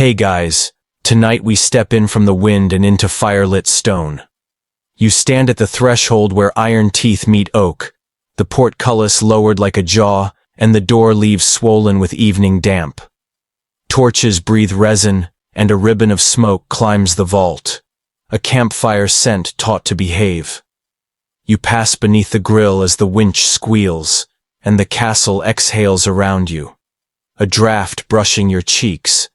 Hey guys, tonight we step in from the wind and into firelit stone. You stand at the threshold where iron teeth meet oak, the portcullis lowered like a jaw, and the door leaves swollen with evening damp. Torches breathe resin, and a ribbon of smoke climbs the vault, a campfire scent taught to behave. You pass beneath the grill as the winch squeals, and the castle exhales around you. A draft brushing your cheeks,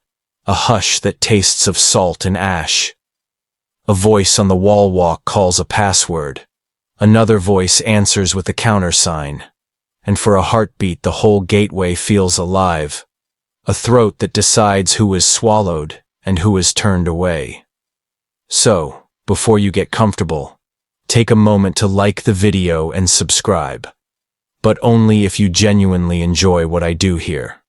a hush that tastes of salt and ash. A voice on the wall walk calls a password. Another voice answers with a countersign. And for a heartbeat the whole gateway feels alive. A throat that decides who is swallowed and who is turned away. So, before you get comfortable, take a moment to like the video and subscribe. But only if you genuinely enjoy what I do here.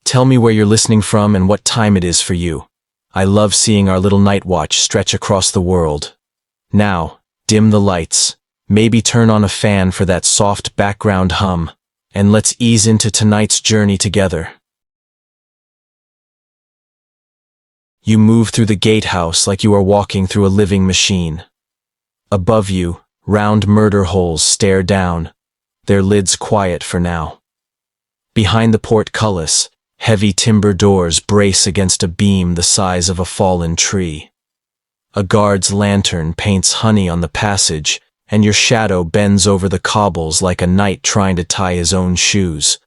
Tell me where you're listening from and what time it is for you. I love seeing our little night watch stretch across the world. Now, dim the lights, maybe turn on a fan for that soft background hum, and let's ease into tonight's journey together. You move through the gatehouse like you are walking through a living machine. Above you, round murder holes stare down, their lids quiet for now. Behind the portcullis, heavy timber doors brace against a beam the size of a fallen tree. A guard's lantern paints honey on the passage, and your shadow bends over the cobbles like a knight trying to tie his own shoes,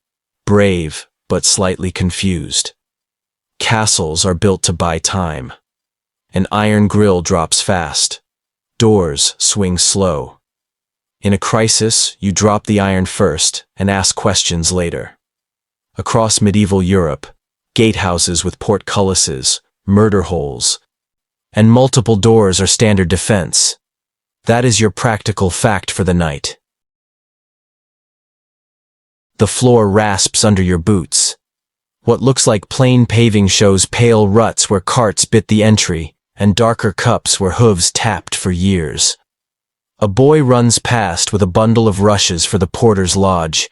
brave but slightly confused. Castles are built to buy time. An iron grill drops fast. Doors swing slow. In a crisis, you drop the iron first and ask questions later. Across medieval Europe, gatehouses with portcullises, murder holes, and multiple doors are standard defense. That is your practical fact for the night. The floor rasps under your boots. What looks like plain paving shows pale ruts where carts bit the entry, and darker cups where hooves tapped for years. A boy runs past with a bundle of rushes for the porter's lodge,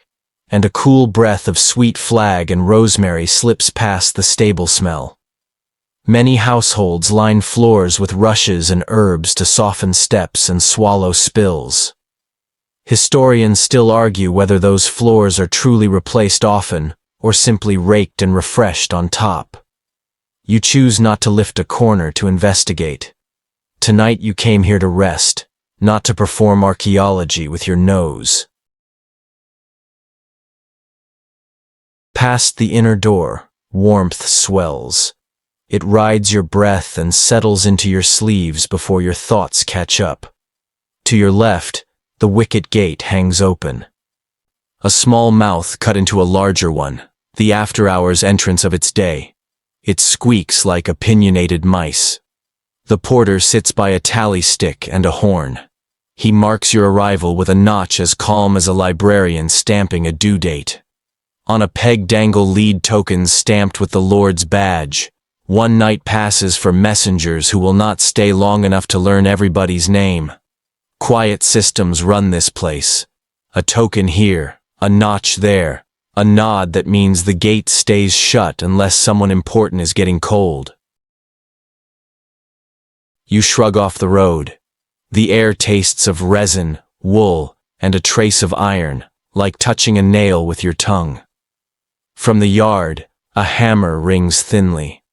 and a cool breath of sweet flag and rosemary slips past the stable smell. Many households line floors with rushes and herbs to soften steps and swallow spills. Historians still argue whether those floors are truly replaced often or simply raked and refreshed on top. You choose not to lift a corner to investigate. Tonight you came here to rest, not to perform archaeology with your nose. Past the inner door, warmth swells. It rides your breath and settles into your sleeves before your thoughts catch up. To your left, the wicket gate hangs open. A small mouth cut into a larger one, the after-hours entrance of its day. It squeaks like opinionated mice. The porter sits by a tally stick and a horn. He marks your arrival with a notch as calm as a librarian stamping a due date. On a peg dangle lead tokens stamped with the Lord's badge. One night passes for messengers who will not stay long enough to learn everybody's name. Quiet systems run this place. A token here, a notch there, a nod that means the gate stays shut unless someone important is getting cold. You shrug off the road. The air tastes of resin, wool, and a trace of iron, like touching a nail with your tongue. From the yard, a hammer rings thinly.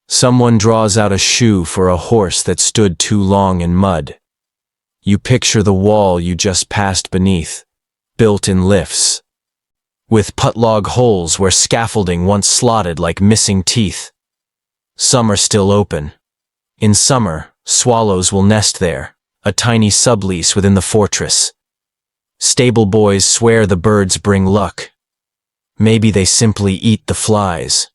Someone draws out a shoe for a horse that stood too long in mud. You picture the wall you just passed beneath, built in lifts, with putlog holes where scaffolding once slotted like missing teeth. Some are still open. In summer, swallows will nest there, a tiny sublease within the fortress. Stable boys swear the birds bring luck. Maybe they simply eat the flies.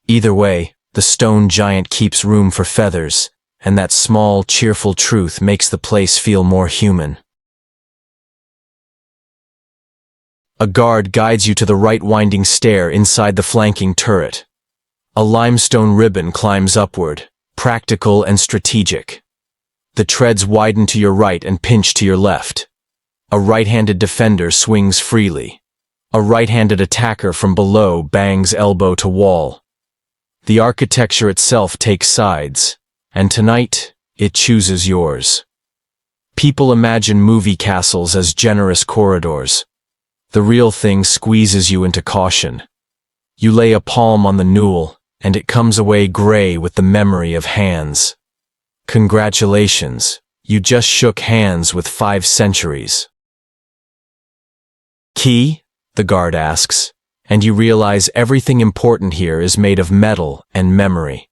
Either way, the stone giant keeps room for feathers, and that small, cheerful truth makes the place feel more human. A guard guides you to the right winding stair inside the flanking turret. A limestone ribbon climbs upward, practical and strategic. The treads widen to your right and pinch to your left. A right-handed defender swings freely. A right-handed attacker from below bangs elbow to wall. The architecture itself takes sides, and tonight, it chooses yours. People imagine movie castles as generous corridors. The real thing squeezes you into caution. You lay a palm on the newel, and it comes away gray with the memory of hands. Congratulations, you just shook hands with 5 centuries. Key? The guard asks, and you realize everything important here is made of metal and memory.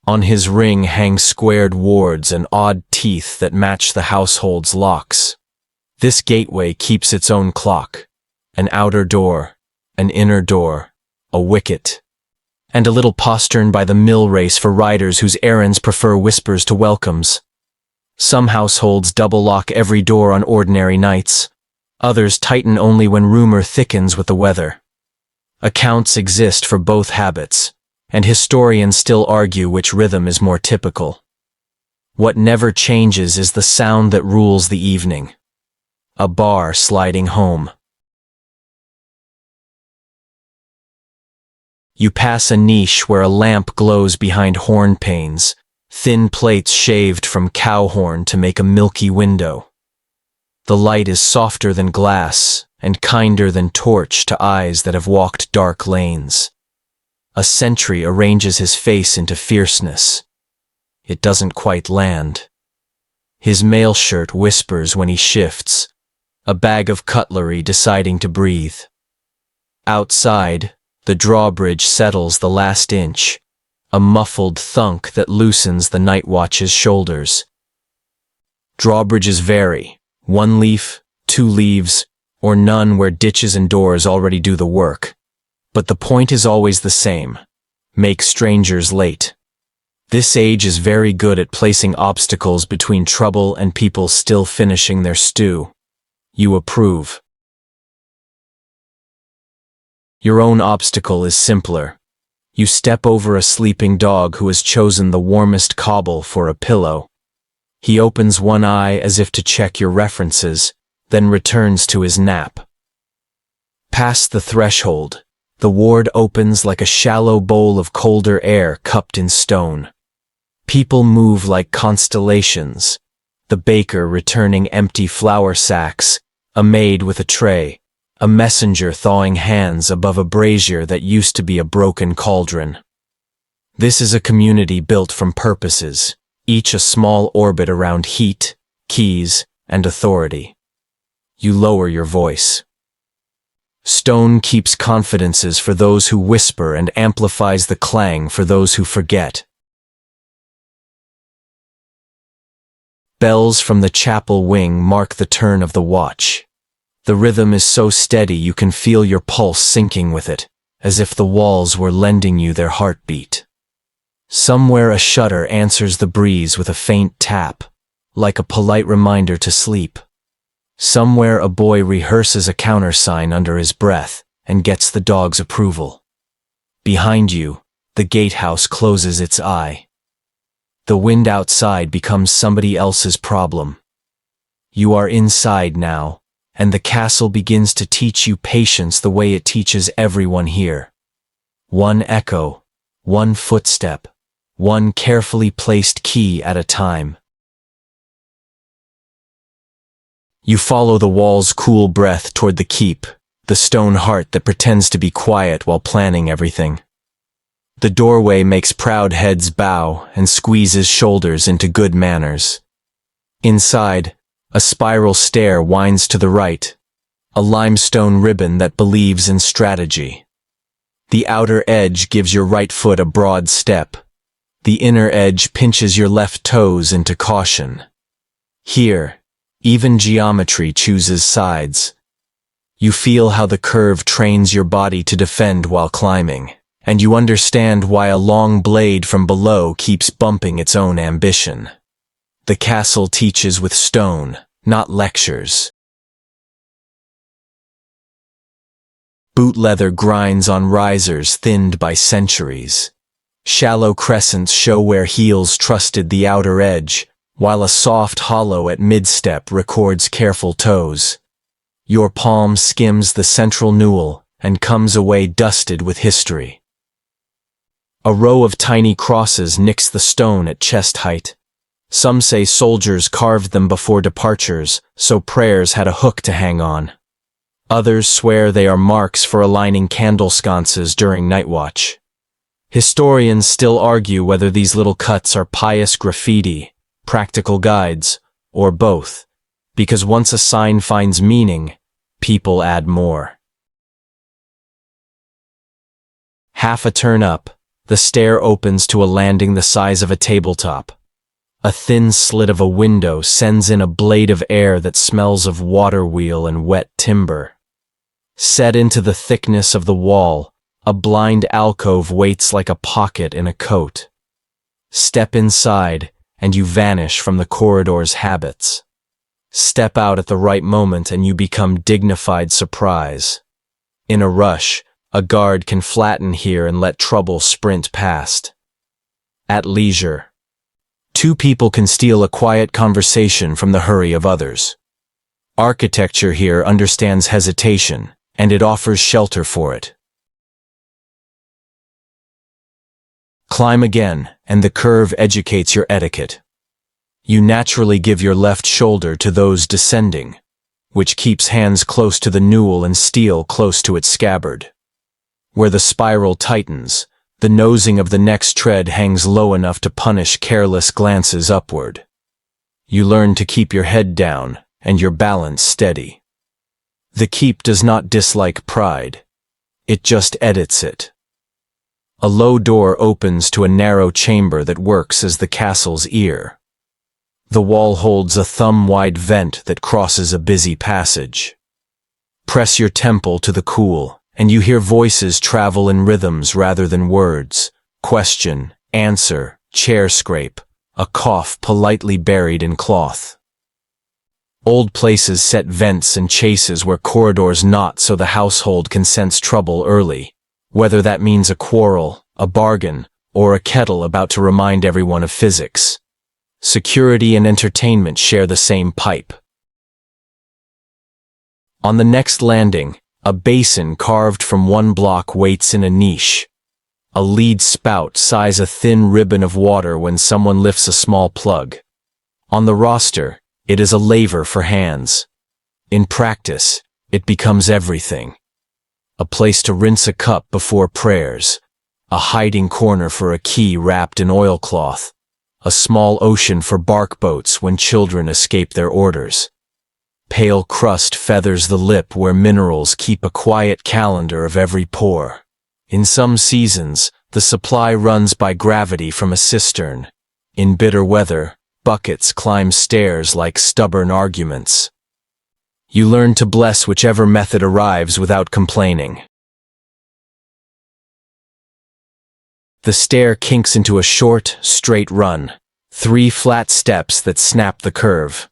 On his ring hang squared wards and odd teeth that match the household's locks. This gateway keeps its own clock, an outer door, an inner door, a wicket, and a little postern by the mill race for riders whose errands prefer whispers to welcomes. Some households double lock every door on ordinary nights. Others tighten only when rumor thickens with the weather. Accounts exist for both habits, and historians still argue which rhythm is more typical. What never changes is the sound that rules the evening. A bar sliding home. You pass a niche where a lamp glows behind horn-panes, thin plates shaved from cow horn to make a milky window. The light is softer than glass and kinder than torch to eyes that have walked dark lanes. A sentry arranges his face into fierceness. It doesn't quite land. His mail shirt whispers when he shifts, a bag of cutlery deciding to breathe. Outside, the drawbridge settles the last inch, a muffled thunk that loosens the night watch's shoulders. Drawbridges vary, 1 leaf, 2 leaves, or none where ditches and doors already do the work. But the point is always the same: make strangers late. This age is very good at placing obstacles between trouble and people still finishing their stew. You approve. Your own obstacle is simpler. You step over a sleeping dog who has chosen the warmest cobble for a pillow. He opens one eye as if to check your references, then returns to his nap. Past the threshold, the ward opens like a shallow bowl of colder air cupped in stone. People move like constellations, the baker returning empty flour sacks, a maid with a tray, a messenger thawing hands above a brazier that used to be a broken cauldron. This is a community built from purposes, each a small orbit around heat, keys, and authority. You lower your voice. Stone keeps confidences for those who whisper and amplifies the clang for those who forget. Bells from the chapel wing mark the turn of the watch. The rhythm is so steady you can feel your pulse syncing with it, as if the walls were lending you their heartbeat. Somewhere a shutter answers the breeze with a faint tap, like a polite reminder to sleep. Somewhere a boy rehearses a countersign under his breath and gets the dog's approval. Behind you, the gatehouse closes its eye. The wind outside becomes somebody else's problem. You are inside now, and the castle begins to teach you patience the way it teaches everyone here. One echo, one footstep, one carefully placed key at a time. You follow the wall's cool breath toward the keep, the stone heart that pretends to be quiet while planning everything. The doorway makes proud heads bow and squeezes shoulders into good manners. Inside, a spiral stair winds to the right, a limestone ribbon that believes in strategy. The outer edge gives your right foot a broad step. The inner edge pinches your left toes into caution. Here, even geometry chooses sides. You feel how the curve trains your body to defend while climbing, and you understand why a long blade from below keeps bumping its own ambition. The castle teaches with stone, not lectures. Boot leather grinds on risers thinned by centuries. Shallow crescents show where heels trusted the outer edge, while a soft hollow at mid-step records careful toes. Your palm skims the central newel and comes away dusted with history. A row of tiny crosses nicks the stone at chest height. Some say soldiers carved them before departures, so prayers had a hook to hang on. Others swear they are marks for aligning candle sconces during night watch. Historians still argue whether these little cuts are pious graffiti, practical guides, or both, because once a sign finds meaning, people add more. Half a turn up, the stair opens to a landing the size of a tabletop. A thin slit of a window sends in a blade of air that smells of water wheel and wet timber. Set into the thickness of the wall, a blind alcove waits like a pocket in a coat. Step inside, and you vanish from the corridor's habits. Step out at the right moment and you become dignified surprise. In a rush, a guard can flatten here and let trouble sprint past. At leisure, two people can steal a quiet conversation from the hurry of others. Architecture here understands hesitation, and it offers shelter for it. Climb again, and the curve educates your etiquette. You naturally give your left shoulder to those descending, which keeps hands close to the newel and steel close to its scabbard. Where the spiral tightens, the nosing of the next tread hangs low enough to punish careless glances upward. You learn to keep your head down and your balance steady. The keep does not dislike pride. It just edits it. A low door opens to a narrow chamber that works as the castle's ear. The wall holds a thumb-wide vent that crosses a busy passage. Press your temple to the cool, and you hear voices travel in rhythms rather than words. Question, answer, chair scrape, a cough politely buried in cloth. Old places set vents and chases where corridors knot so the household can sense trouble early, whether that means a quarrel, a bargain, or a kettle about to remind everyone of physics. Security and entertainment share the same pipe. On the next landing, a basin carved from one block waits in a niche. A lead spout sighs a thin ribbon of water when someone lifts a small plug. On the roster, it is a laver for hands. In practice, it becomes everything. A place to rinse a cup before prayers, a hiding corner for a key wrapped in oilcloth, a small ocean for bark boats when children escape their orders. Pale crust feathers the lip where minerals keep a quiet calendar of every pore. In some seasons, the supply runs by gravity from a cistern. In bitter weather, buckets climb stairs like stubborn arguments. You learn to bless whichever method arrives without complaining. The stair kinks into a short, straight run, 3 flat steps that snap the curve.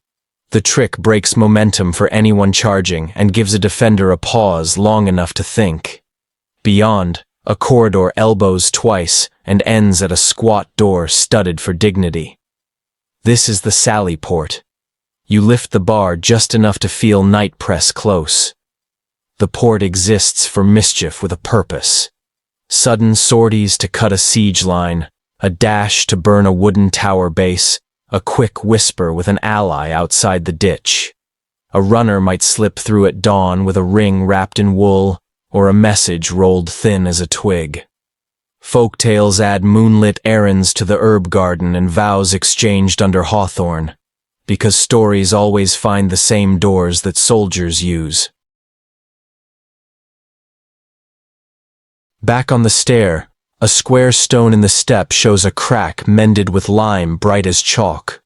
The trick breaks momentum for anyone charging and gives a defender a pause long enough to think. Beyond, a corridor elbows twice and ends at a squat door studded for dignity. This is the sally port. You lift the bar just enough to feel night press close. The port exists for mischief with a purpose. Sudden sorties to cut a siege line, a dash to burn a wooden tower base, a quick whisper with an ally outside the ditch. A runner might slip through at dawn with a ring wrapped in wool, or a message rolled thin as a twig. Folktales add moonlit errands to the herb garden and vows exchanged under hawthorn, because stories always find the same doors that soldiers use. Back on the stair, a square stone in the step shows a crack mended with lime bright as chalk.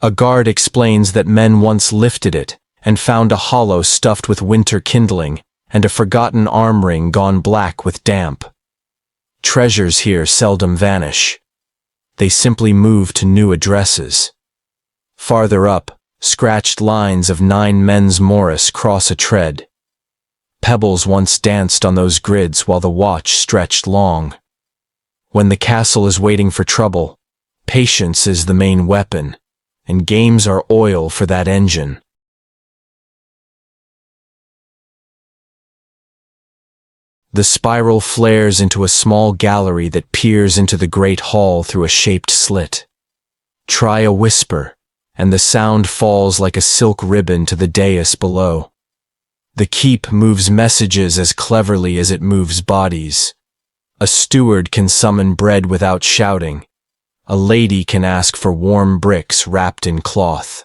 A guard explains that men once lifted it and found a hollow stuffed with winter kindling and a forgotten arm ring gone black with damp. Treasures here seldom vanish. They simply move to new addresses. Farther up, scratched lines of 9 men's Morris cross a tread. Pebbles once danced on those grids while the watch stretched long. When the castle is waiting for trouble, patience is the main weapon, and games are oil for that engine. The spiral flares into a small gallery that peers into the great hall through a shaped slit. Try a whisper, and the sound falls like a silk ribbon to the dais below. The keep moves messages as cleverly as it moves bodies. A steward can summon bread without shouting. A lady can ask for warm bricks wrapped in cloth.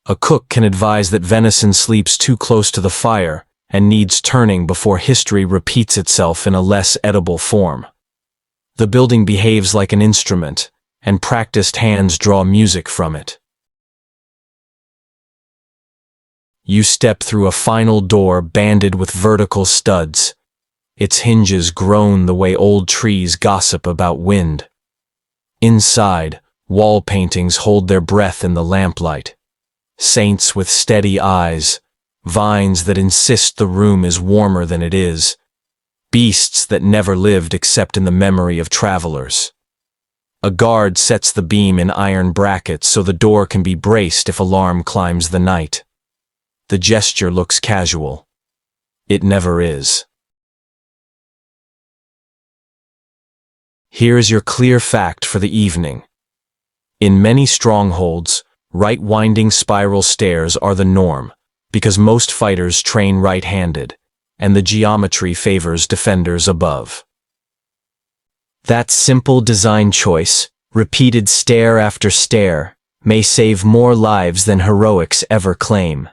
A cook can advise that venison sleeps too close to the fire and needs turning before history repeats itself in a less edible form. The building behaves like an instrument, and practiced hands draw music from it. You step through a final door banded with vertical studs. Its hinges groan the way old trees gossip about wind. Inside, wall paintings hold their breath in the lamplight. Saints with steady eyes, vines that insist the room is warmer than it is, beasts that never lived except in the memory of travelers. A guard sets the beam in iron brackets so the door can be braced if alarm climbs the night. The gesture looks casual. It never is. Here is your clear fact for the evening. In many strongholds, right winding spiral stairs are the norm, because most fighters train right-handed, and the geometry favors defenders above. That simple design choice, repeated stair after stair, may save more lives than heroics ever claim.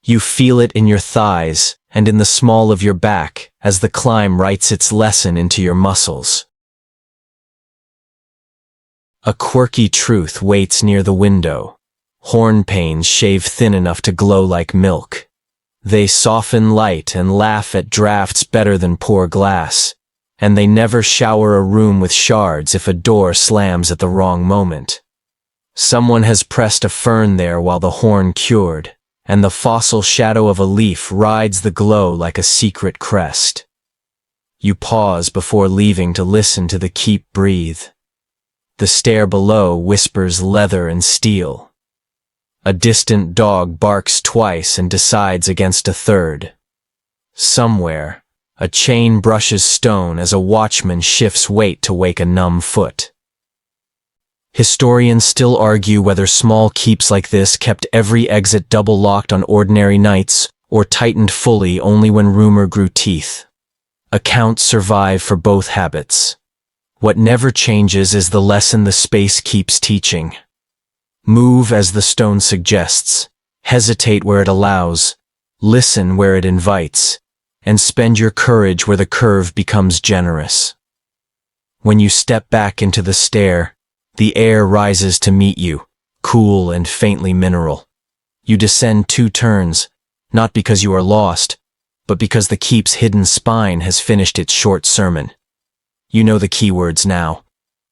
You feel it in your thighs and in the small of your back as the climb writes its lesson into your muscles. A quirky truth waits near the window. Horn-panes shave thin enough to glow like milk. They soften light and laugh at drafts better than poor glass, and they never shower a room with shards if a door slams at the wrong moment. Someone has pressed a fern there while the horn cured, and the fossil shadow of a leaf rides the glow like a secret crest. You pause before leaving to listen to the keep breathe. The stair below whispers leather and steel. A distant dog barks twice and decides against a third. Somewhere, a chain brushes stone as a watchman shifts weight to wake a numb foot. Historians still argue whether small keeps like this kept every exit double-locked on ordinary nights or tightened fully only when rumor grew teeth. Accounts survive for both habits. What never changes is the lesson the space keeps teaching. Move as the stone suggests, hesitate where it allows, listen where it invites, and spend your courage where the curve becomes generous. When you step back into the stair, the air rises to meet you, cool and faintly mineral. You descend 2 turns, not because you are lost, but because the keep's hidden spine has finished its short sermon. You know the keywords now.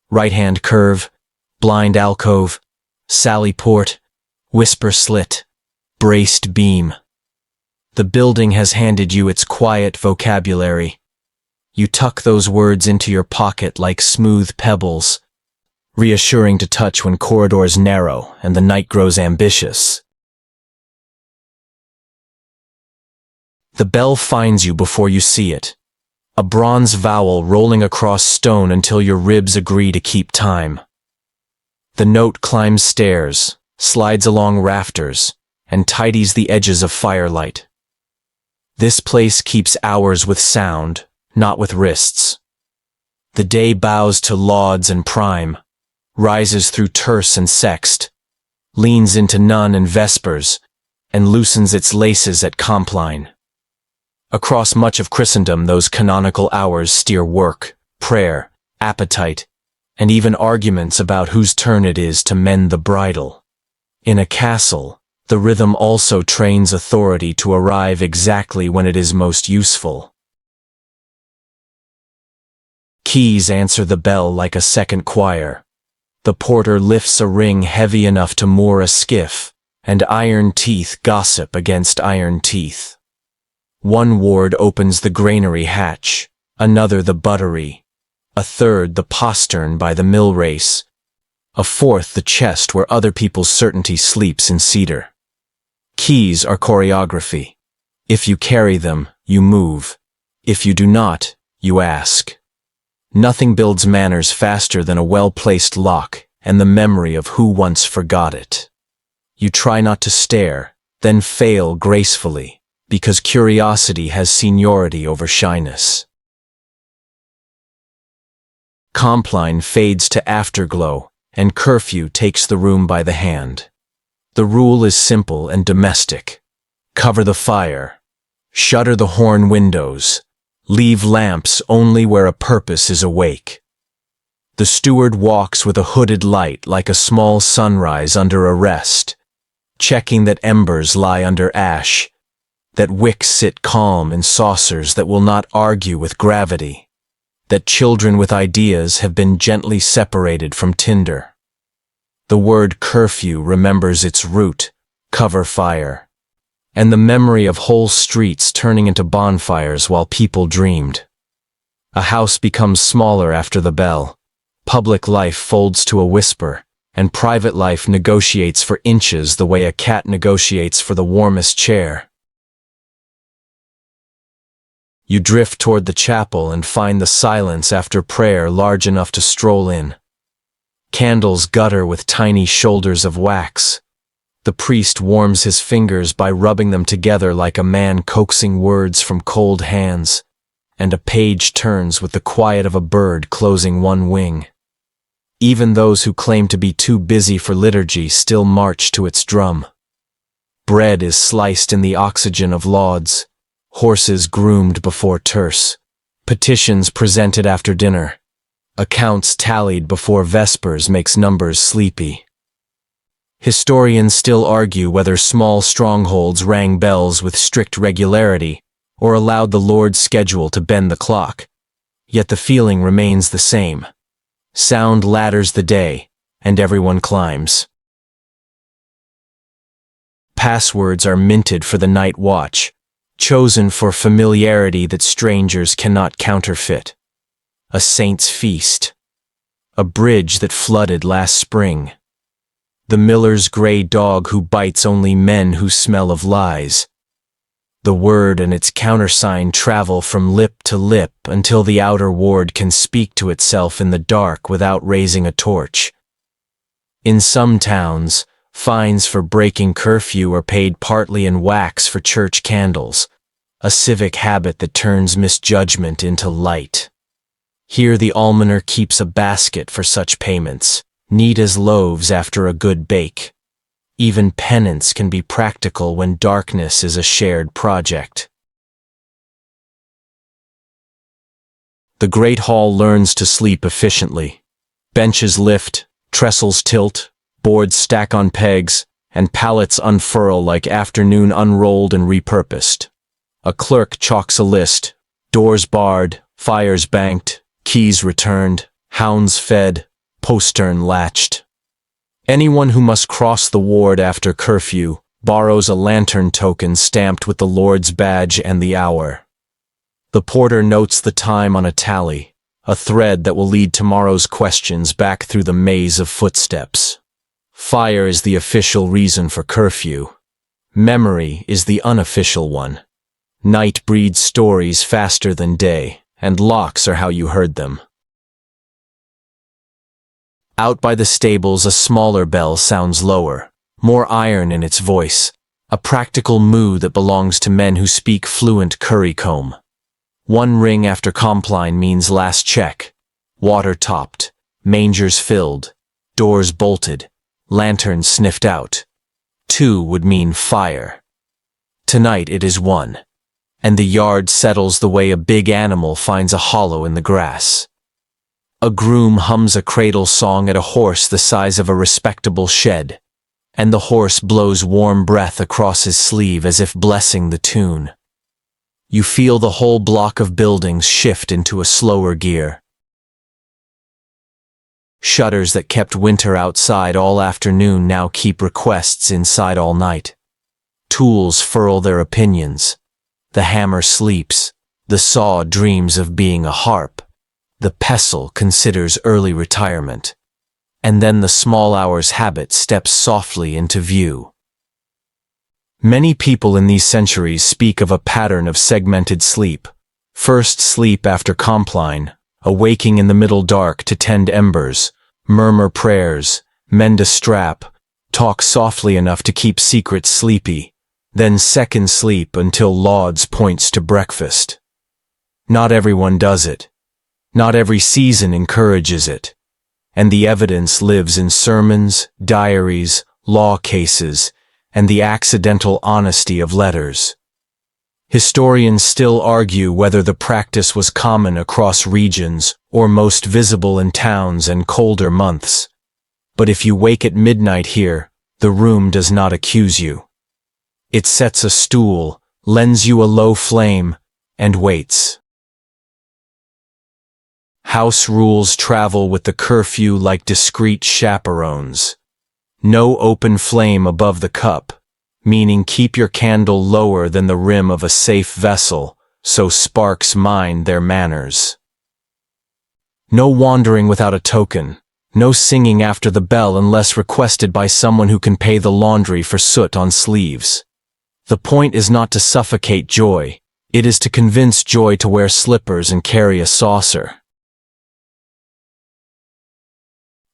Right-hand curve, blind alcove, sally port, whisper slit, braced beam. The building has handed you its quiet vocabulary. You tuck those words into your pocket like smooth pebbles, reassuring to touch when corridors narrow and the night grows ambitious. The bell finds you before you see it, a bronze vowel rolling across stone until your ribs agree to keep time. The note climbs stairs, slides along rafters, and tidies the edges of firelight. This place keeps hours with sound, not with wrists. The day bows to lauds and prime, rises through terce and sext, leans into none and vespers, and loosens its laces at compline. Across much of Christendom, those canonical hours steer work, prayer, appetite, and even arguments about whose turn it is to mend the bridle. In a castle, the rhythm also trains authority to arrive exactly when it is most useful. Keys answer the bell like a second choir. The porter lifts a ring heavy enough to moor a skiff, and iron teeth gossip against iron teeth. One ward opens the granary hatch, another the buttery, a third the postern by the mill race, a fourth the chest where other people's certainty sleeps in cedar. Keys are choreography. If you carry them, you move. If you do not, you ask. Nothing builds manners faster than a well-placed lock and the memory of who once forgot it. You try not to stare, then fail gracefully, because curiosity has seniority over shyness. Compline fades to afterglow, and curfew takes the room by the hand. The rule is simple and domestic. Cover the fire. Shutter the horn windows. Leave lamps only where a purpose is awake. The steward walks with a hooded light like a small sunrise under arrest, checking that embers lie under ash, that wicks sit calm in saucers that will not argue with gravity, that children with ideas have been gently separated from tinder. The word curfew remembers its root, cover fire, and the memory of whole streets turning into bonfires while people dreamed. A house becomes smaller after the bell. Public life folds to a whisper, and private life negotiates for inches the way a cat negotiates for the warmest chair. You drift toward the chapel and find the silence after prayer large enough to stroll in. Candles gutter with tiny shoulders of wax. The priest warms his fingers by rubbing them together like a man coaxing words from cold hands, and a page turns with the quiet of a bird closing one wing. Even those who claim to be too busy for liturgy still march to its drum. Bread is sliced in the oxygen of lauds, horses groomed before terce, petitions presented after dinner, accounts tallied before vespers makes numbers sleepy. Historians still argue whether small strongholds rang bells with strict regularity or allowed the Lord's schedule to bend the clock, yet the feeling remains the same. Sound ladders the day, and everyone climbs. Passwords are minted for the night watch, chosen for familiarity that strangers cannot counterfeit. A saint's feast. A bridge that flooded last spring. The miller's gray dog who bites only men who smell of lies. The word and its countersign travel from lip to lip until the outer ward can speak to itself in the dark without raising a torch. In some towns, fines for breaking curfew are paid partly in wax for church candles, a civic habit that turns misjudgment into light. Here the almoner keeps a basket for such payments, neat as loaves after a good bake. Even penance can be practical when darkness is a shared project. The great hall learns to sleep efficiently. Benches lift, trestles tilt, boards stack on pegs, and pallets unfurl like afternoon unrolled and repurposed. A clerk chalks a list, doors barred, fires banked, keys returned, hounds fed, postern latched. Anyone who must cross the ward after curfew borrows a lantern token stamped with the Lord's badge and the hour. The porter notes the time on a tally, a thread that will lead tomorrow's questions back through the maze of footsteps. Fire is the official reason for curfew. Memory is the unofficial one. Night breeds stories faster than day, and locks are how you heard them. Out by the stables, a smaller bell sounds lower, more iron in its voice, a practical moo that belongs to men who speak fluent currycomb. One ring after compline means last check, water topped, mangers filled, doors bolted, lanterns sniffed out. 2 would mean fire. Tonight it is 1, and the yard settles the way a big animal finds a hollow in the grass. A groom hums a cradle song at a horse the size of a respectable shed, and the horse blows warm breath across his sleeve as if blessing the tune. You feel the whole block of buildings shift into a slower gear. Shutters that kept winter outside all afternoon now keep requests inside all night. Tools furl their opinions. The hammer sleeps. The saw dreams of being a harp. The pestle considers early retirement. And then the small hours habit steps softly into view. Many people in these centuries speak of a pattern of segmented sleep, First sleep after compline, awaking in the middle dark to tend embers, murmur prayers, mend a strap, talk softly enough to keep secrets sleepy, then second sleep until lauds points to breakfast. Not everyone does it. Not every season encourages it. And the evidence lives in sermons, diaries, law cases, and the accidental honesty of letters. Historians still argue whether the practice was common across regions or most visible in towns and colder months. But if you wake at midnight here, the room does not accuse you. It sets a stool, lends you a low flame, and waits. House rules travel with the curfew like discreet chaperones. No open flame above the cup, meaning keep your candle lower than the rim of a safe vessel, so sparks mind their manners. No wandering without a token, no singing after the bell unless requested by someone who can pay the laundry for soot on sleeves. The point is not to suffocate joy, it is to convince joy to wear slippers and carry a saucer.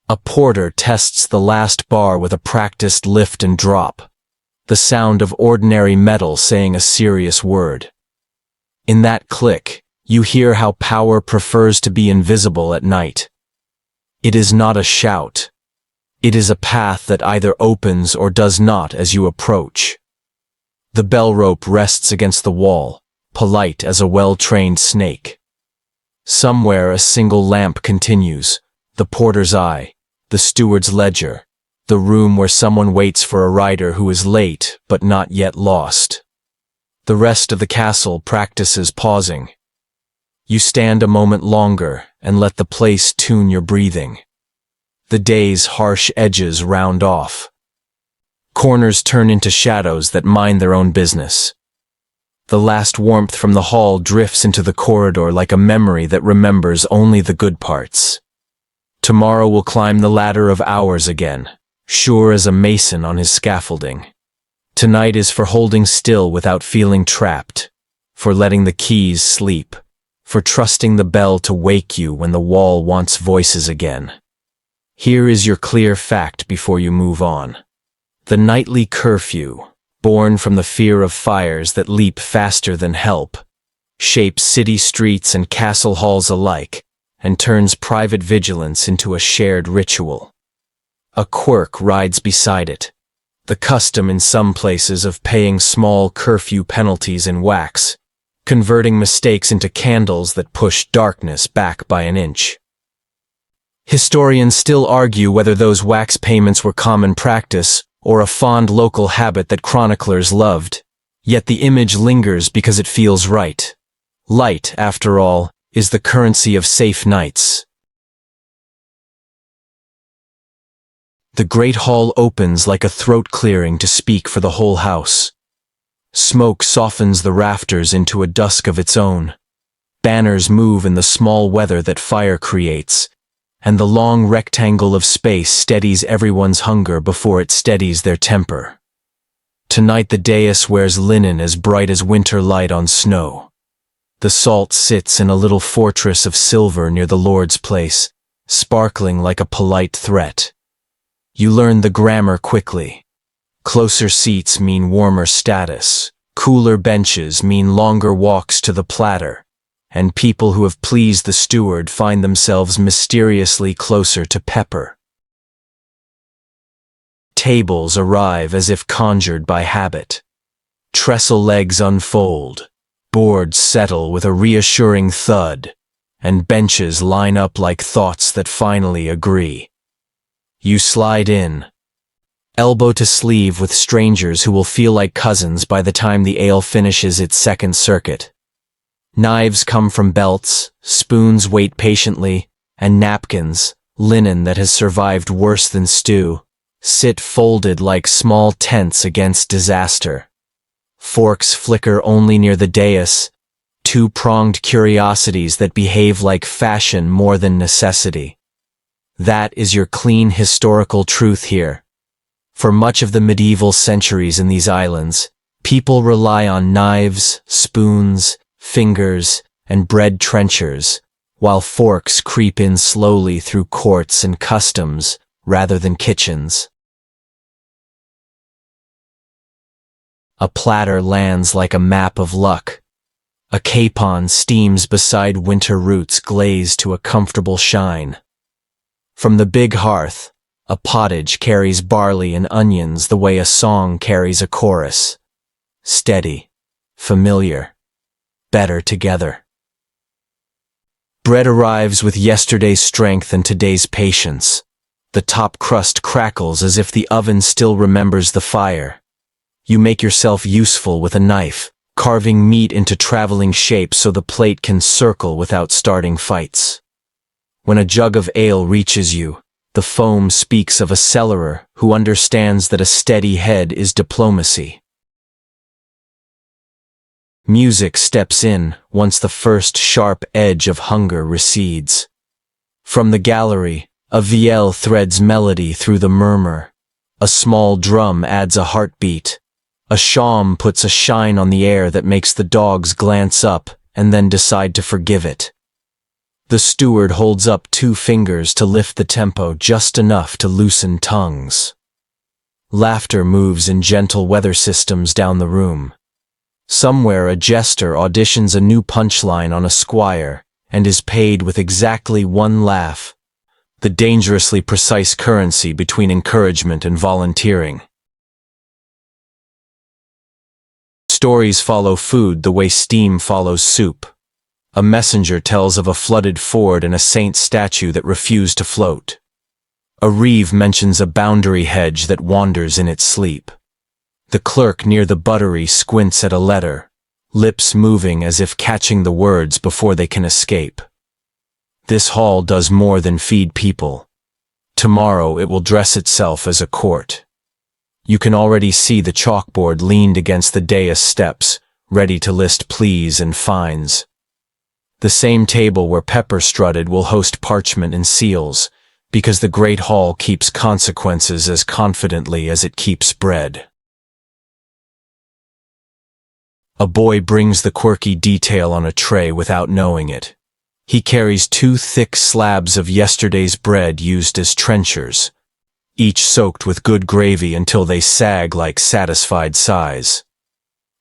A porter tests the last bar with a practiced lift and drop, the sound of ordinary metal saying a serious word. In that click, you hear how power prefers to be invisible at night. It is not a shout. It is a path that either opens or does not as you approach. The bell rope rests against the wall, polite as a well-trained snake. Somewhere a single lamp continues, the porter's eye, the steward's ledger, the room where someone waits for a rider who is late but not yet lost. The rest of the castle practices pausing. You stand a moment longer and let the place tune your breathing. The day's harsh edges round off. Corners turn into shadows that mind their own business. The last warmth from the hall drifts into the corridor like a memory that remembers only the good parts. Tomorrow will climb the ladder of hours again, sure as a mason on his scaffolding. Tonight is for holding still without feeling trapped, for letting the keys sleep, for trusting the bell to wake you when the wall wants voices again. Here is your clear fact before you move on. The nightly curfew, born from the fear of fires that leap faster than help, shapes city streets and castle halls alike, and turns private vigilance into a shared ritual. A quirk rides beside it, the custom in some places of paying small curfew penalties in wax, converting mistakes into candles that push darkness back by an inch. Historians still argue whether those wax payments were common practice or a fond local habit that chroniclers loved, yet the image lingers because it feels right. Light, after all, is the currency of safe nights. The great hall opens like a throat clearing to speak for the whole house. Smoke softens the rafters into a dusk of its own. Banners move in the small weather that fire creates, and the long rectangle of space steadies everyone's hunger before it steadies their temper. Tonight the dais wears linen as bright as winter light on snow. The salt sits in a little fortress of silver near the Lord's place, sparkling like a polite threat. You learn the grammar quickly. Closer seats mean warmer status, cooler benches mean longer walks to the platter, and people who have pleased the steward find themselves mysteriously closer to pepper. Tables arrive as if conjured by habit. Trestle legs unfold. Boards settle with a reassuring thud, and benches line up like thoughts that finally agree. You slide in, elbow to sleeve with strangers who will feel like cousins by the time the ale finishes its second circuit. Knives come from belts, spoons wait patiently, and napkins, linen that has survived worse than stew, sit folded like small tents against disaster. Forks flicker only near the dais, two-pronged curiosities that behave like fashion more than necessity. That is your clean historical truth here. For much of the medieval centuries in these islands, people rely on knives, spoons, fingers, and bread trenchers, while forks creep in slowly through courts and customs rather than kitchens. A platter lands like a map of luck. A capon steams beside winter roots glazed to a comfortable shine. From the big hearth, a pottage carries barley and onions the way a song carries a chorus. Steady, familiar, better together. Bread arrives with yesterday's strength and today's patience. The top crust crackles as if the oven still remembers the fire. You make yourself useful with a knife, carving meat into traveling shapes so the plate can circle without starting fights. When a jug of ale reaches you, the foam speaks of a cellarer who understands that a steady head is diplomacy. Music steps in once the first sharp edge of hunger recedes. From the gallery, a vielle threads melody through the murmur. A small drum adds a heartbeat. A shawm puts a shine on the air that makes the dogs glance up and then decide to forgive it. The steward holds up 2 fingers to lift the tempo just enough to loosen tongues. Laughter moves in gentle weather systems down the room. Somewhere a jester auditions a new punchline on a squire and is paid with exactly 1 laugh, the dangerously precise currency between encouragement and volunteering. Stories follow food the way steam follows soup. A messenger tells of a flooded ford and a saint statue that refused to float. A reeve mentions a boundary hedge that wanders in its sleep. The clerk near the buttery squints at a letter, lips moving as if catching the words before they can escape. This hall does more than feed people. Tomorrow it will dress itself as a court. You can already see the chalkboard leaned against the dais steps, ready to list pleas and fines. The same table where Pepper strutted will host parchment and seals, because the great hall keeps consequences as confidently as it keeps bread. A boy brings the quirky detail on a tray without knowing it. He carries 2 thick slabs of yesterday's bread used as trenchers, each soaked with good gravy until they sag like satisfied sighs.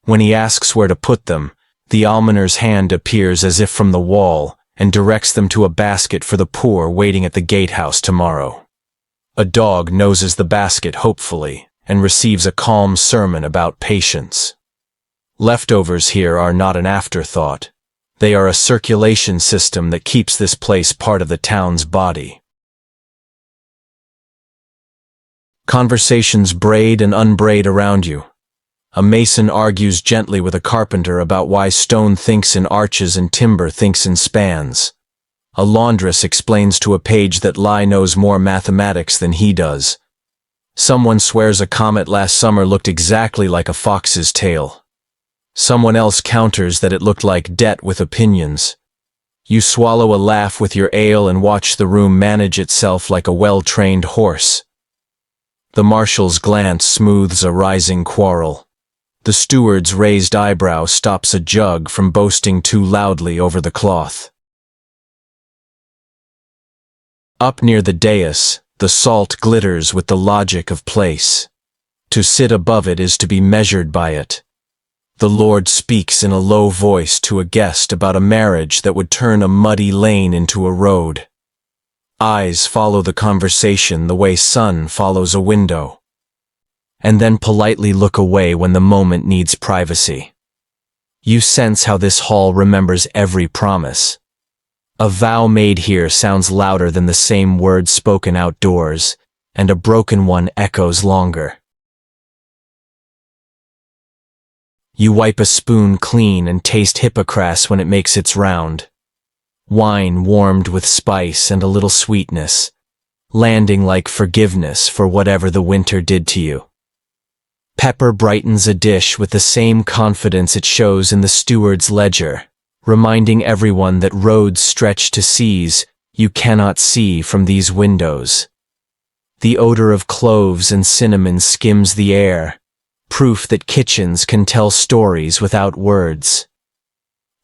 When he asks where to put them, the almoner's hand appears as if from the wall and directs them to a basket for the poor waiting at the gatehouse tomorrow. A dog noses the basket hopefully and receives a calm sermon about patience. Leftovers here are not an afterthought. They are a circulation system that keeps this place part of the town's body. Conversations braid and unbraid around you. A mason argues gently with a carpenter about why stone thinks in arches and timber thinks in spans. A laundress explains to a page that lie knows more mathematics than he does. Someone swears a comet last summer looked exactly like a fox's tail. Someone else counters that it looked like debt with opinions. You swallow a laugh with your ale and watch the room manage itself like a well-trained horse. The marshal's glance smooths a rising quarrel. The steward's raised eyebrow stops a jug from boasting too loudly over the cloth. Up near the dais, the salt glitters with the logic of place. To sit above it is to be measured by it. The Lord speaks in a low voice to a guest about a marriage that would turn a muddy lane into a road. Eyes follow the conversation the way sun follows a window, and then politely look away when the moment needs privacy. You sense how this hall remembers every promise. A vow made here sounds louder than the same words spoken outdoors, and a broken one echoes longer. You wipe a spoon clean and taste hippocras when it makes its round. Wine warmed with spice and a little sweetness, landing like forgiveness for whatever the winter did to you. Pepper brightens a dish with the same confidence it shows in the steward's ledger, reminding everyone that roads stretch to seas you cannot see from these windows. The odor of cloves and cinnamon skims the air, proof that kitchens can tell stories without words.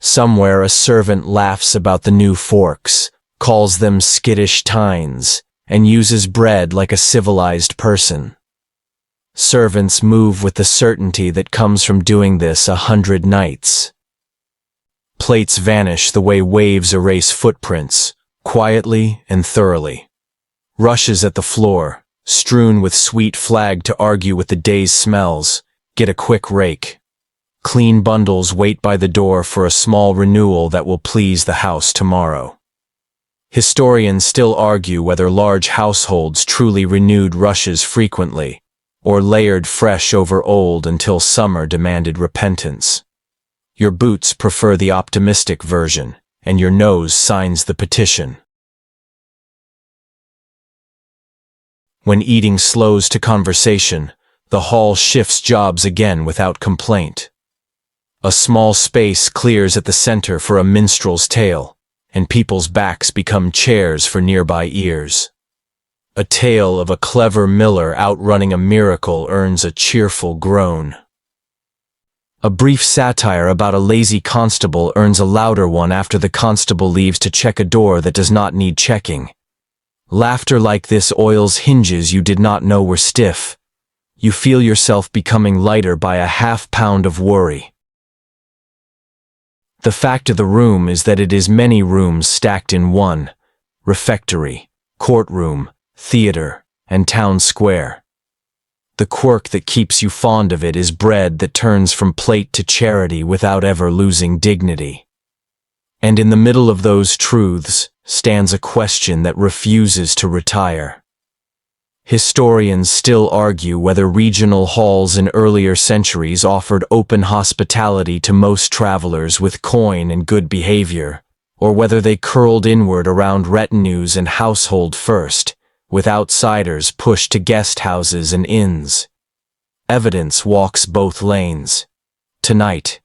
Somewhere a servant laughs about the new forks, calls them skittish tines, and uses bread like a civilized person. Servants move with the certainty that comes from doing this 100 nights. Plates vanish the way waves erase footprints, quietly and thoroughly. Rushes at the floor, strewn with sweet flag to argue with the day's smells, get a quick rake. Clean bundles wait by the door for a small renewal that will please the house tomorrow. Historians still argue whether large households truly renewed rushes frequently, or layered fresh over old until summer demanded repentance. Your boots prefer the optimistic version, and your nose signs the petition. When eating slows to conversation, the hall shifts jobs again without complaint. A small space clears at the center for a minstrel's tale, and people's backs become chairs for nearby ears. A tale of a clever miller outrunning a miracle earns a cheerful groan. A brief satire about a lazy constable earns a louder one after the constable leaves to check a door that does not need checking. Laughter like this oils hinges you did not know were stiff. You feel yourself becoming lighter by a half-pound of worry. The fact of the room is that it is many rooms stacked in one: refectory, courtroom, theater, and town square. The quirk that keeps you fond of it is bread that turns from plate to charity without ever losing dignity. And in the middle of those truths stands a question that refuses to retire. Historians still argue whether regional halls in earlier centuries offered open hospitality to most travelers with coin and good behavior, or whether they curled inward around retinues and household first, with outsiders pushed to guest houses and inns. Evidence walks both lanes. Tonight,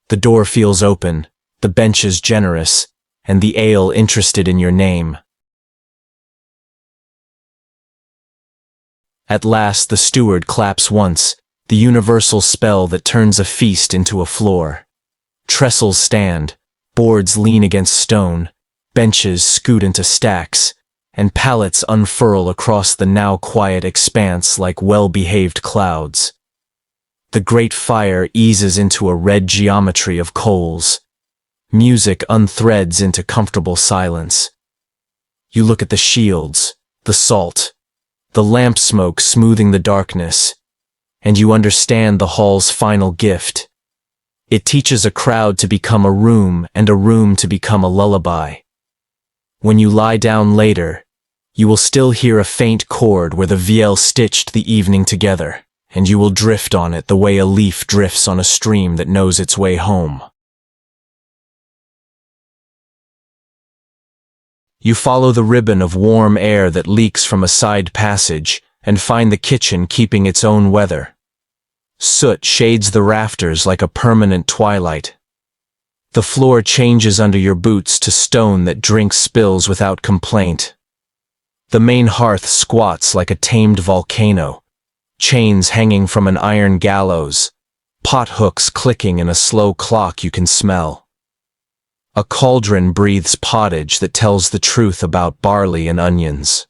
the door feels open, the benches generous, and the ale interested in your name. At last the steward claps once, the universal spell that turns a feast into a floor. Trestles stand, boards lean against stone, benches scoot into stacks, and pallets unfurl across the now quiet expanse like well-behaved clouds. The great fire eases into a red geometry of coals. Music unthreads into comfortable silence. You look at the shields, the salt, the lamp smoke smoothing the darkness, and you understand the hall's final gift. It teaches a crowd to become a room and a room to become a lullaby. When you lie down later, you will still hear a faint chord where the viol stitched the evening together, and you will drift on it the way a leaf drifts on a stream that knows its way home. You follow the ribbon of warm air that leaks from a side passage and find the kitchen keeping its own weather. Soot shades the rafters like a permanent twilight. The floor changes under your boots to stone that drinks spills without complaint. The main hearth squats like a tamed volcano, chains hanging from an iron gallows, pot hooks clicking in a slow clock you can smell. A cauldron breathes pottage that tells the truth about barley and onions.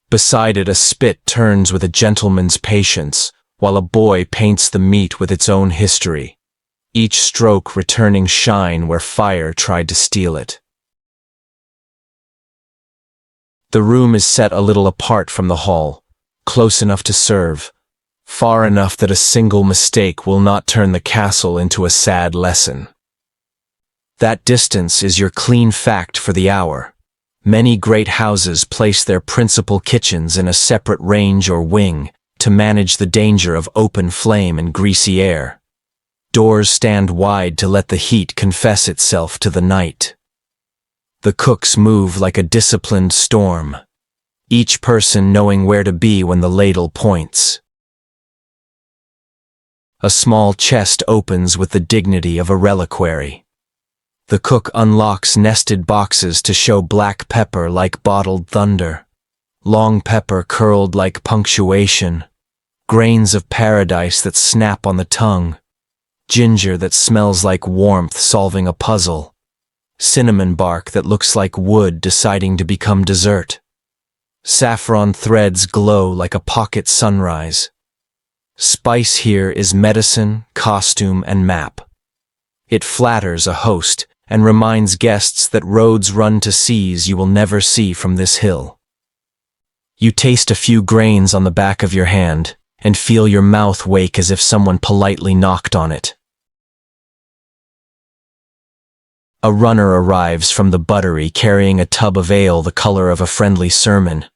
Beside it a spit turns with a gentleman's patience, while a boy paints the meat with its own history, each stroke returning shine where fire tried to steal it. The room is set a little apart from the hall, close enough to serve, far enough that a single mistake will not turn the castle into a sad lesson. That distance is your clean fact for the hour. Many great houses place their principal kitchens in a separate range or wing to manage the danger of open flame and greasy air. Doors stand wide to let the heat confess itself to the night. The cooks move like a disciplined storm, each person knowing where to be when the ladle points. A small chest opens with the dignity of a reliquary. The cook unlocks nested boxes to show black pepper like bottled thunder, long pepper curled like punctuation, grains of paradise that snap on the tongue, ginger that smells like warmth solving a puzzle, cinnamon bark that looks like wood deciding to become dessert. Saffron threads glow like a pocket sunrise. Spice here is medicine, costume, and map. It flatters a host and reminds guests that roads run to seas you will never see from this hill. You taste a few grains on the back of your hand and feel your mouth wake as if someone politely knocked on it. A runner arrives from the buttery carrying a tub of ale the color of a friendly sermon.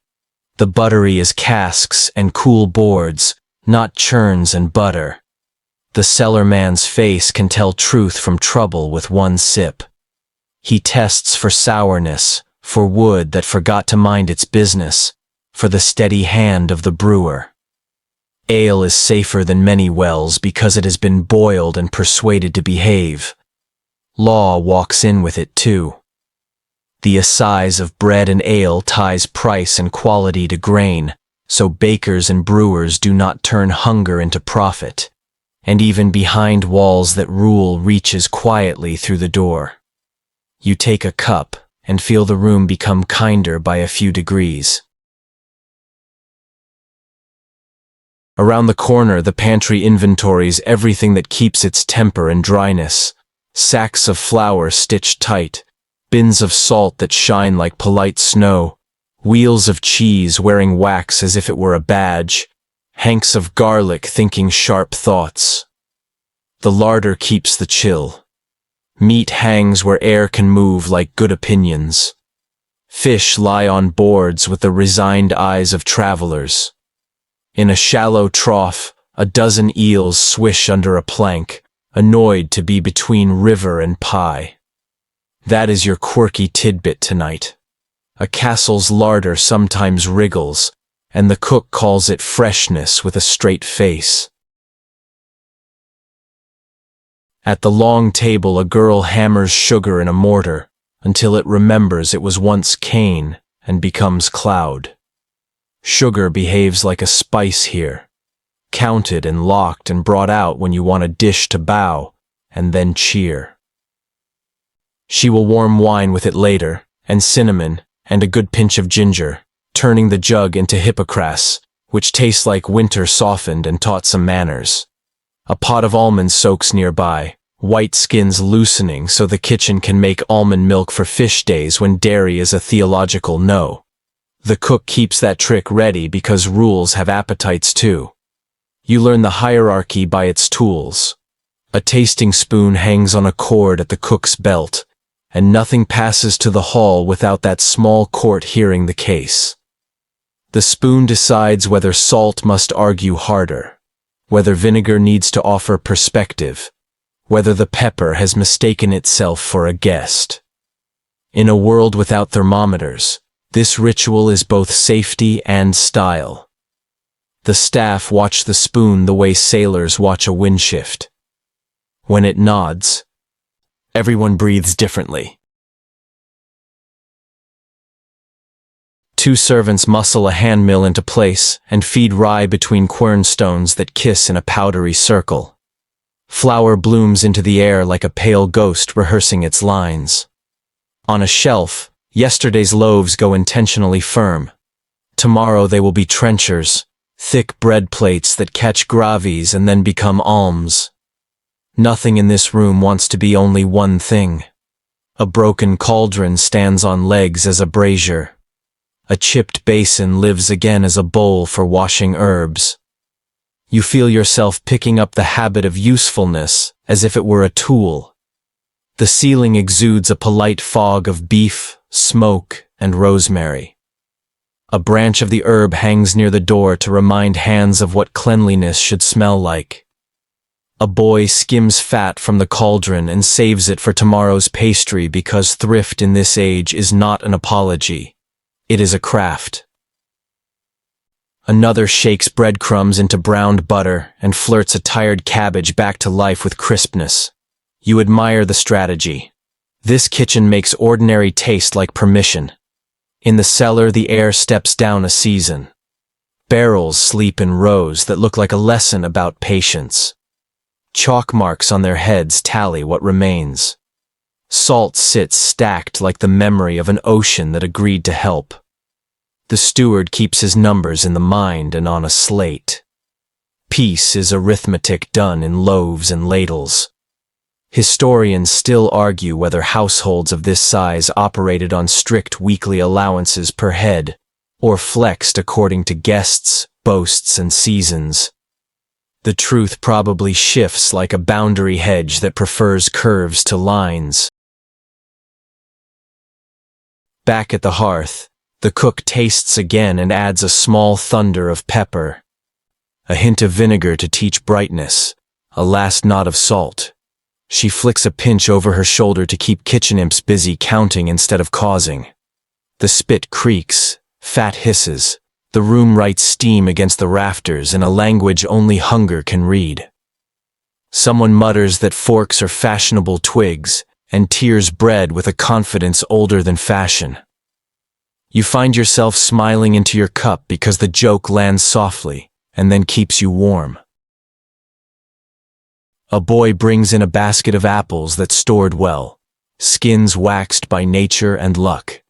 The buttery is casks and cool boards, not churns and butter. The cellar man's face can tell truth from trouble with one sip. He tests for sourness, for wood that forgot to mind its business, for the steady hand of the brewer. Ale is safer than many wells because it has been boiled and persuaded to behave. Law walks in with it too. The assize of bread and ale ties price and quality to grain, so bakers and brewers do not turn hunger into profit, and even behind walls that rule reaches quietly through the door. You take a cup and feel the room become kinder by a few degrees. Around the corner, the pantry inventories everything that keeps its temper and dryness. Sacks of flour stitched tight, bins of salt that shine like polite snow, wheels of cheese wearing wax as if it were a badge, hanks of garlic thinking sharp thoughts. The larder keeps the chill. Meat hangs where air can move like good opinions. Fish lie on boards with the resigned eyes of travelers. In a shallow trough, a dozen eels swish under a plank, annoyed to be between river and pie. That is your quirky tidbit tonight. A castle's larder sometimes wriggles, and the cook calls it freshness with a straight face. At the long table, a girl hammers sugar in a mortar until it remembers it was once cane and becomes cloud. Sugar behaves like a spice here, counted and locked and brought out when you want a dish to bow and then cheer. She will warm wine with it later, and cinnamon, and a good pinch of ginger, turning the jug into hippocras, which tastes like winter softened and taught some manners. A pot of almonds soaks nearby, white skins loosening so the kitchen can make almond milk for fish days when dairy is a theological no. The cook keeps that trick ready because rules have appetites too. You learn the hierarchy by its tools. A tasting spoon hangs on a cord at the cook's belt, and nothing passes to the hall without that small court hearing the case. The spoon decides whether salt must argue harder, whether vinegar needs to offer perspective, whether the pepper has mistaken itself for a guest. In a world without thermometers, this ritual is both safety and style. The staff watch the spoon the way sailors watch a wind shift. When it nods, everyone breathes differently. Two servants muscle a hand mill into place and feed rye between quernstones that kiss in a powdery circle. Flour blooms into the air like a pale ghost rehearsing its lines. On a shelf, yesterday's loaves go intentionally firm. Tomorrow they will be trenchers, thick bread plates that catch gravies and then become alms. Nothing in this room wants to be only one thing. A broken cauldron stands on legs as a brazier. A chipped basin lives again as a bowl for washing herbs. You feel yourself picking up the habit of usefulness as if it were a tool. The ceiling exudes a polite fog of beef, smoke, and rosemary. A branch of the herb hangs near the door to remind hands of what cleanliness should smell like. A boy skims fat from the cauldron and saves it for tomorrow's pastry because thrift in this age is not an apology. It is a craft. Another shakes breadcrumbs into browned butter and flirts a tired cabbage back to life with crispness. You admire the strategy. This kitchen makes ordinary taste like permission. In the cellar, the air steps down a season. Barrels sleep in rows that look like a lesson about patience. Chalk marks on their heads tally what remains. Salt sits stacked like the memory of an ocean that agreed to help. The steward keeps his numbers in the mind and on a slate. Peace is arithmetic done in loaves and ladles. Historians still argue whether households of this size operated on strict weekly allowances per head, or flexed according to guests, boasts, and seasons. The truth probably shifts like a boundary hedge that prefers curves to lines. Back at the hearth, the cook tastes again and adds a small thunder of pepper. A hint of vinegar to teach brightness, a last knot of salt. She flicks a pinch over her shoulder to keep kitchen imps busy counting instead of causing. The spit creaks, fat hisses. The room writes steam against the rafters in a language only hunger can read. Someone mutters that forks are fashionable twigs, and tears bread with a confidence older than fashion. You find yourself smiling into your cup because the joke lands softly, and then keeps you warm. A boy brings in a basket of apples that's stored well, skins waxed by nature and luck.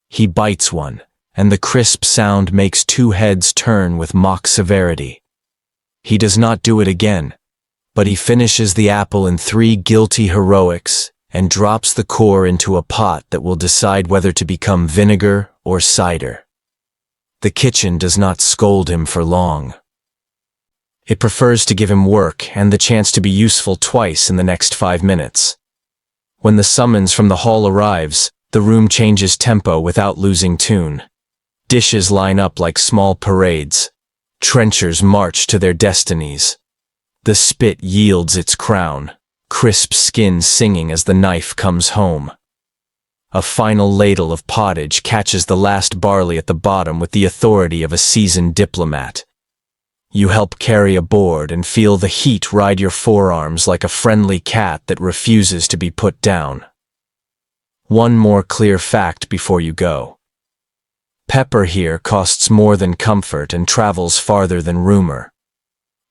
He bites one, and the crisp sound makes two heads turn with mock severity. He does not do it again, but he finishes the apple in 3 guilty heroics and drops the core into a pot that will decide whether to become vinegar or cider. The kitchen does not scold him for long. It prefers to give him work and the chance to be useful twice in the next 5 minutes. When the summons from the hall arrives, the room changes tempo without losing tune. Dishes line up like small parades. Trenchers march to their destinies. The spit yields its crown, crisp skin singing as the knife comes home. A final ladle of pottage catches the last barley at the bottom with the authority of a seasoned diplomat. You help carry a board and feel the heat ride your forearms like a friendly cat that refuses to be put down. One more clear fact before you go. Pepper here costs more than comfort and travels farther than rumor.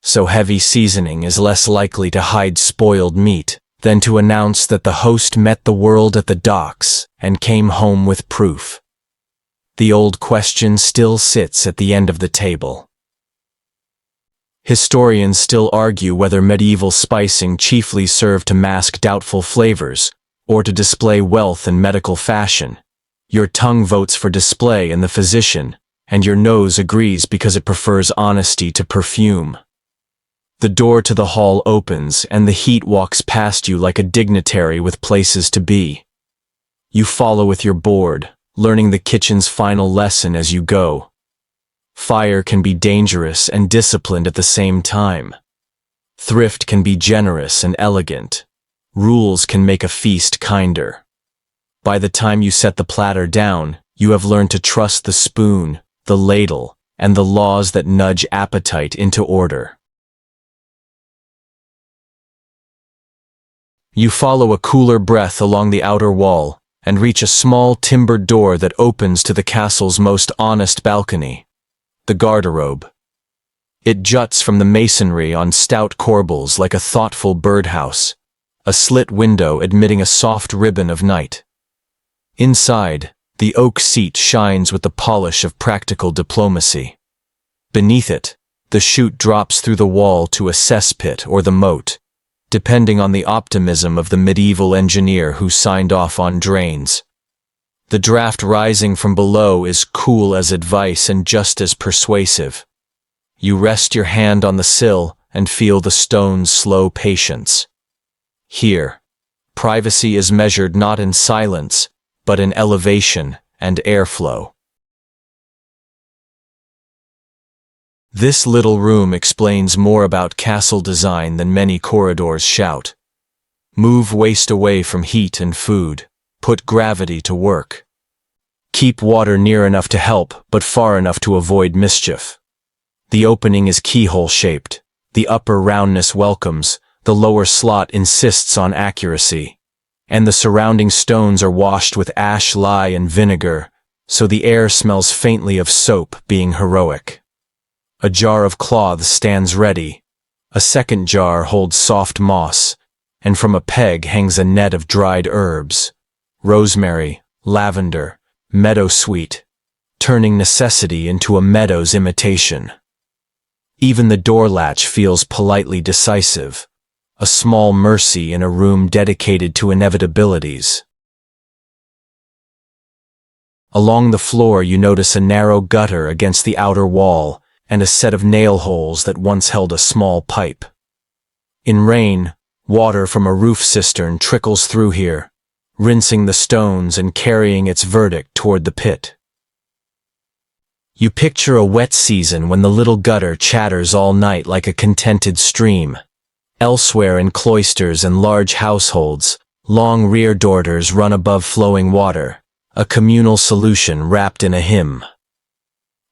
So heavy seasoning is less likely to hide spoiled meat than to announce that the host met the world at the docks and came home with proof. The old question still sits at the end of the table. Historians still argue whether medieval spicing chiefly served to mask doubtful flavors or to display wealth and medical fashion. Your tongue votes for display and the physician, and your nose agrees because it prefers honesty to perfume. The door to the hall opens and the heat walks past you like a dignitary with places to be. You follow with your board, learning the kitchen's final lesson as you go. Fire can be dangerous and disciplined at the same time. Thrift can be generous and elegant. Rules can make a feast kinder. By the time you set the platter down, you have learned to trust the spoon, the ladle, and the laws that nudge appetite into order. You follow a cooler breath along the outer wall and reach a small timbered door that opens to the castle's most honest balcony. The garderobe. It juts from the masonry on stout corbels like a thoughtful birdhouse, a slit window admitting a soft ribbon of night. Inside, the oak seat shines with the polish of practical diplomacy. Beneath it, the chute drops through the wall to a cesspit or the moat, depending on the optimism of the medieval engineer who signed off on drains. The draft rising from below is cool as advice and just as persuasive. You rest your hand on the sill and feel the stone's slow patience. Here, privacy is measured not in silence, but in elevation and airflow. This little room explains more about castle design than many corridors shout. Move waste away from heat and food. Put gravity to work. Keep water near enough to help, but far enough to avoid mischief. The opening is keyhole-shaped. The upper roundness welcomes, the lower slot insists on accuracy. And the surrounding stones are washed with ash, lye, and vinegar, so the air smells faintly of soap, being heroic. A jar of cloths stands ready, A second jar holds soft moss, and from a peg hangs a net of dried herbs, rosemary, lavender, meadowsweet, turning necessity into a meadow's imitation. Even the door latch feels politely decisive, a small mercy in a room dedicated to inevitabilities. Along the floor you notice a narrow gutter against the outer wall and a set of nail holes that once held a small pipe. In rain, water from a roof cistern trickles through here, rinsing the stones and carrying its verdict toward the pit. You picture a wet season when the little gutter chatters all night like a contented stream. Elsewhere in cloisters and large households, long rear doors run above flowing water, a communal solution wrapped in a hymn.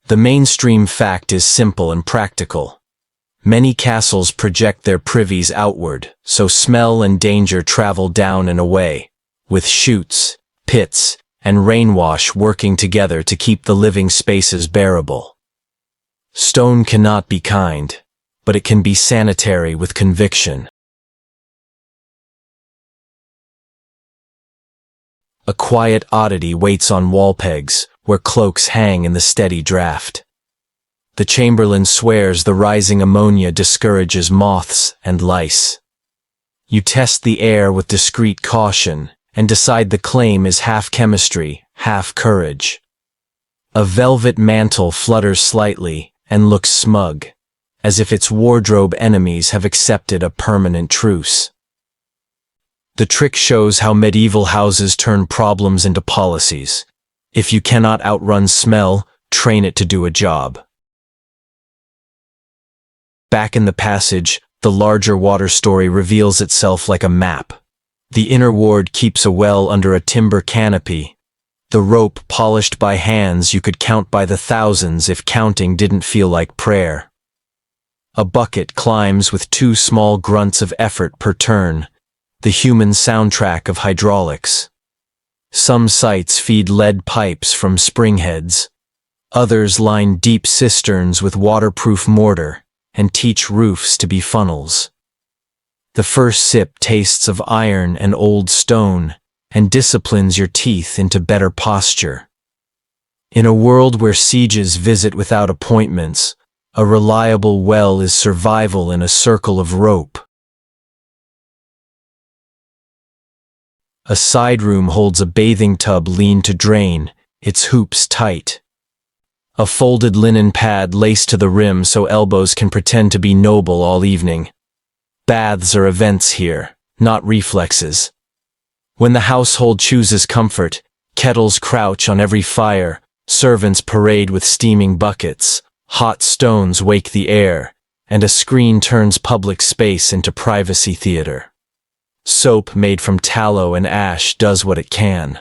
The mainstream fact is simple and practical. Many castles project their privies outward, so smell and danger travel down and away, with chutes, pits, and rainwash working together to keep the living spaces bearable. Stone cannot be kind, but it can be sanitary with conviction. A quiet oddity waits on wall pegs, where cloaks hang in the steady draft. The chamberlain swears the rising ammonia discourages moths and lice. You test the air with discreet caution and decide the claim is half chemistry, half courage. A velvet mantle flutters slightly and looks smug, as if its wardrobe enemies have accepted a permanent truce. The trick shows how medieval houses turn problems into policies. If you cannot outrun smell, train it to do a job. Back in the passage, the larger water story reveals itself like a map. The inner ward keeps a well under a timber canopy. The rope polished by hands you could count by the thousands if counting didn't feel like prayer. A bucket climbs with 2 small grunts of effort per turn, the human soundtrack of hydraulics. Some sites feed lead pipes from springheads. Others line deep cisterns with waterproof mortar and teach roofs to be funnels. The first sip tastes of iron and old stone and disciplines your teeth into better posture. In a world where sieges visit without appointments, a reliable well is survival in a circle of rope. A side room holds a bathing tub lean to drain, its hoops tight. A folded linen pad laced to the rim so elbows can pretend to be noble all evening. Baths are events here, not reflexes. When the household chooses comfort, kettles crouch on every fire, servants parade with steaming buckets, hot stones wake the air, and a screen turns public space into privacy theater. Soap made from tallow and ash does what it can.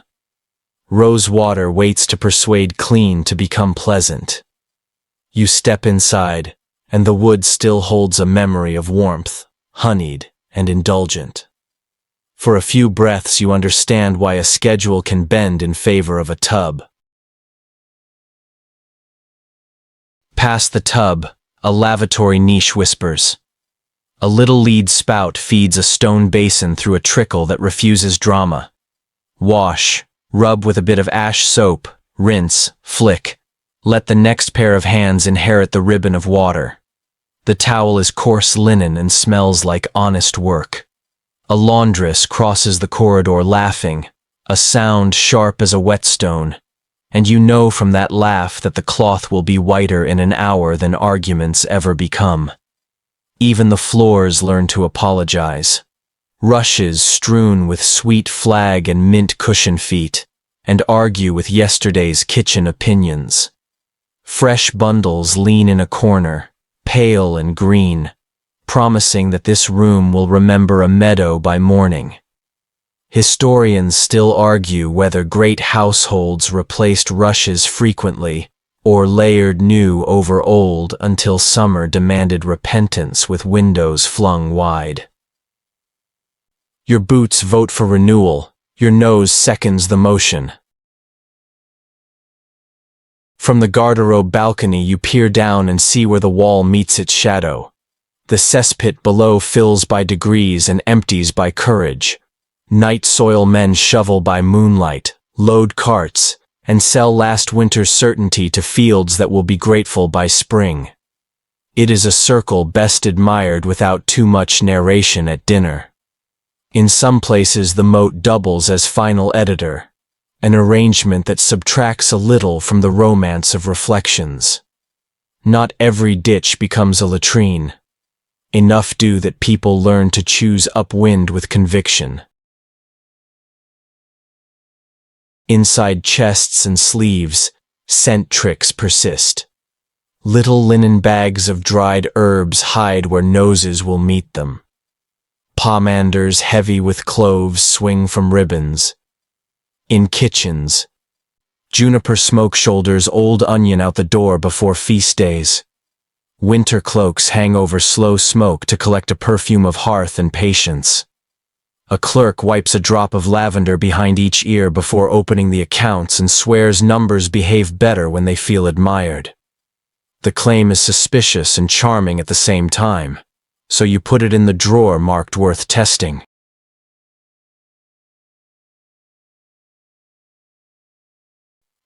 Rose water waits to persuade clean to become pleasant. You step inside, and the wood still holds a memory of warmth, honeyed and indulgent. For a few breaths you understand why a schedule can bend in favor of a tub. Past the tub, a lavatory niche whispers. A little lead spout feeds a stone basin through a trickle that refuses drama. Wash, rub with a bit of ash soap, rinse, flick. Let the next pair of hands inherit the ribbon of water. The towel is coarse linen and smells like honest work. A laundress crosses the corridor laughing, a sound sharp as a whetstone, and you know from that laugh that the cloth will be whiter in an hour than arguments ever become. Even the floors learn to apologize. Rushes strewn with sweet flag and mint cushion feet, and argue with yesterday's kitchen opinions. Fresh bundles lean in a corner, pale and green, promising that this room will remember a meadow by morning. Historians still argue whether great households replaced rushes frequently or layered new over old until summer demanded repentance with windows flung wide. Your boots vote for renewal, your nose seconds the motion. From the garderobe balcony you peer down and see where the wall meets its shadow. The cesspit below fills by degrees and empties by courage. Night soil men shovel by moonlight, load carts, and sell last winter's certainty to fields that will be grateful by spring. It is a circle best admired without too much narration at dinner. In some places the moat doubles as final editor, an arrangement that subtracts a little from the romance of reflections. Not every ditch becomes a latrine. Enough do that people learn to choose upwind with conviction. Inside chests and sleeves, scent tricks persist. Little linen bags of dried herbs hide where noses will meet them. Pomanders heavy with cloves swing from ribbons. In kitchens, juniper smoke shoulders old onion out the door before feast days. Winter cloaks hang over slow smoke to collect a perfume of hearth and patience. A clerk wipes a drop of lavender behind each ear before opening the accounts and swears numbers behave better when they feel admired. The claim is suspicious and charming at the same time, so you put it in the drawer marked worth testing.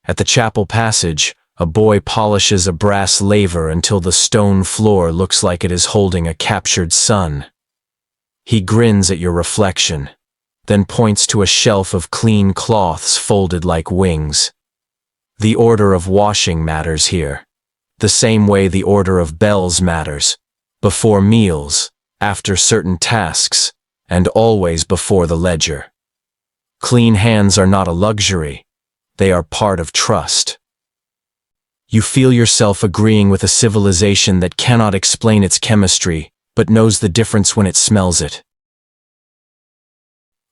At the chapel passage, a boy polishes a brass laver until the stone floor looks like it is holding a captured sun. He grins at your reflection, then points to a shelf of clean cloths folded like wings. The order of washing matters here, the same way the order of bells matters, before meals, after certain tasks, and always before the ledger. Clean hands are not a luxury, they are part of trust. You feel yourself agreeing with a civilization that cannot explain its chemistry, but knows the difference when it smells it.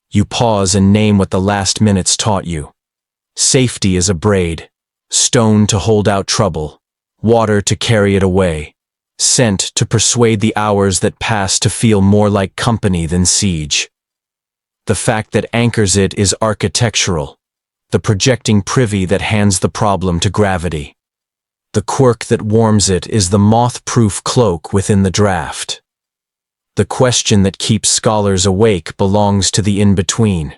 You pause and name what the last minutes taught you. Safety is a braid, stone to hold out trouble, water to carry it away, scent to persuade the hours that pass to feel more like company than siege. The fact that anchors it is architectural, the projecting privy that hands the problem to gravity. The quirk that warms it is the moth-proof cloak within the draft. The question that keeps scholars awake belongs to the in-between.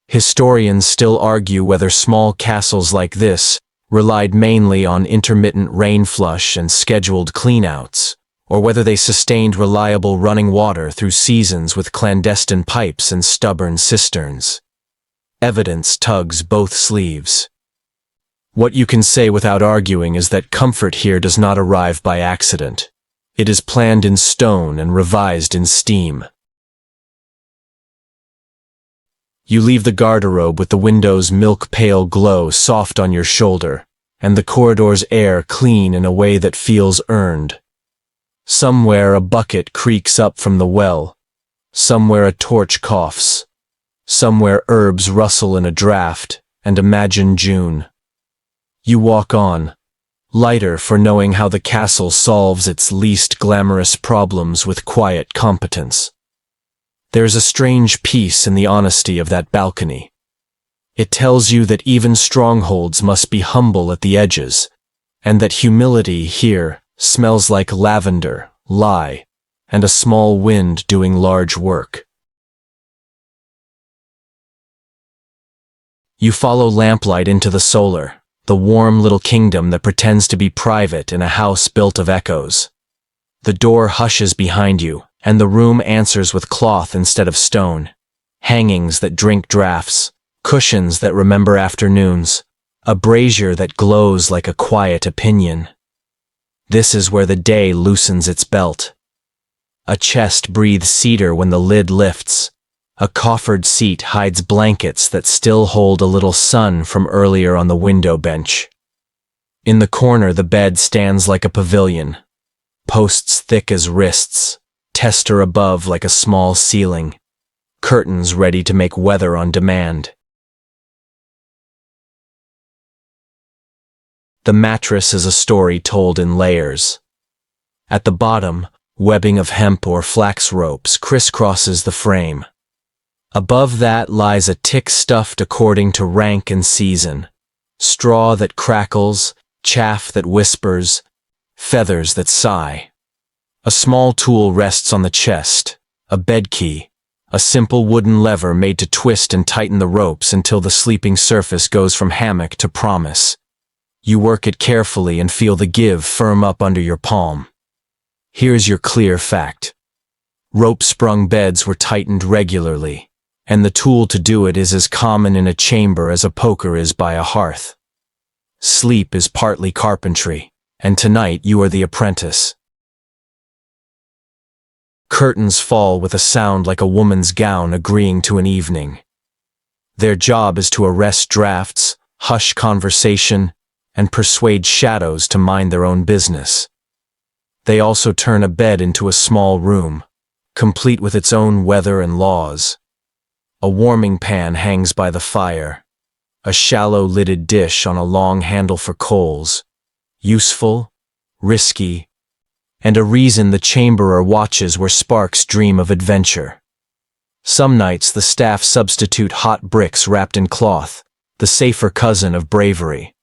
Historians still argue whether small castles like this relied mainly on intermittent rain flush and scheduled cleanouts, or whether they sustained reliable running water through seasons with clandestine pipes and stubborn cisterns. Evidence tugs both sleeves. What you can say without arguing is that comfort here does not arrive by accident. It is planned in stone and revised in steam. You leave the garderobe with the window's milk-pale glow soft on your shoulder, and the corridor's air clean in a way that feels earned. Somewhere a bucket creaks up from the well, somewhere a torch coughs, somewhere herbs rustle in a draught, and imagine June. You walk on, lighter for knowing how the castle solves its least glamorous problems with quiet competence. There's a strange peace in the honesty of that balcony. It tells you that even strongholds must be humble at the edges, and that humility here smells like lavender, lye, and a small wind doing large work. You follow lamplight into the solar, the warm little kingdom that pretends to be private in a house built of echoes. The door hushes behind you, and the room answers with cloth instead of stone, hangings that drink draughts, cushions that remember afternoons, a brazier that glows like a quiet opinion. This is where the day loosens its belt. A chest breathes cedar when the lid lifts. A coffered seat hides blankets that still hold a little sun from earlier on the window bench. In the corner the bed stands like a pavilion, posts thick as wrists, tester above like a small ceiling, curtains ready to make weather on demand. The mattress is a story told in layers. At the bottom, webbing of hemp or flax ropes crisscrosses the frame. Above that lies a tick stuffed according to rank and season, straw that crackles, chaff that whispers, feathers that sigh. A small tool rests on the chest, a bed key, a simple wooden lever made to twist and tighten the ropes until the sleeping surface goes from hammock to promise. You work it carefully and feel the give firm up under your palm. Here's your clear fact. Rope-sprung beds were tightened regularly, and the tool to do it is as common in a chamber as a poker is by a hearth. Sleep is partly carpentry, and tonight you are the apprentice. Curtains fall with a sound like a woman's gown agreeing to an evening. Their job is to arrest drafts, hush conversation, and persuade shadows to mind their own business. They also turn a bed into a small room, complete with its own weather and laws. A warming pan hangs by the fire, a shallow-lidded dish on a long handle for coals, useful, risky, and a reason the chamberer watches where sparks dream of adventure. Some nights the staff substitute hot bricks wrapped in cloth, the safer cousin of bravery.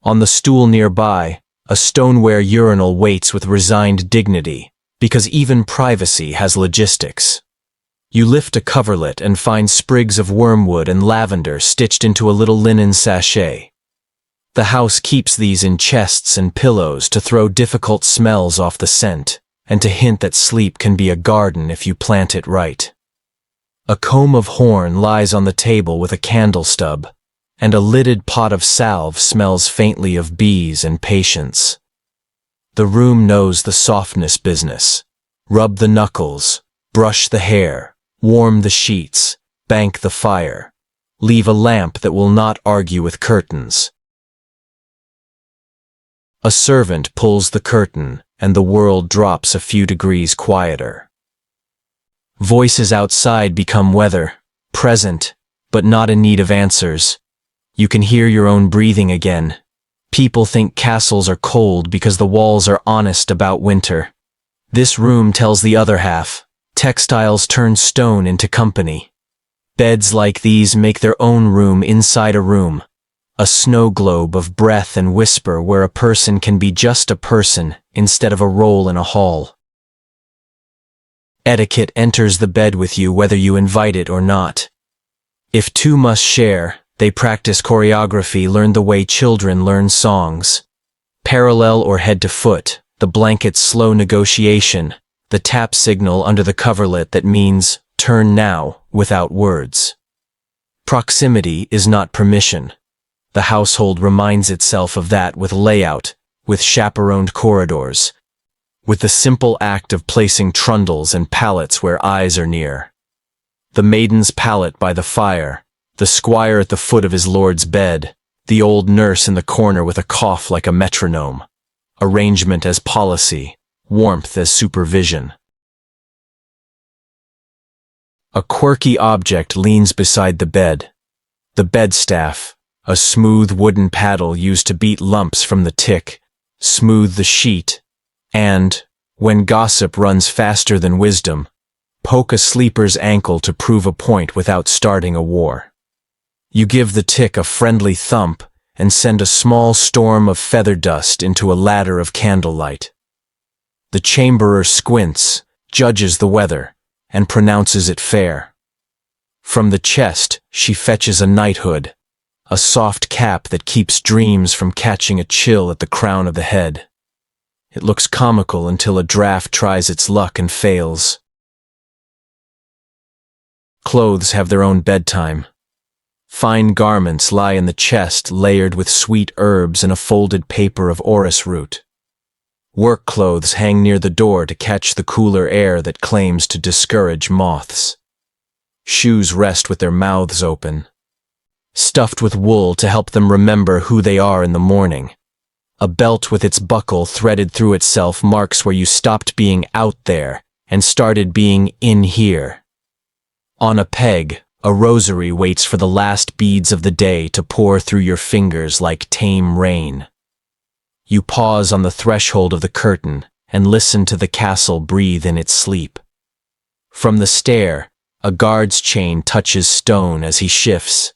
On the stool nearby, a stoneware urinal waits with resigned dignity, because even privacy has logistics. You lift a coverlet and find sprigs of wormwood and lavender stitched into a little linen sachet. The house keeps these in chests and pillows to throw difficult smells off the scent, and to hint that sleep can be a garden if you plant it right. A comb of horn lies on the table with a candle stub, and a lidded pot of salve smells faintly of bees and patience. The room knows the softness business. Rub the knuckles, brush the hair, warm the sheets, bank the fire. Leave a lamp that will not argue with curtains. A servant pulls the curtain, and the world drops a few degrees quieter. Voices outside become weather, present, but not in need of answers. You can hear your own breathing again. People think castles are cold because the walls are honest about winter. This room tells the other half. Textiles turn stone into company. Beds like these make their own room inside a room. A snow globe of breath and whisper where a person can be just a person instead of a role in a hall. Etiquette enters the bed with you whether you invite it or not. If two must share, they practice choreography, learn the way children learn songs. Parallel or head to foot, the blanket's slow negotiation, the tap signal under the coverlet that means, turn now, without words. Proximity is not permission. The household reminds itself of that with layout, with chaperoned corridors, with the simple act of placing trundles and pallets where eyes are near. The maiden's pallet by the fire, the squire at the foot of his lord's bed, the old nurse in the corner with a cough like a metronome. Arrangement as policy, warmth as supervision. A quirky object leans beside the bed. The bedstaff, a smooth wooden paddle used to beat lumps from the tick, smooth the sheet, and, when gossip runs faster than wisdom, poke a sleeper's ankle to prove a point without starting a war. You give the tick a friendly thump and send a small storm of feather dust into a ladder of candlelight. The chamberer squints, judges the weather, and pronounces it fair. From the chest, she fetches a knighthood, a soft cap that keeps dreams from catching a chill at the crown of the head. It looks comical until a draft tries its luck and fails. Clothes have their own bedtime. Fine garments lie in the chest layered with sweet herbs and a folded paper of orris root. Work clothes hang near the door to catch the cooler air that claims to discourage moths. Shoes rest with their mouths open, stuffed with wool to help them remember who they are in the morning. A belt with its buckle threaded through itself marks where you stopped being out there and started being in here. On a peg, a rosary waits for the last beads of the day to pour through your fingers like tame rain. You pause on the threshold of the curtain and listen to the castle breathe in its sleep. From the stair, a guard's chain touches stone as he shifts.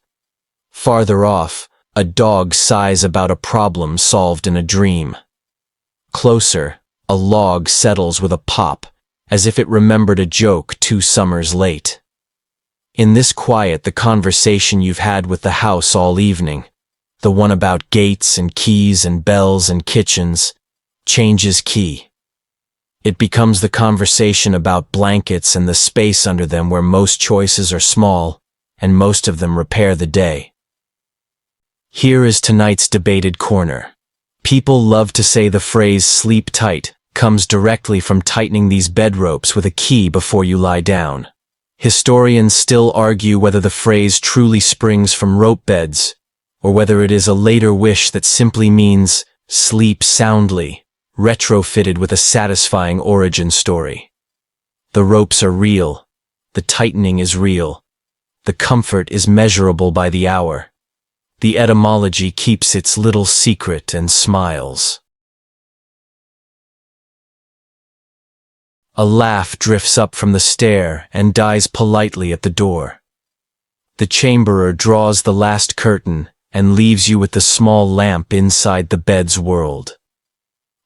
Farther off, a dog sighs about a problem solved in a dream. Closer, A log settles with a pop, as if it remembered a joke 2 summers late. In this quiet, the conversation you've had with the house all evening, the one about gates and keys and bells and kitchens, changes key. It becomes the conversation about blankets and the space under them where most choices are small and most of them repair the day. Here is tonight's debated corner. People love to say the phrase "sleep tight" comes directly from tightening these bed ropes with a key before you lie down. Historians still argue whether the phrase truly springs from rope beds, or whether it is a later wish that simply means sleep soundly, retrofitted with a satisfying origin story. The ropes are real, the tightening is real, the comfort is measurable by the hour. The etymology keeps its little secret and smiles. A laugh drifts up from the stair and dies politely at the door. The chamberer draws the last curtain and leaves you with the small lamp inside the bed's world.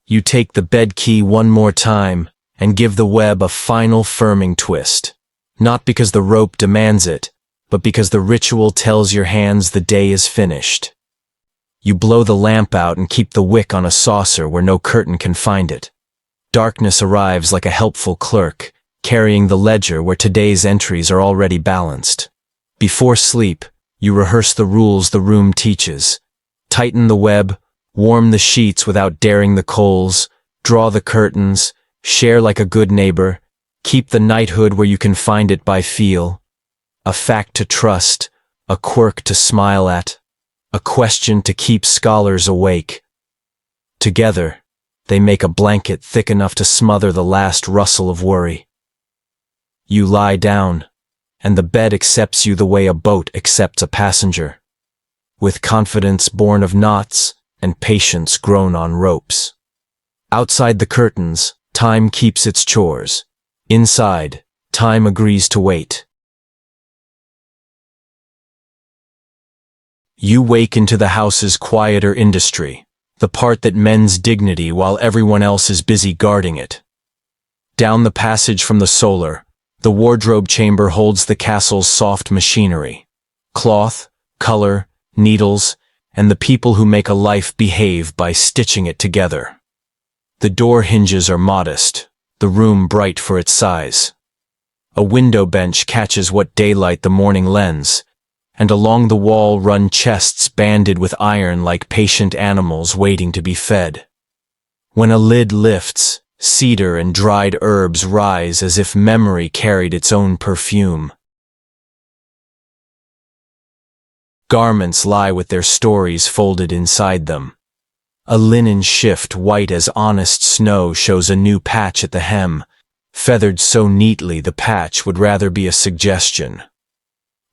You take the bed key one more time and give the web a final firming twist, not because the rope demands it, but because the ritual tells your hands the day is finished. You blow the lamp out and keep the wick on a saucer where no curtain can find it. Darkness arrives like a helpful clerk, carrying the ledger where today's entries are already balanced. Before sleep, you rehearse the rules the room teaches. Tighten the web, warm the sheets without daring the coals, draw the curtains, share like a good neighbor, keep the knighthood where you can find it by feel. A fact to trust, a quirk to smile at, a question to keep scholars awake. Together, they make a blanket thick enough to smother the last rustle of worry. You lie down, and the bed accepts you the way a boat accepts a passenger, with confidence born of knots and patience grown on ropes. Outside the curtains, time keeps its chores. Inside, time agrees to wait. You wake into the house's quieter industry, the part that mends dignity while everyone else is busy guarding it. Down the passage from the solar, the wardrobe chamber holds the castle's soft machinery. Cloth, color, needles, and the people who make a life behave by stitching it together. The door hinges are modest, the room bright for its size. A window bench catches what daylight the morning lends, and along the wall run chests banded with iron like patient animals waiting to be fed. When a lid lifts, cedar and dried herbs rise as if memory carried its own perfume. Garments lie with their stories folded inside them. A linen shift white as honest snow shows a new patch at the hem, feathered so neatly the patch would rather be a suggestion.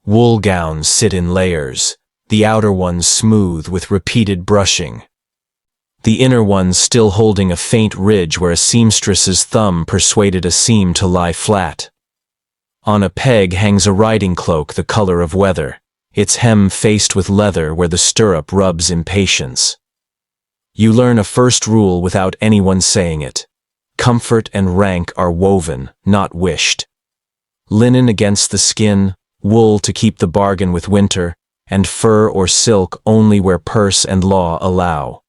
Wool gowns sit in layers, the outer ones smooth with repeated brushing. The inner ones still holding a faint ridge where a seamstress's thumb persuaded a seam to lie flat. On a peg hangs a riding cloak the color of weather, its hem faced with leather where the stirrup rubs impatience. You learn a first rule without anyone saying it. Comfort and rank are woven, not wished. Linen against the skin, wool to keep the bargain with winter, and fur or silk only where purse and law allow.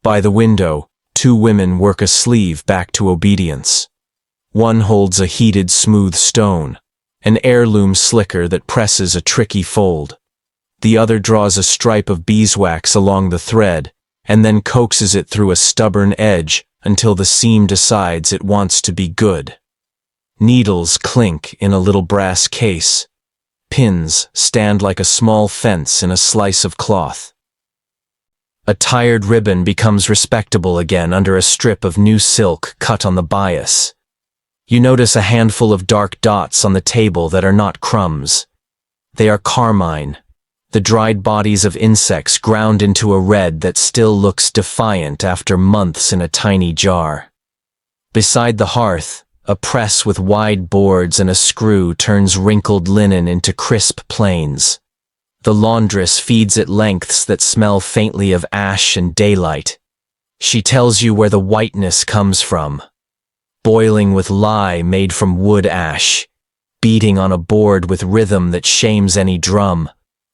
By the window, 2 women work a sleeve back to obedience. One holds a heated smooth stone, an heirloom slicker that presses a tricky fold. The other draws a stripe of beeswax along the thread, and then coaxes it through a stubborn edge until the seam decides it wants to be good. Needles clink in a little brass case. Pins stand like a small fence in a slice of cloth. A tired ribbon becomes respectable again under a strip of new silk cut on the bias. You notice a handful of dark dots on the table that are not crumbs. They are carmine, the dried bodies of insects ground into a red that still looks defiant after months in a tiny jar. Beside the hearth, a press with wide boards and a screw turns wrinkled linen into crisp planes. The laundress feeds it lengths that smell faintly of ash and daylight, She tells you where the whiteness comes from. Boiling with lye made from wood ash, beating on a board with rhythm that shames any drum,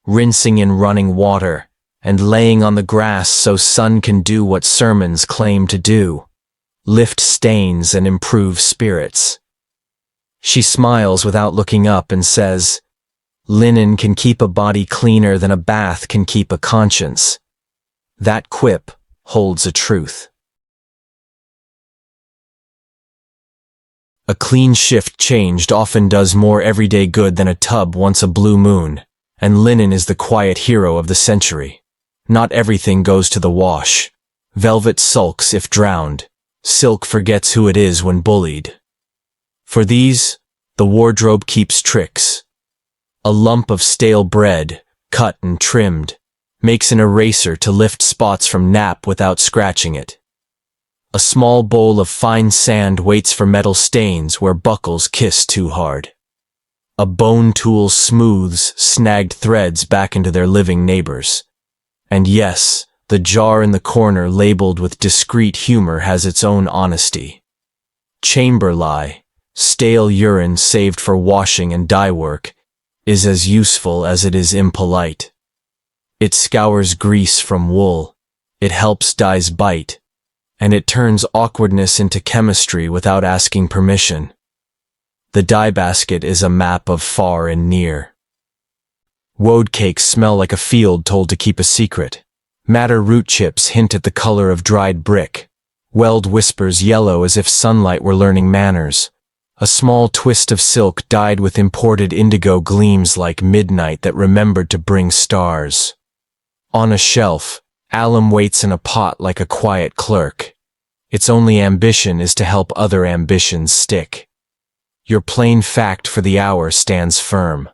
rinsing in running water, and laying on the grass so sun can do what sermons claim to do, lift stains and improve spirits. She smiles without looking up and says, "Linen can keep a body cleaner than a bath can keep a conscience." That quip holds a truth. A clean shift changed often does more everyday good than a tub once a blue moon, and linen is the quiet hero of the century. Not everything goes to the wash. Velvet sulks if drowned. Silk forgets who it is when bullied. For these, the wardrobe keeps tricks. A lump of stale bread, cut and trimmed, makes an eraser to lift spots from nap without scratching it. A small bowl of fine sand waits for metal stains where buckles kiss too hard. A bone tool smooths snagged threads back into their living neighbors. And yes, the jar in the corner labeled with discreet humor has its own honesty. Chamber lye, stale urine saved for washing and dye work, is as useful as it is impolite. It scours grease from wool, it helps dyes bite, and it turns awkwardness into chemistry without asking permission. The dye basket is a map of far and near. Woad cakes smell like a field told to keep a secret. Madder root chips hint at the color of dried brick. Weld whispers yellow as if sunlight were learning manners. A small twist of silk dyed with imported indigo gleams like midnight that remembered to bring stars. On a shelf, alum waits in a pot like a quiet clerk. Its only ambition is to help other ambitions stick. Your plain fact for the hour stands firm.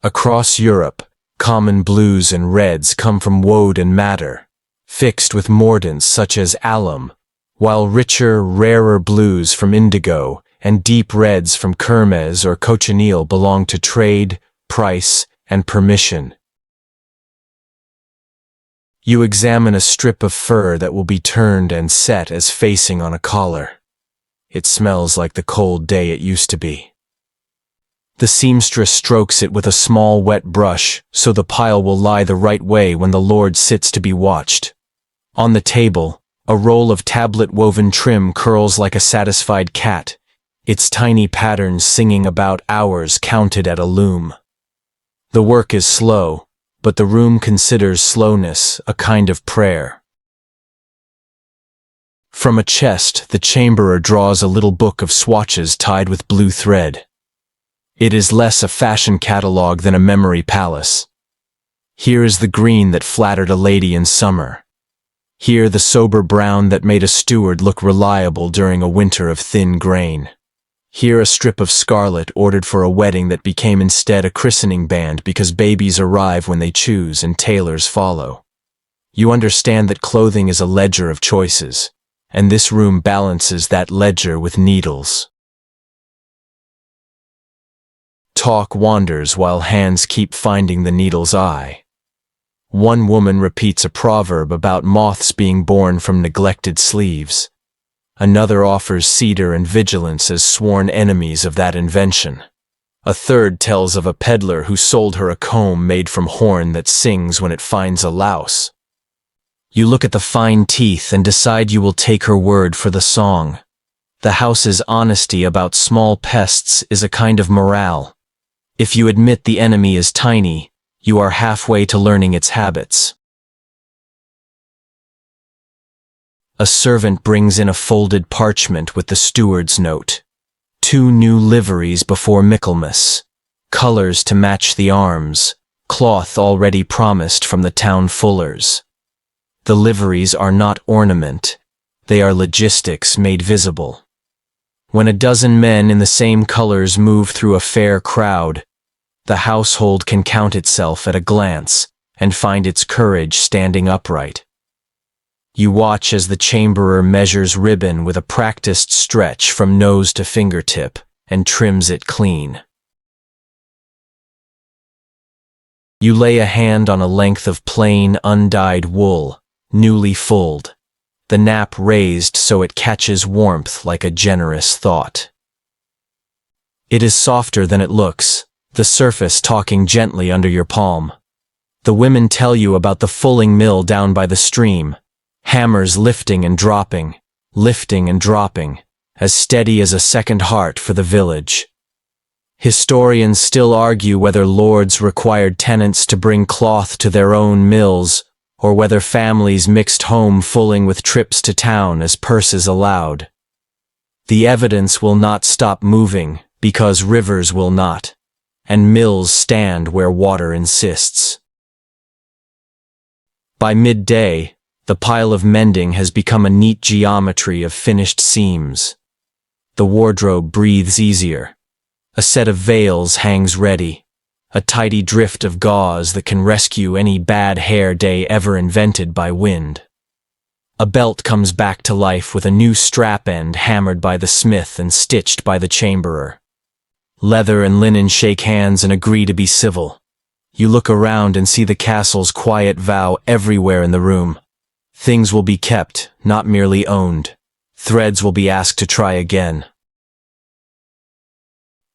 Across Europe, common blues and reds come from woad and madder, fixed with mordants such as alum, while richer, rarer blues from indigo and deep reds from kermes or cochineal belong to trade, price, and permission. You examine a strip of fur that will be turned and set as facing on a collar. It smells like the cold day it used to be. The seamstress strokes it with a small wet brush so the pile will lie the right way when the Lord sits to be watched. On the table, a roll of tablet-woven trim curls like a satisfied cat, its tiny patterns singing about hours counted at a loom. The work is slow, but the room considers slowness a kind of prayer. From a chest, the chamberer draws a little book of swatches tied with blue thread. It is less a fashion catalogue than a memory palace. Here is the green that flattered a lady in summer. Here the sober brown that made a steward look reliable during a winter of thin grain. Here a strip of scarlet ordered for a wedding that became instead a christening band because babies arrive when they choose and tailors follow. You understand that clothing is a ledger of choices, and this room balances that ledger with needles. Talk wanders while hands keep finding the needle's eye. One woman repeats a proverb about moths being born from neglected sleeves. Another offers cedar and vigilance as sworn enemies of that invention. A third tells of a peddler who sold her a comb made from horn that sings when it finds a louse. You look at the fine teeth and decide you will take her word for the song. The house's honesty about small pests is a kind of morale. If you admit the enemy is tiny, you are halfway to learning its habits. A servant brings in a folded parchment with the steward's note. 2 new liveries before Michaelmas. Colors to match the arms. Cloth already promised from the town fullers. The liveries are not ornament. They are logistics made visible. When a dozen men in the same colors move through a fair crowd, the household can count itself at a glance and find its courage standing upright. You watch as the chamberer measures ribbon with a practiced stretch from nose to fingertip and trims it clean. You lay a hand on a length of plain, undyed wool, newly fulled, the nap raised so it catches warmth like a generous thought. It is softer than it looks, the surface talking gently under your palm. The women tell you about the fulling mill down by the stream, hammers lifting and dropping, as steady as a second heart for the village. Historians still argue whether lords required tenants to bring cloth to their own mills, or whether families mixed home fulling with trips to town as purses allowed. The evidence will not stop moving, because rivers will not, and mills stand where water insists. By midday, the pile of mending has become a neat geometry of finished seams. The wardrobe breathes easier. A set of veils hangs ready, a tidy drift of gauze that can rescue any bad hair day ever invented by wind. A belt comes back to life with a new strap end hammered by the smith and stitched by the chamberer. Leather and linen shake hands and agree to be civil. You look around and see the castle's quiet vow everywhere in the room. Things will be kept, not merely owned. Threads will be asked to try again.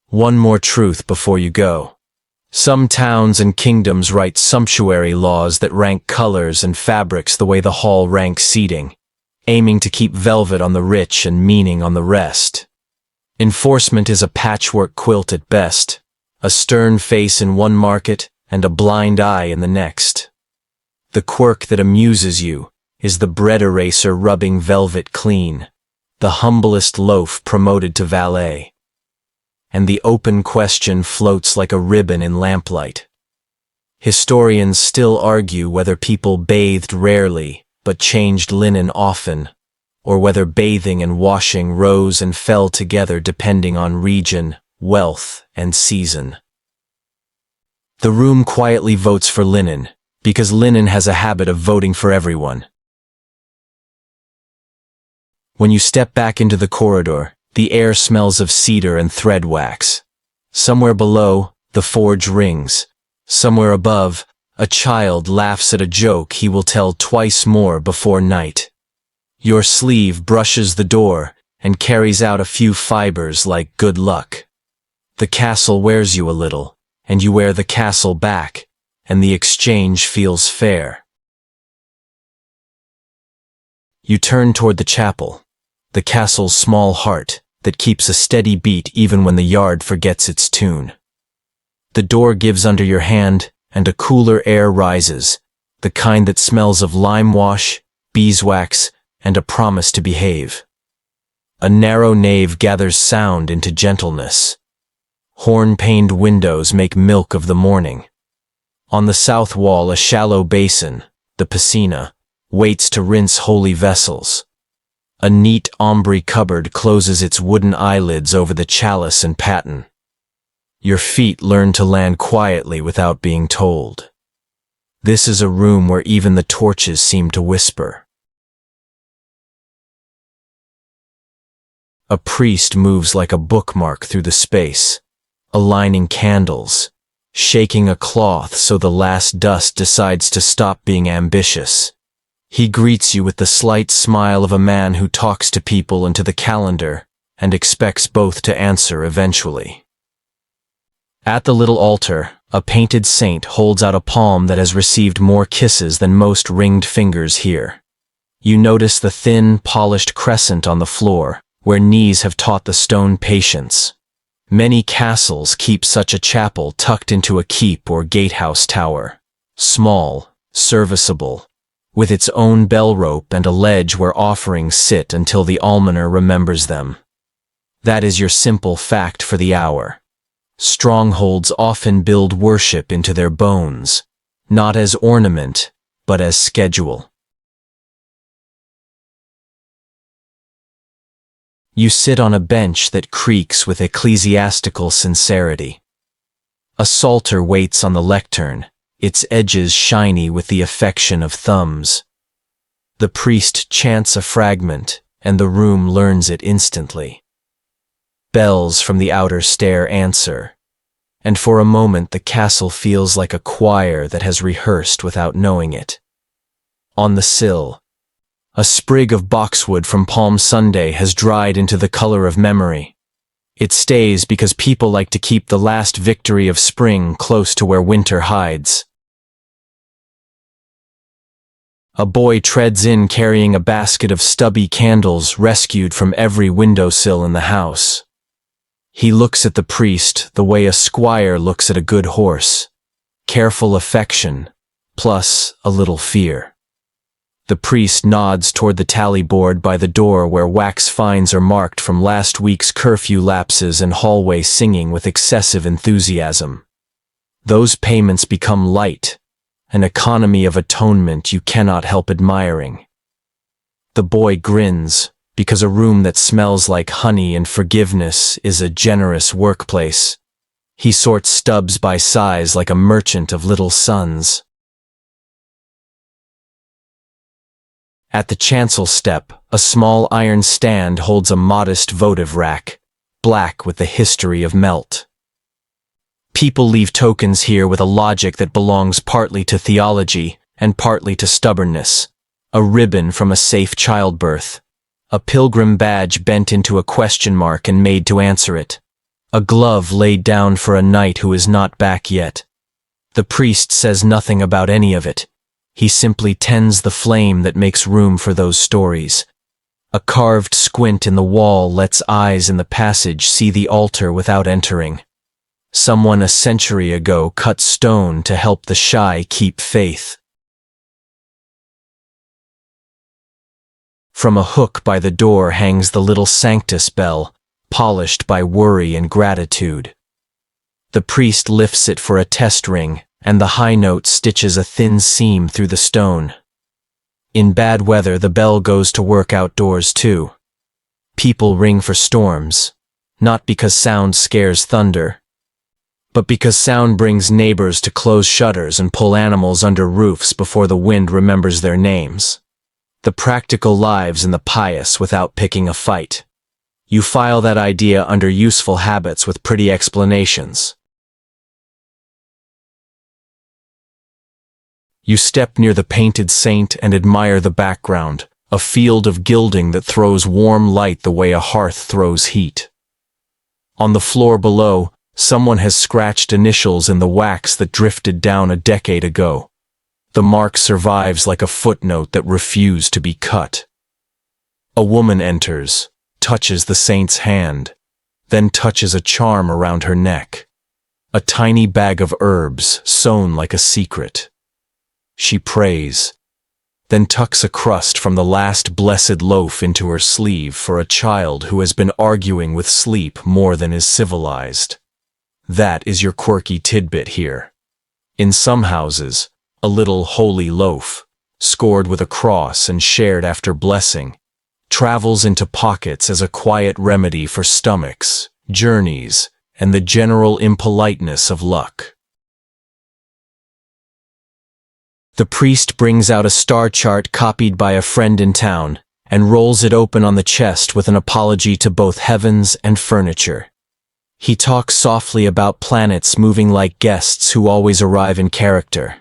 One more truth before you go. Some towns and kingdoms write sumptuary laws that rank colors and fabrics the way the hall ranks seating, aiming to keep velvet on the rich and meaning on the rest. Enforcement is a patchwork quilt at best, a stern face in one market and a blind eye in the next. The quirk that amuses you is the bread eraser rubbing velvet clean, the humblest loaf promoted to valet. And the open question floats like a ribbon in lamplight. Historians still argue whether people bathed rarely but changed linen often, or whether bathing and washing rose and fell together depending on region, wealth, and season. The room quietly votes for linen, because linen has a habit of voting for everyone. When you step back into the corridor, the air smells of cedar and thread wax. Somewhere below, the forge rings. Somewhere above, a child laughs at a joke he will tell twice more before night. Your sleeve brushes the door and carries out a few fibers like good luck. The castle wears you a little, and you wear the castle back, and the exchange feels fair. You turn toward the chapel, the castle's small heart that keeps a steady beat even when the yard forgets its tune. The door gives under your hand, and a cooler air rises, the kind that smells of lime wash, beeswax, and a promise to behave. A narrow nave gathers sound into gentleness. Horn-paned windows make milk of the morning. On the south wall, a shallow basin, the piscina, waits to rinse holy vessels. A neat ombre cupboard closes its wooden eyelids over the chalice and paten. Your feet learn to land quietly without being told. This is a room where even the torches seem to whisper. A priest moves like a bookmark through the space, aligning candles, shaking a cloth so the last dust decides to stop being ambitious. He greets you with the slight smile of a man who talks to people and to the calendar and expects both to answer eventually. At the little altar, a painted saint holds out a palm that has received more kisses than most ringed fingers here. You notice the thin, polished crescent on the floor, where knees have taught the stone patience. Many castles keep such a chapel tucked into a keep or gatehouse tower. Small, serviceable, with its own bell rope and a ledge where offerings sit until the almoner remembers them. That is your simple fact for the hour. Strongholds often build worship into their bones, not as ornament, but as schedule. You sit on a bench that creaks with ecclesiastical sincerity. A psalter waits on the lectern, its edges shiny with the affection of thumbs. The priest chants a fragment, and the room learns it instantly. Bells from the outer stair answer, and for a moment the castle feels like a choir that has rehearsed without knowing it. On the sill, A sprig of boxwood from Palm Sunday has dried into the color of memory. It stays because people like to keep the last victory of spring close to where winter hides. A boy treads in carrying a basket of stubby candles rescued from every windowsill in the house. He looks at the priest the way a squire looks at a good horse. Careful affection, plus a little fear. The priest nods toward the tally board by the door where wax fines are marked from last week's curfew lapses and hallway singing with excessive enthusiasm. Those payments become light, an economy of atonement you cannot help admiring. The boy grins, because a room that smells like honey and forgiveness is a generous workplace. He sorts stubs by size like a merchant of little sons. At the chancel step, a small iron stand holds a modest votive rack, black with the history of melt. People leave tokens here with a logic that belongs partly to theology and partly to stubbornness. A ribbon from a safe childbirth. A pilgrim badge bent into a question mark and made to answer it. A glove laid down for a knight who is not back yet. The priest says nothing about any of it. He simply tends the flame that makes room for those stories. A carved squint in the wall lets eyes in the passage see the altar without entering. Someone a century ago cut stone to help the shy keep faith. From a hook by the door hangs the little sanctus bell, polished by worry and gratitude. The priest lifts it for a test ring, and the high note stitches a thin seam through the stone. In bad weather, the bell goes to work outdoors too. People ring for storms, not because sound scares thunder, but because sound brings neighbors to close shutters and pull animals under roofs before the wind remembers their names. The practical lives and the pious without picking a fight. You file that idea under useful habits with pretty explanations. You step near the painted saint and admire the background, a field of gilding that throws warm light the way a hearth throws heat. On the floor below, someone has scratched initials in the wax that drifted down a decade ago. The mark survives like a footnote that refused to be cut. A woman enters, touches the saint's hand, then touches a charm around her neck. A tiny bag of herbs sewn like a secret. She prays, then tucks a crust from the last blessed loaf into her sleeve for a child who has been arguing with sleep more than is civilized. That is your quirky tidbit here. In some houses, a little holy loaf, scored with a cross and shared after blessing, travels into pockets as a quiet remedy for stomachs, journeys, and the general impoliteness of luck. The priest brings out a star chart copied by a friend in town and rolls it open on the chest with an apology to both heavens and furniture. He talks softly about planets moving like guests who always arrive in character.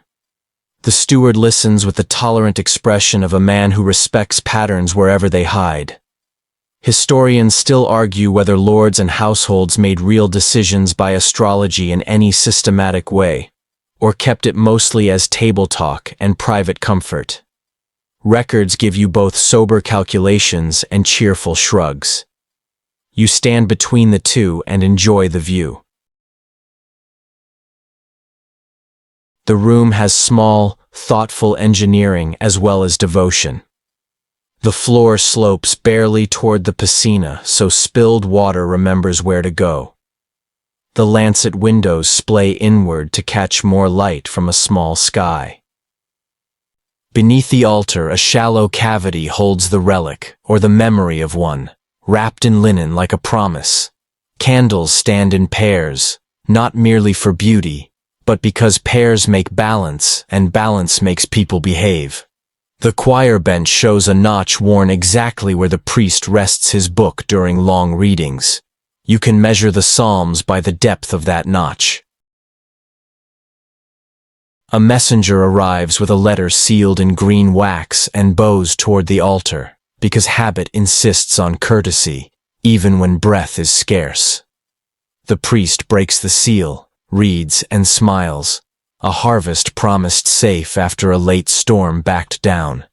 The steward listens with the tolerant expression of a man who respects patterns wherever they hide. Historians still argue whether lords and households made real decisions by astrology in any systematic way, or kept it mostly as table talk and private comfort. Records give you both sober calculations and cheerful shrugs. You stand between the two and enjoy the view. The room has small, thoughtful engineering as well as devotion. The floor slopes barely toward the piscina, so spilled water remembers where to go. The lancet windows splay inward to catch more light from a small sky. Beneath the altar, a shallow cavity holds the relic, or the memory of one, wrapped in linen like a promise. Candles stand in pairs, not merely for beauty, but because pairs make balance, and balance makes people behave. The choir bench shows a notch worn exactly where the priest rests his book during long readings. You can measure the psalms by the depth of that notch. A messenger arrives with a letter sealed in green wax and bows toward the altar, because habit insists on courtesy, even when breath is scarce. The priest breaks the seal, reads, and smiles. A harvest promised safe after a late storm backed down.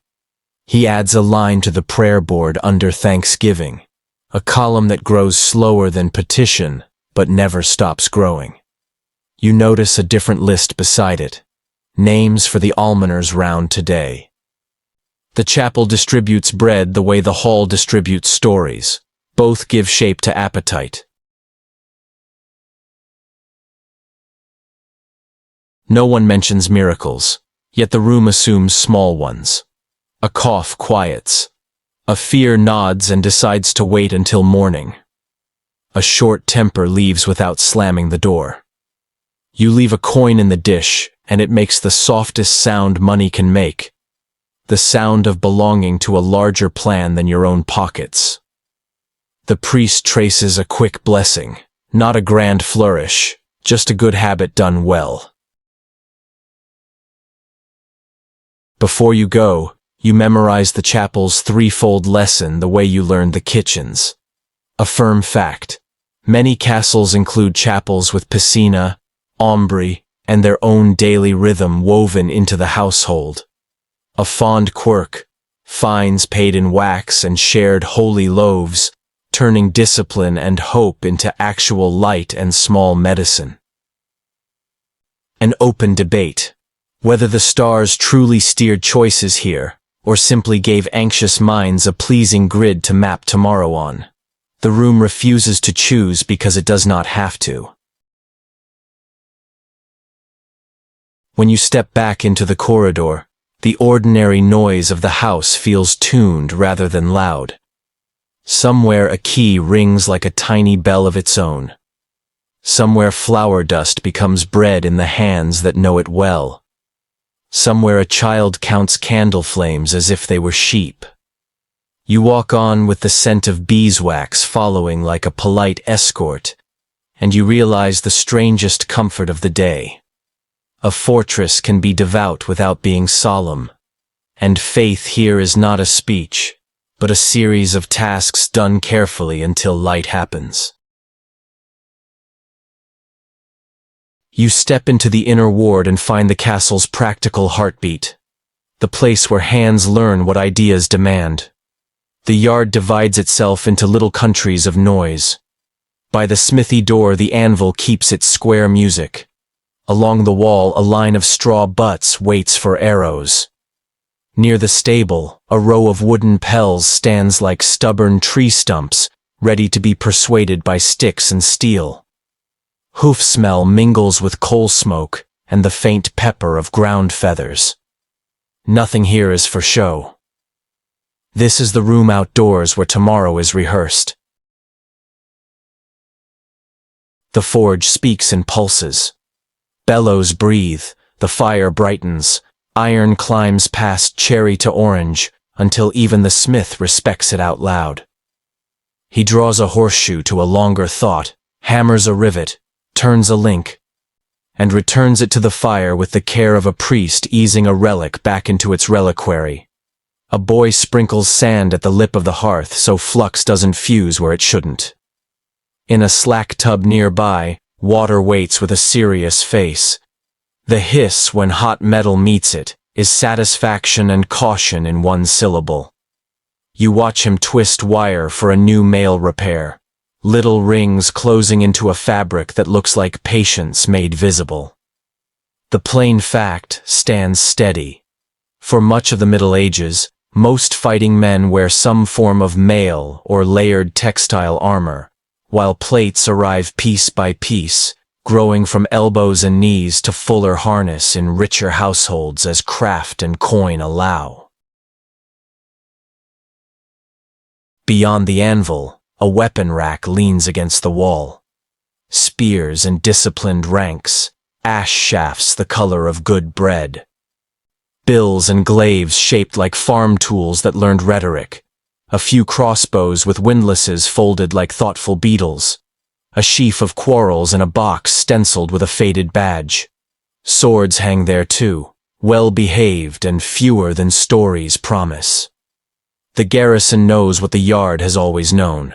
He adds a line to the prayer board under Thanksgiving, a column that grows slower than petition, but never stops growing. You notice a different list beside it. Names for the almoners round today. The chapel distributes bread the way the hall distributes stories. Both give shape to appetite. No one mentions miracles, yet the room assumes small ones. A cough quiets. A fear nods and decides to wait until morning. A short temper leaves without slamming the door. You leave a coin in the dish, and it makes the softest sound money can make. The sound of belonging to a larger plan than your own pockets. The priest traces a quick blessing, not a grand flourish, just a good habit done well. Before you go, you memorize the chapel's threefold lesson the way you learned the kitchen's. A firm fact. Many castles include chapels with piscina, aumbry, and their own daily rhythm woven into the household. A fond quirk, fines paid in wax and shared holy loaves, turning discipline and hope into actual light and small medicine. An open debate. Whether the stars truly steered choices here, or simply gave anxious minds a pleasing grid to map tomorrow on. The room refuses to choose because it does not have to. When you step back into the corridor, the ordinary noise of the house feels tuned rather than loud. Somewhere a key rings like a tiny bell of its own. Somewhere flour dust becomes bread in the hands that know it well. Somewhere a child counts candle flames as if they were sheep. You walk on with the scent of beeswax following like a polite escort, and you realize the strangest comfort of the day. A fortress can be devout without being solemn, and faith here is not a speech, but a series of tasks done carefully until light happens. You step into the inner ward and find the castle's practical heartbeat, the place where hands learn what ideas demand. The yard divides itself into little countries of noise. By the smithy door, the anvil keeps its square music. Along the wall, a line of straw butts waits for arrows. Near the stable, a row of wooden pells stands like stubborn tree stumps, ready to be persuaded by sticks and steel. Hoof smell mingles with coal smoke and the faint pepper of ground feathers. Nothing here is for show. This is the room outdoors where tomorrow is rehearsed. The forge speaks in pulses. Bellows breathe, the fire brightens, iron climbs past cherry to orange, until even the smith respects it out loud. He draws a horseshoe to a longer thought, hammers a rivet, turns a link, and returns it to the fire with the care of a priest easing a relic back into its reliquary. A boy sprinkles sand at the lip of the hearth so flux doesn't fuse where it shouldn't. In a slack tub nearby, water waits with a serious face. The hiss when hot metal meets it is satisfaction and caution in one syllable. You watch him twist wire for a new mail repair, little rings closing into a fabric that looks like patience made visible. The plain fact stands steady. For much of the Middle Ages, most fighting men wear some form of mail or layered textile armor, while plates arrive piece by piece, growing from elbows and knees to fuller harness in richer households as craft and coin allow. Beyond the anvil, a weapon rack leans against the wall. Spears and disciplined ranks, ash shafts the color of good bread. Bills and glaives shaped like farm tools that learned rhetoric. A few crossbows with windlasses folded like thoughtful beetles. A sheaf of quarrels in a box stenciled with a faded badge. Swords hang there too, well-behaved and fewer than stories promise. The garrison knows what the yard has always known.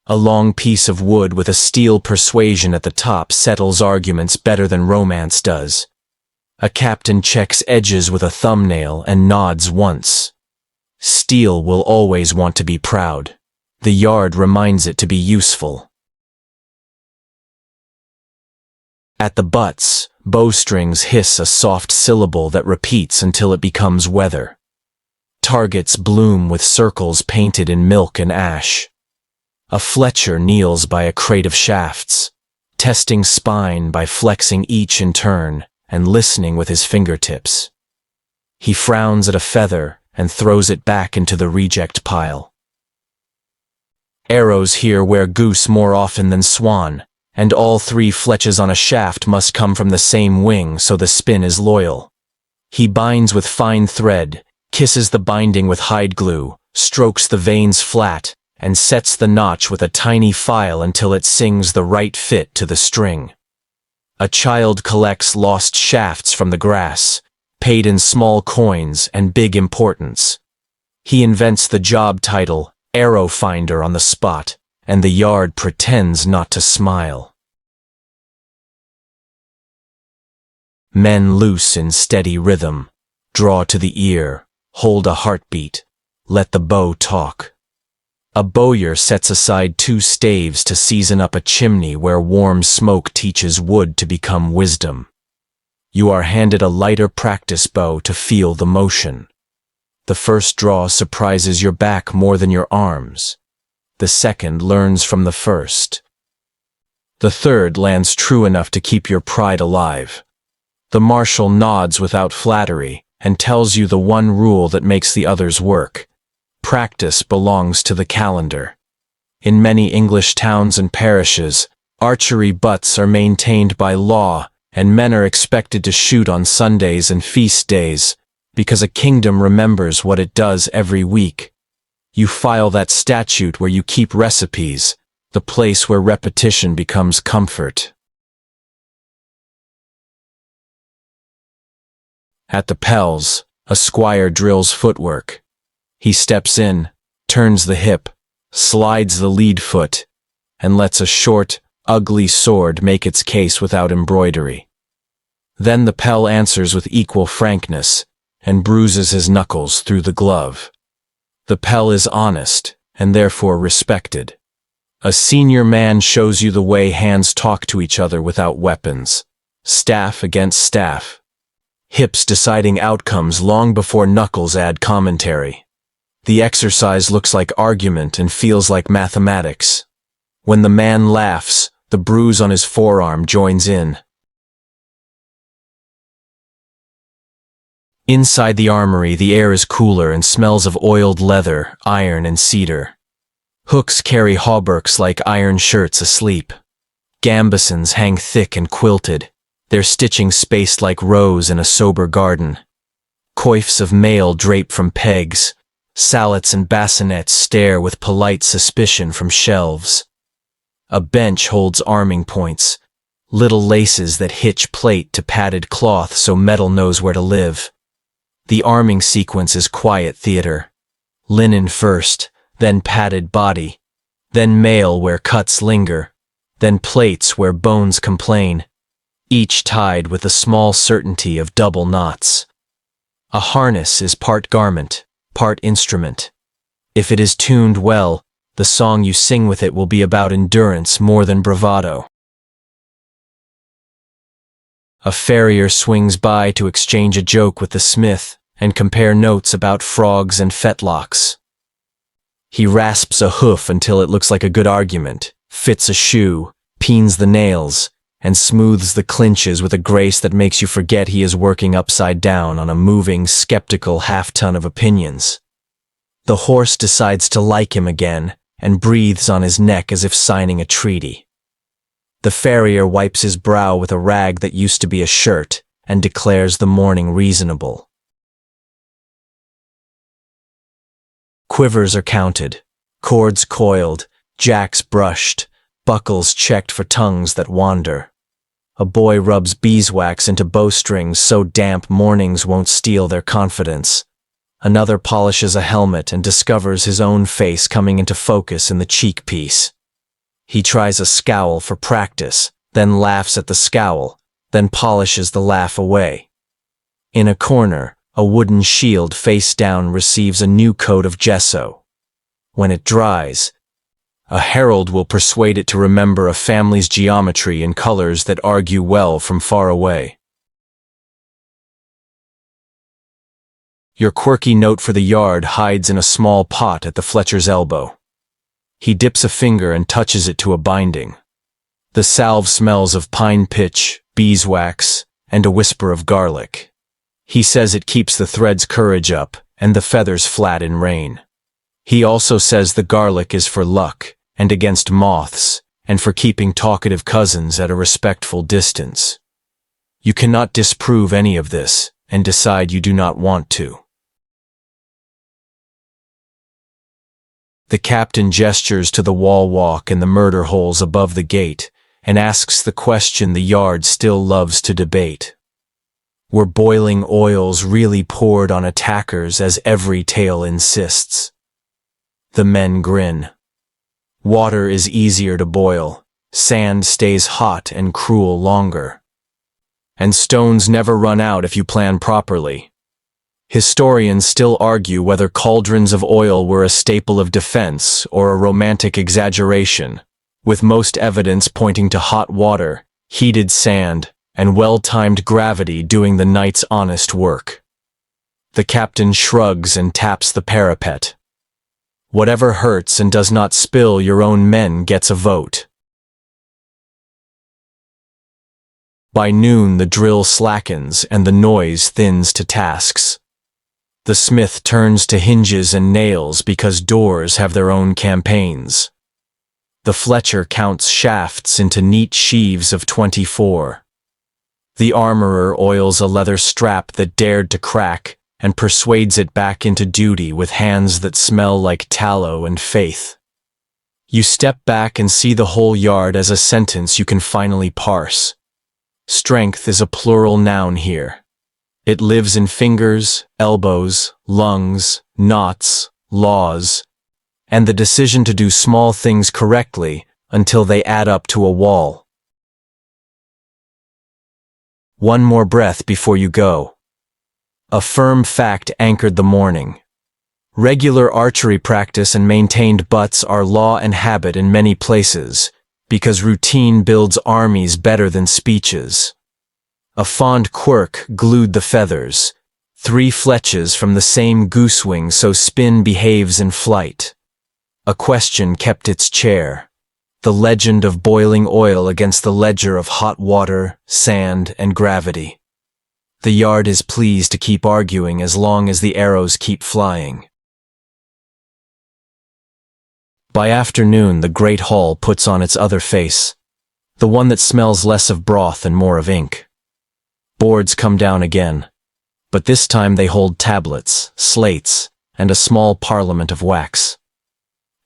A long piece of wood with a steel persuasion at the top settles arguments better than romance does. A captain checks edges with a thumbnail and nods once. Steel will always want to be proud. The yard reminds it to be useful. At the butts, bowstrings hiss a soft syllable that repeats until it becomes weather. Targets bloom with circles painted in milk and ash. A Fletcher kneels by a crate of shafts, testing spine by flexing each in turn and listening with his fingertips. He frowns at a feather and throws it back into the reject pile. Arrows here wear goose more often than swan, and all 3 fletches on a shaft must come from the same wing so the spin is loyal. He binds with fine thread, kisses the binding with hide glue, strokes the veins flat, and sets the notch with a tiny file until it sings the right fit to the string. A child collects lost shafts from the grass, paid in small coins and big importance. He invents the job title, Arrow Finder, on the spot, and the yard pretends not to smile. Men loose in steady rhythm, draw to the ear, hold a heartbeat, let the bow talk. A bowyer sets aside 2 staves to season up a chimney where warm smoke teaches wood to become wisdom. You are handed a lighter practice bow to feel the motion. The first draw surprises your back more than your arms. The second learns from the first. The third lands true enough to keep your pride alive. The marshal nods without flattery and tells you the one rule that makes the others work. Practice belongs to the calendar. In many English towns and parishes, archery butts are maintained by law, and men are expected to shoot on Sundays and feast days, because a kingdom remembers what it does every week. You file that statute where you keep recipes, the place where repetition becomes comfort. At the Pells, a squire drills footwork. He steps in, turns the hip, slides the lead foot, and lets a short, ugly sword make its case without embroidery. Then the Pell answers with equal frankness, and bruises his knuckles through the glove. The Pell is honest, and therefore respected. A senior man shows you the way hands talk to each other without weapons, staff against staff. Hips deciding outcomes long before knuckles add commentary. The exercise looks like argument and feels like mathematics. When the man laughs, the bruise on his forearm joins in. Inside the armory, the air is cooler and smells of oiled leather, iron, and cedar. Hooks carry hauberks like iron shirts asleep. Gambesons hang thick and quilted, their stitching spaced like rows in a sober garden. Coifs of mail drape from pegs. Sallets and bassinets stare with polite suspicion from shelves. A bench holds arming points, little laces that hitch plate to padded cloth so metal knows where to live. The arming sequence is quiet theater. Linen first, then padded body, then mail where cuts linger, then plates where bones complain, each tied with the small certainty of double knots. A harness is part garment, part instrument. If it is tuned well, the song you sing with it will be about endurance more than bravado. A farrier swings by to exchange a joke with the smith and compare notes about frogs and fetlocks. He rasps a hoof until it looks like a good argument, fits a shoe, peens the nails, and smooths the clinches with a grace that makes you forget he is working upside down on a moving, skeptical half-ton of opinions. The horse decides to like him again and breathes on his neck as if signing a treaty. The farrier wipes his brow with a rag that used to be a shirt and declares the morning reasonable. Quivers are counted, cords coiled, jacks brushed, buckles checked for tongues that wander. A boy rubs beeswax into bowstrings so damp mornings won't steal their confidence. Another polishes a helmet and discovers his own face coming into focus in the cheek piece. He tries a scowl for practice, then laughs at the scowl, then polishes the laugh away. In a corner, a wooden shield face down receives a new coat of gesso. When it dries, a herald will persuade it to remember a family's geometry in colors that argue well from far away. Your quirky note for the yard hides in a small pot at the Fletcher's elbow. He dips a finger and touches it to a binding. The salve smells of pine pitch, beeswax, and a whisper of garlic. He says it keeps the thread's courage up and the feathers flat in rain. He also says the garlic is for luck and against moths and for keeping talkative cousins at a respectful distance. You cannot disprove any of this and decide you do not want to. The captain gestures to the wall walk and the murder holes above the gate and asks the question the yard still loves to debate. Were boiling oils really poured on attackers as every tale insists? The men grin. Water is easier to boil, sand stays hot and cruel longer. And stones never run out if you plan properly. Historians still argue whether cauldrons of oil were a staple of defense or a romantic exaggeration, with most evidence pointing to hot water, heated sand, and well-timed gravity doing the night's honest work. The captain shrugs and taps the parapet. Whatever hurts and does not spill your own men gets a vote. By noon the drill slackens and the noise thins to tasks. The smith turns to hinges and nails because doors have their own campaigns. The Fletcher counts shafts into neat sheaves of 24. The armorer oils a leather strap that dared to crack and persuades it back into duty with hands that smell like tallow and faith. You step back and see the whole yard as a sentence you can finally parse. Strength is a plural noun here. It lives in fingers, elbows, lungs, knots, laws, and the decision to do small things correctly until they add up to a wall. One more breath before you go. A firm fact anchored the morning. Regular archery practice and maintained butts are law and habit in many places, because routine builds armies better than speeches. A fond quirk glued the feathers, 3 fletches from the same goosewing so spin behaves in flight. A question kept its chair. The legend of boiling oil against the ledger of hot water, sand, and gravity. The yard is pleased to keep arguing as long as the arrows keep flying. By afternoon, the great hall puts on its other face, the one that smells less of broth and more of ink. Boards come down again, but this time they hold tablets, slates, and a small parliament of wax.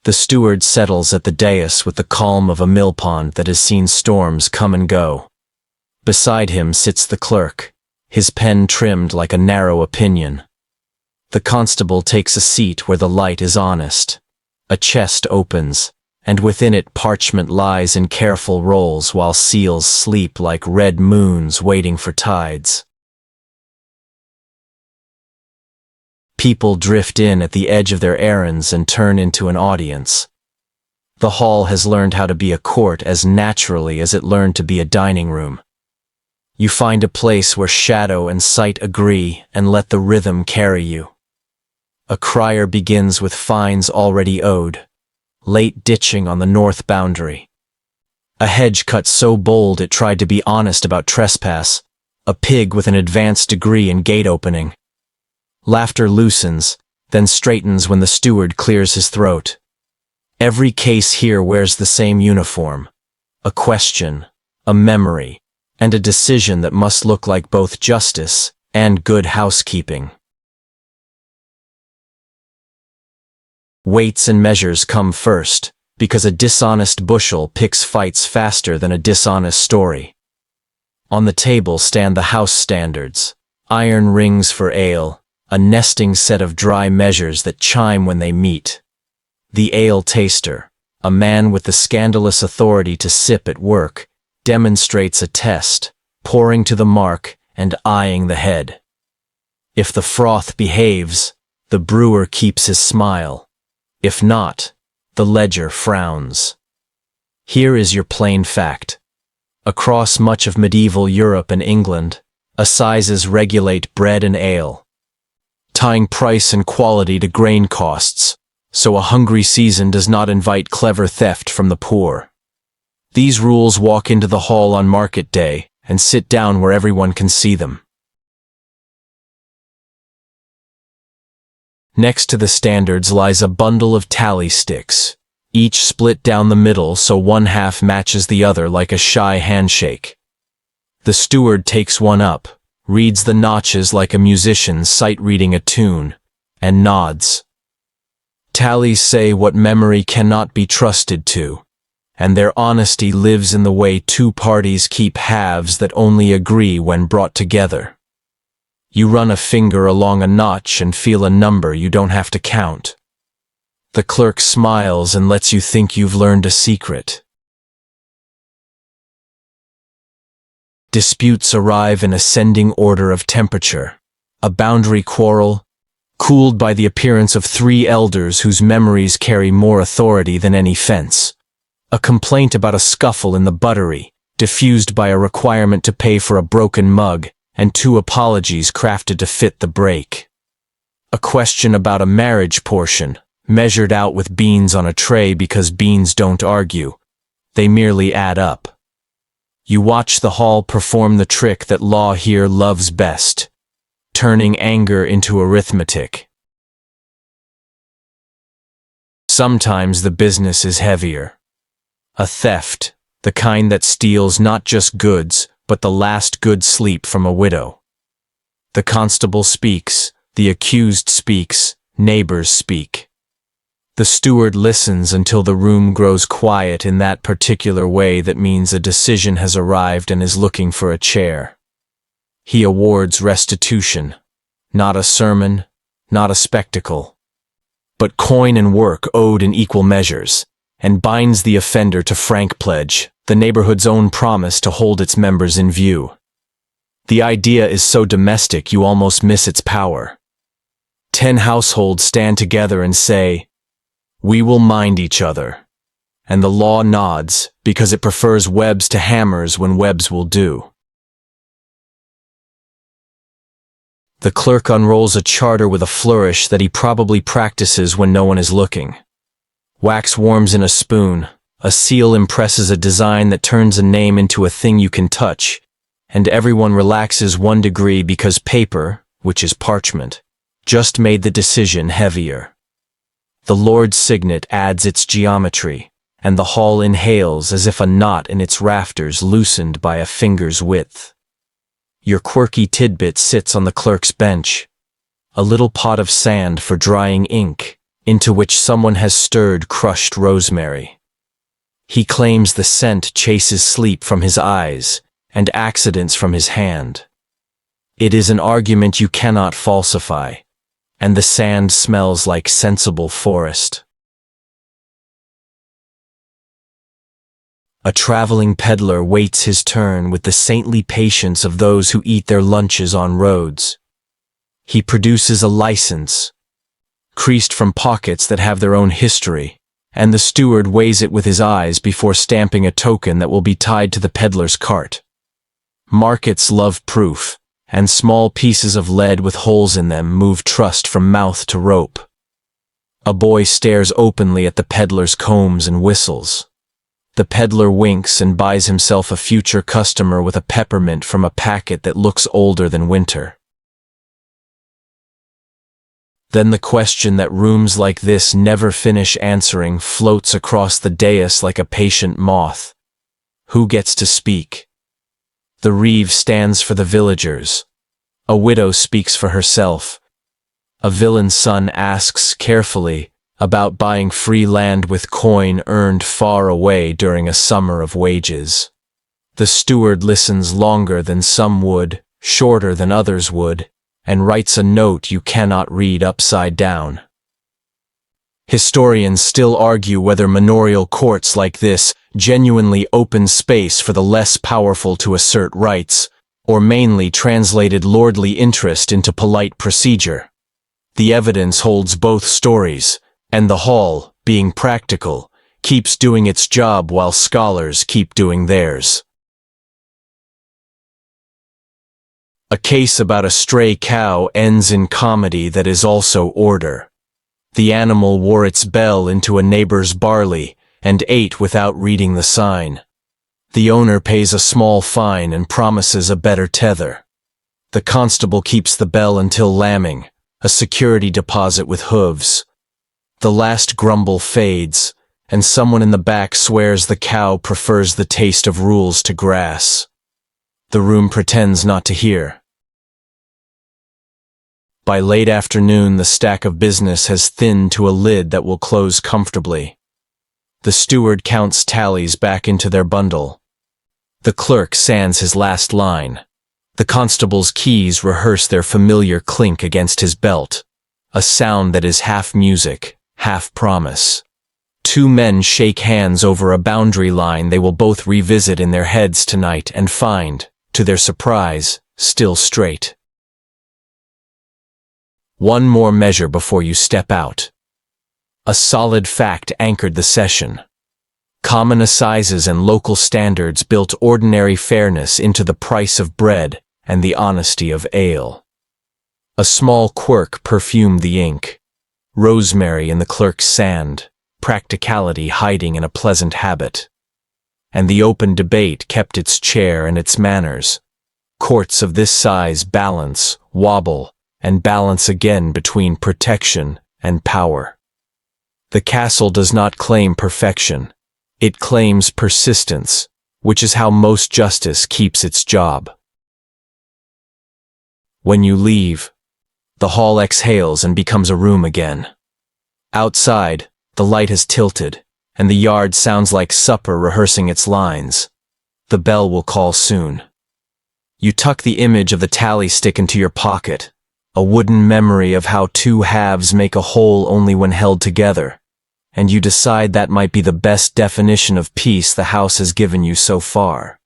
The steward settles at the dais with the calm of a millpond that has seen storms come and go. Beside him sits the clerk, his pen trimmed like a narrow opinion. The constable takes a seat where the light is honest. A chest opens, and within it parchment lies in careful rolls while seals sleep like red moons waiting for tides. People drift in at the edge of their errands and turn into an audience. The hall has learned how to be a court as naturally as it learned to be a dining room. You find a place where shadow and sight agree and let the rhythm carry you. A crier begins with fines already owed. Late ditching on the north boundary. A hedge cut so bold it tried to be honest about trespass. A pig with an advanced degree in gate opening. Laughter loosens, then straightens when the steward clears his throat. Every case here wears the same uniform. A question, a memory, and a decision that must look like both justice and good housekeeping. Weights and measures come first, because a dishonest bushel picks fights faster than a dishonest story. On the table stand the house standards, iron rings for ale, a nesting set of dry measures that chime when they meet. The ale taster, a man with the scandalous authority to sip at work, demonstrates a test, pouring to the mark and eyeing the head. If the froth behaves, the brewer keeps his smile. If not, the ledger frowns. Here is your plain fact. Across much of medieval Europe and England, assizes regulate bread and ale, tying price and quality to grain costs, so a hungry season does not invite clever theft from the poor. These rules walk into the hall on market day and sit down where everyone can see them. Next to the standards lies a bundle of tally sticks, each split down the middle so one half matches the other like a shy handshake. The steward takes one up, reads the notches like a musician sight-reading a tune, and nods. Tallies say what memory cannot be trusted to, and their honesty lives in the way two parties keep halves that only agree when brought together. You run a finger along a notch and feel a number you don't have to count. The clerk smiles and lets you think you've learned a secret. Disputes arrive in ascending order of temperature. A boundary quarrel, cooled by the appearance of three elders whose memories carry more authority than any fence. A complaint about a scuffle in the buttery, diffused by a requirement to pay for a broken mug, and two apologies crafted to fit the break. A question about a marriage portion, measured out with beans on a tray because beans don't argue. They merely add up. You watch the hall perform the trick that law here loves best, turning anger into arithmetic. Sometimes the business is heavier. A theft, the kind that steals not just goods, but the last good sleep from a widow. The constable speaks, the accused speaks, neighbors speak. The steward listens until the room grows quiet in that particular way that means a decision has arrived and is looking for a chair. He awards restitution, not a sermon, not a spectacle, but coin and work owed in equal measures, and binds the offender to frank pledge, the neighborhood's own promise to hold its members in view. The idea is so domestic you almost miss its power. 10 households stand together and say, "We will mind each other," and the law nods because it prefers webs to hammers when webs will do. The clerk unrolls a charter with a flourish that he probably practices when no one is looking. Wax warms in a spoon, a seal impresses a design that turns a name into a thing you can touch, and everyone relaxes 1 degree because paper, which is parchment, just made the decision heavier. The Lord's signet adds its geometry, and the hall inhales as if a knot in its rafters loosened by a finger's width. Your quirky tidbit sits on the clerk's bench, a little pot of sand for drying ink, into which someone has stirred crushed rosemary. He claims the scent chases sleep from his eyes and accidents from his hand. It is an argument you cannot falsify, and the sand smells like sensible forest. A traveling peddler waits his turn with the saintly patience of those who eat their lunches on roads. He produces a license, creased from pockets that have their own history, and the steward weighs it with his eyes before stamping a token that will be tied to the peddler's cart. Markets love proof, and small pieces of lead with holes in them move trust from mouth to rope. A boy stares openly at the peddler's combs and whistles. The peddler winks and buys himself a future customer with a peppermint from a packet that looks older than winter. Then the question that rooms like this never finish answering floats across the dais like a patient moth. Who gets to speak? The reeve stands for the villagers. A widow speaks for herself. A villain's son asks carefully about buying free land with coin earned far away during a summer of wages. The steward listens longer than some would, shorter than others would, and writes a note you cannot read upside down. Historians still argue whether manorial courts like this genuinely open space for the less powerful to assert rights, or mainly translated lordly interest into polite procedure. The evidence holds both stories, and the hall, being practical, keeps doing its job while scholars keep doing theirs. A case about a stray cow ends in comedy that is also order. The animal wore its bell into a neighbor's barley and ate without reading the sign. The owner pays a small fine and promises a better tether. The constable keeps the bell until lambing, a security deposit with hooves. The last grumble fades, and someone in the back swears the cow prefers the taste of rules to grass. The room pretends not to hear. By late afternoon, the stack of business has thinned to a lid that will close comfortably. The steward counts tallies back into their bundle. The clerk sands his last line. The constable's keys rehearse their familiar clink against his belt, a sound that is half music, half promise. Two men shake hands over a boundary line they will both revisit in their heads tonight and find, to their surprise, still straight. One more measure before you step out. A solid fact anchored the session. Common assizes and local standards built ordinary fairness into the price of bread and the honesty of ale. A small quirk perfumed the ink. Rosemary in the clerk's sand, practicality hiding in a pleasant habit. And the open debate kept its chair and its manners. Courts of this size balance, wobble, and balance again between protection and power. The castle does not claim perfection. It claims persistence, which is how most justice keeps its job. When you leave, the hall exhales and becomes a room again. Outside, the light has tilted, and the yard sounds like supper rehearsing its lines. The bell will call soon. You tuck the image of the tally stick into your pocket, a wooden memory of how two halves make a whole only when held together, and you decide that might be the best definition of peace the house has given you so far.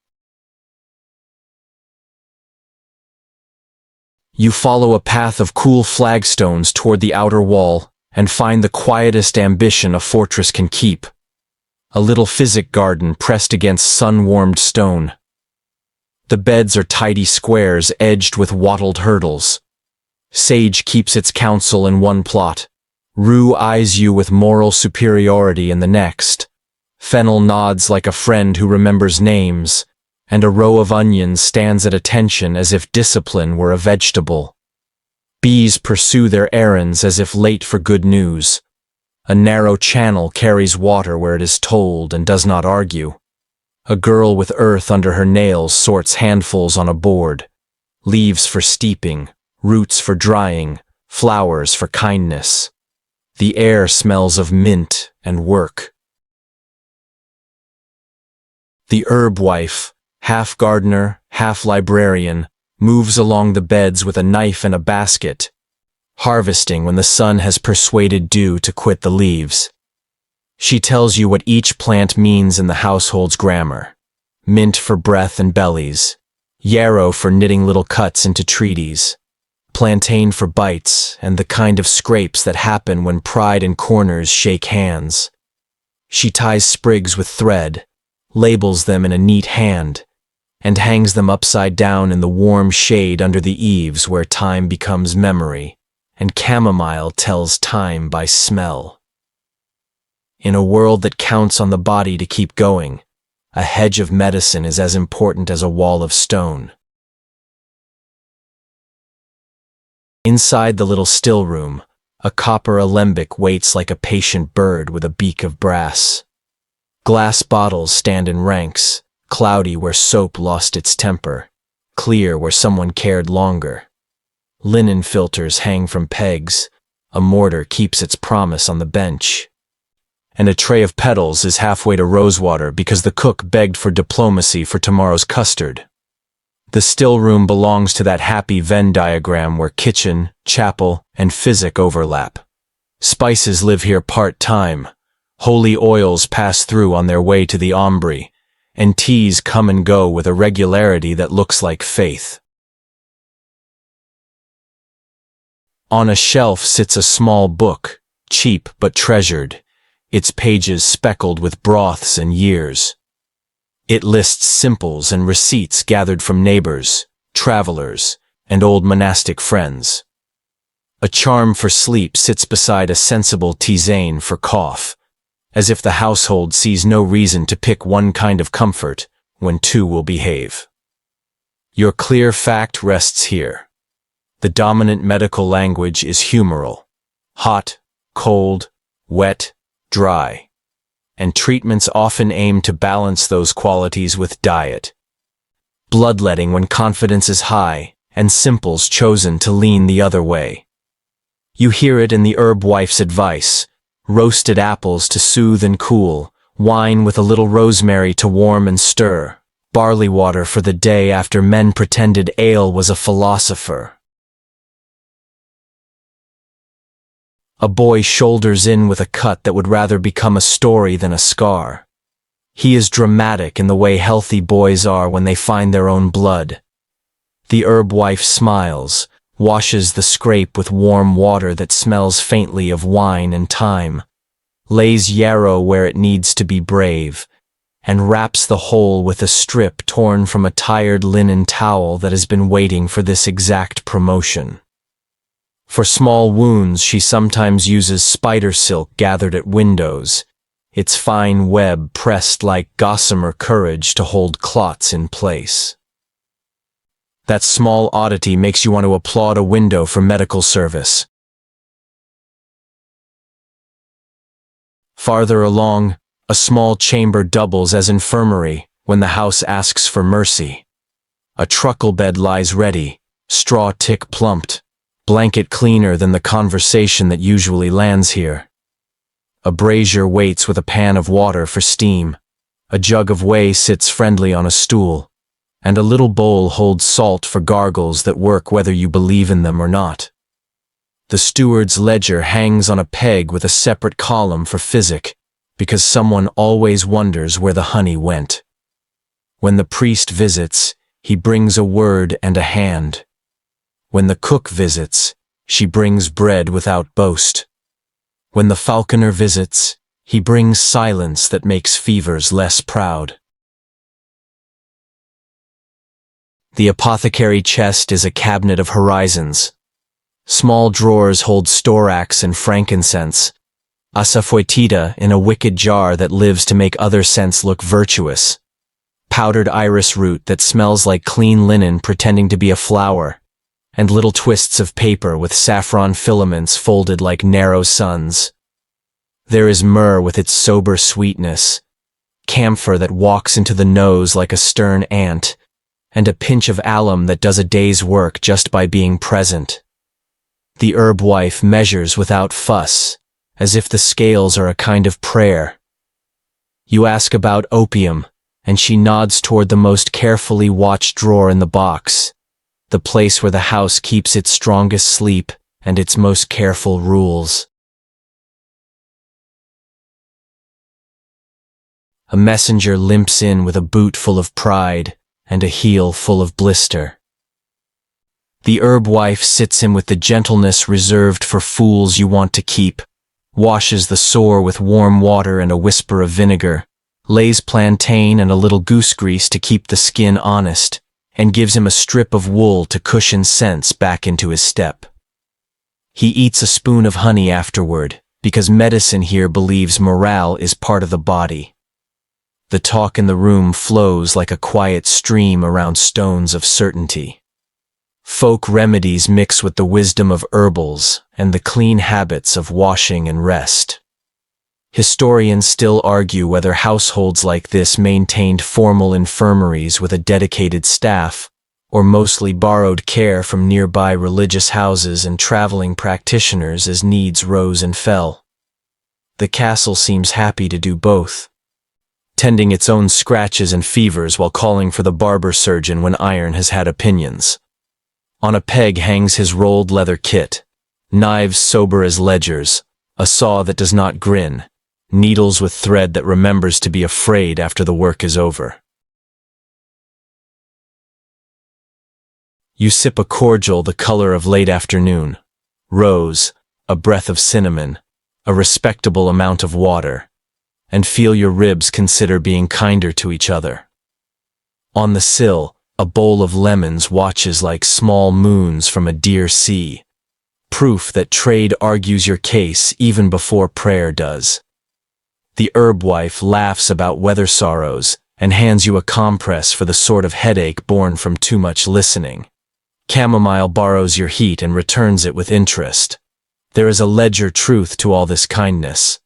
You follow a path of cool flagstones toward the outer wall and find the quietest ambition a fortress can keep. A little physic garden pressed against sun-warmed stone. The beds are tidy squares edged with wattled hurdles. Sage keeps its counsel in one plot. Rue eyes you with moral superiority in the next. Fennel nods like a friend who remembers names, and a row of onions stands at attention as if discipline were a vegetable. Bees pursue their errands as if late for good news. A narrow channel carries water where it is told and does not argue. A girl with earth under her nails sorts handfuls on a board. Leaves for steeping, roots for drying, flowers for kindness. The air smells of mint and work. The herb wife, half gardener, half librarian, moves along the beds with a knife and a basket, harvesting when the sun has persuaded dew to quit the leaves. She tells you what each plant means in the household's grammar. Mint for breath and bellies, yarrow for knitting little cuts into treaties, plantain for bites and the kind of scrapes that happen when pride and corners shake hands. She ties sprigs with thread, labels them in a neat hand, and hangs them upside down in the warm shade under the eaves where time becomes memory, and chamomile tells time by smell. In a world that counts on the body to keep going, a hedge of medicine is as important as a wall of stone. Inside the little still room, a copper alembic waits like a patient bird with a beak of brass. Glass bottles stand in ranks, cloudy where soap lost its temper, clear where someone cared longer. Linen filters hang from pegs, a mortar keeps its promise on the bench. and a tray of petals is halfway to rosewater because the cook begged for diplomacy for tomorrow's custard. The still room belongs to that happy Venn diagram where kitchen, chapel, and physic overlap. Spices live here part-time, holy oils pass through on their way to the Ombri, and teas come and go with a regularity that looks like faith. On a shelf sits a small book, cheap but treasured, its pages speckled with broths and years. It lists simples and receipts gathered from neighbors, travelers, and old monastic friends. A charm for sleep sits beside a sensible tisane for cough, as if the household sees no reason to pick one kind of comfort when two will behave. Your clear fact rests here. The dominant medical language is humoral, hot, cold, wet, dry, and treatments often aim to balance those qualities with diet. Bloodletting when confidence is high, and simples chosen to lean the other way. You hear it in the herb wife's advice: roasted apples to soothe and cool, wine with a little rosemary to warm and stir, barley water for the day after men pretended ale was a philosopher. A boy shoulders in with a cut that would rather become a story than a scar. He is dramatic in the way healthy boys are when they find their own blood. The herb wife smiles, washes the scrape with warm water that smells faintly of wine and thyme, lays yarrow where it needs to be brave, and wraps the whole with a strip torn from a tired linen towel that has been waiting for this exact promotion. For small wounds, she sometimes uses spider silk gathered at windows, its fine web pressed like gossamer courage to hold clots in place. That small oddity makes you want to applaud a window for medical service. Farther along, a small chamber doubles as infirmary when the house asks for mercy. A truckle bed lies ready, straw tick plumped, blanket cleaner than the conversation that usually lands here. A brazier waits with a pan of water for steam. A jug of whey sits friendly on a stool, and a little bowl holds salt for gargles that work whether you believe in them or not. The steward's ledger hangs on a peg with a separate column for physic, because someone always wonders where the honey went. When the priest visits, he brings a word and a hand. When the cook visits, she brings bread without boast. When the falconer visits, he brings silence that makes fevers less proud. The apothecary chest is a cabinet of horizons. Small drawers hold storax and frankincense, asafoetida in a wicked jar that lives to make other scents look virtuous, powdered iris root that smells like clean linen pretending to be a flower, and little twists of paper with saffron filaments folded like narrow suns. There is myrrh with its sober sweetness, camphor that walks into the nose like a stern ant, and a pinch of alum that does a day's work just by being present. The herb wife measures without fuss, as if the scales are a kind of prayer. You ask about opium, and she nods toward the most carefully watched drawer in the box, the place where the house keeps its strongest sleep and its most careful rules. A messenger limps in with a boot full of pride and a heel full of blister. The herb wife sits him with the gentleness reserved for fools you want to keep, washes the sore with warm water and a whisper of vinegar, lays plantain and a little goose grease to keep the skin honest, and gives him a strip of wool to cushion sense back into his step. He eats a spoon of honey afterward, because medicine here believes morale is part of the body. The talk in the room flows like a quiet stream around stones of certainty. Folk remedies mix with the wisdom of herbals and the clean habits of washing and rest. Historians still argue whether households like this maintained formal infirmaries with a dedicated staff, or mostly borrowed care from nearby religious houses and traveling practitioners as needs rose and fell. The castle seems happy to do both, tending its own scratches and fevers while calling for the barber surgeon when iron has had opinions. On a peg hangs his rolled leather kit, knives sober as ledgers, a saw that does not grin, needles with thread that remembers to be afraid after the work is over. You sip a cordial the color of late afternoon, rose, a breath of cinnamon, a respectable amount of water, and feel your ribs consider being kinder to each other. On the sill, a bowl of lemons watches like small moons from a dear sea, proof that trade argues your case even before prayer does. The herb wife laughs about weather sorrows and hands you a compress for the sort of headache born from too much listening. Chamomile borrows your heat and returns it with interest. There is a ledger truth to all this kindness.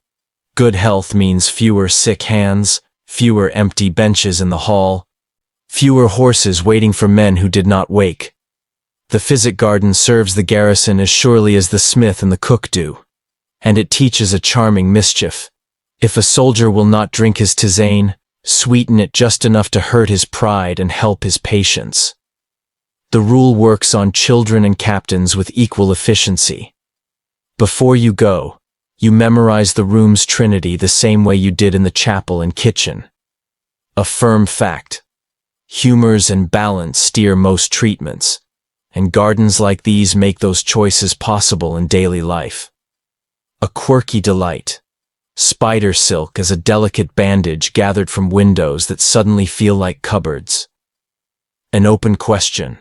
Good health means fewer sick hands, fewer empty benches in the hall, fewer horses waiting for men who did not wake. The physic garden serves the garrison as surely as the smith and the cook do, and it teaches a charming mischief. If a soldier will not drink his tisane, sweeten it just enough to hurt his pride and help his patience. The rule works on children and captains with equal efficiency. Before you go, you memorize the room's trinity the same way you did in the chapel and kitchen. A firm fact. Humors and balance steer most treatments, and gardens like these make those choices possible in daily life. A quirky delight. Spider silk as a delicate bandage gathered from windows that suddenly feel like cupboards. An open question.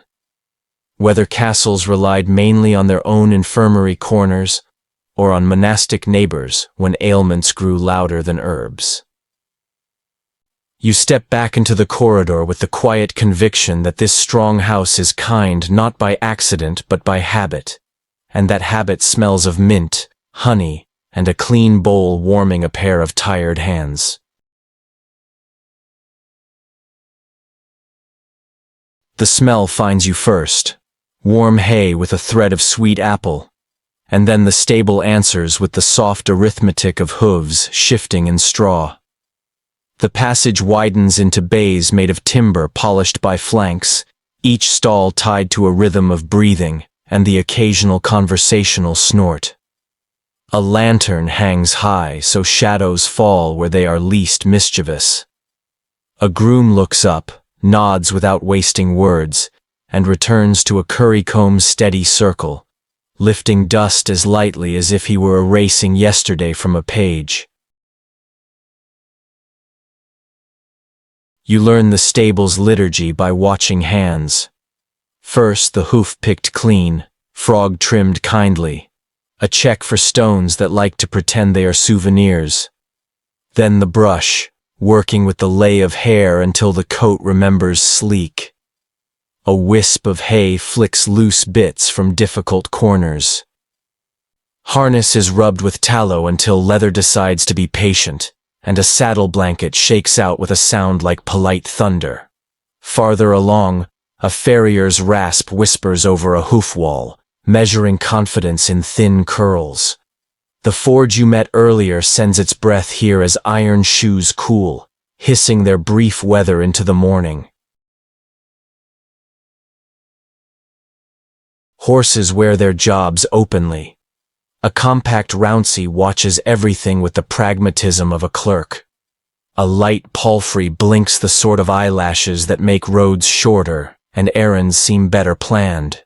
Whether castles relied mainly on their own infirmary corners, or on monastic neighbors when ailments grew louder than herbs. You step back into the corridor with the quiet conviction that this strong house is kind not by accident but by habit, and that habit smells of mint, honey, and a clean bowl warming a pair of tired hands. The smell finds you first, warm hay with a thread of sweet apple, and then the stable answers with the soft arithmetic of hooves shifting in straw. The passage widens into bays made of timber polished by flanks, each stall tied to a rhythm of breathing and the occasional conversational snort. A lantern hangs high so shadows fall where they are least mischievous. A groom looks up, nods without wasting words, and returns to a currycomb's steady circle, lifting dust as lightly as if he were erasing yesterday from a page. You learn the stable's liturgy by watching hands. First the hoof picked clean, frog trimmed kindly, a check for stones that like to pretend they are souvenirs. Then the brush, working with the lay of hair until the coat remembers sleek. A wisp of hay flicks loose bits from difficult corners. Harness is rubbed with tallow until leather decides to be patient, and a saddle blanket shakes out with a sound like polite thunder. Farther along, a farrier's rasp whispers over a hoof wall, measuring confidence in thin curls. The forge you met earlier sends its breath here as iron shoes cool, hissing their brief weather into the morning. Horses wear their jobs openly. A compact Rouncy watches everything with the pragmatism of a clerk. A light palfrey blinks the sort of eyelashes that make roads shorter and errands seem better planned.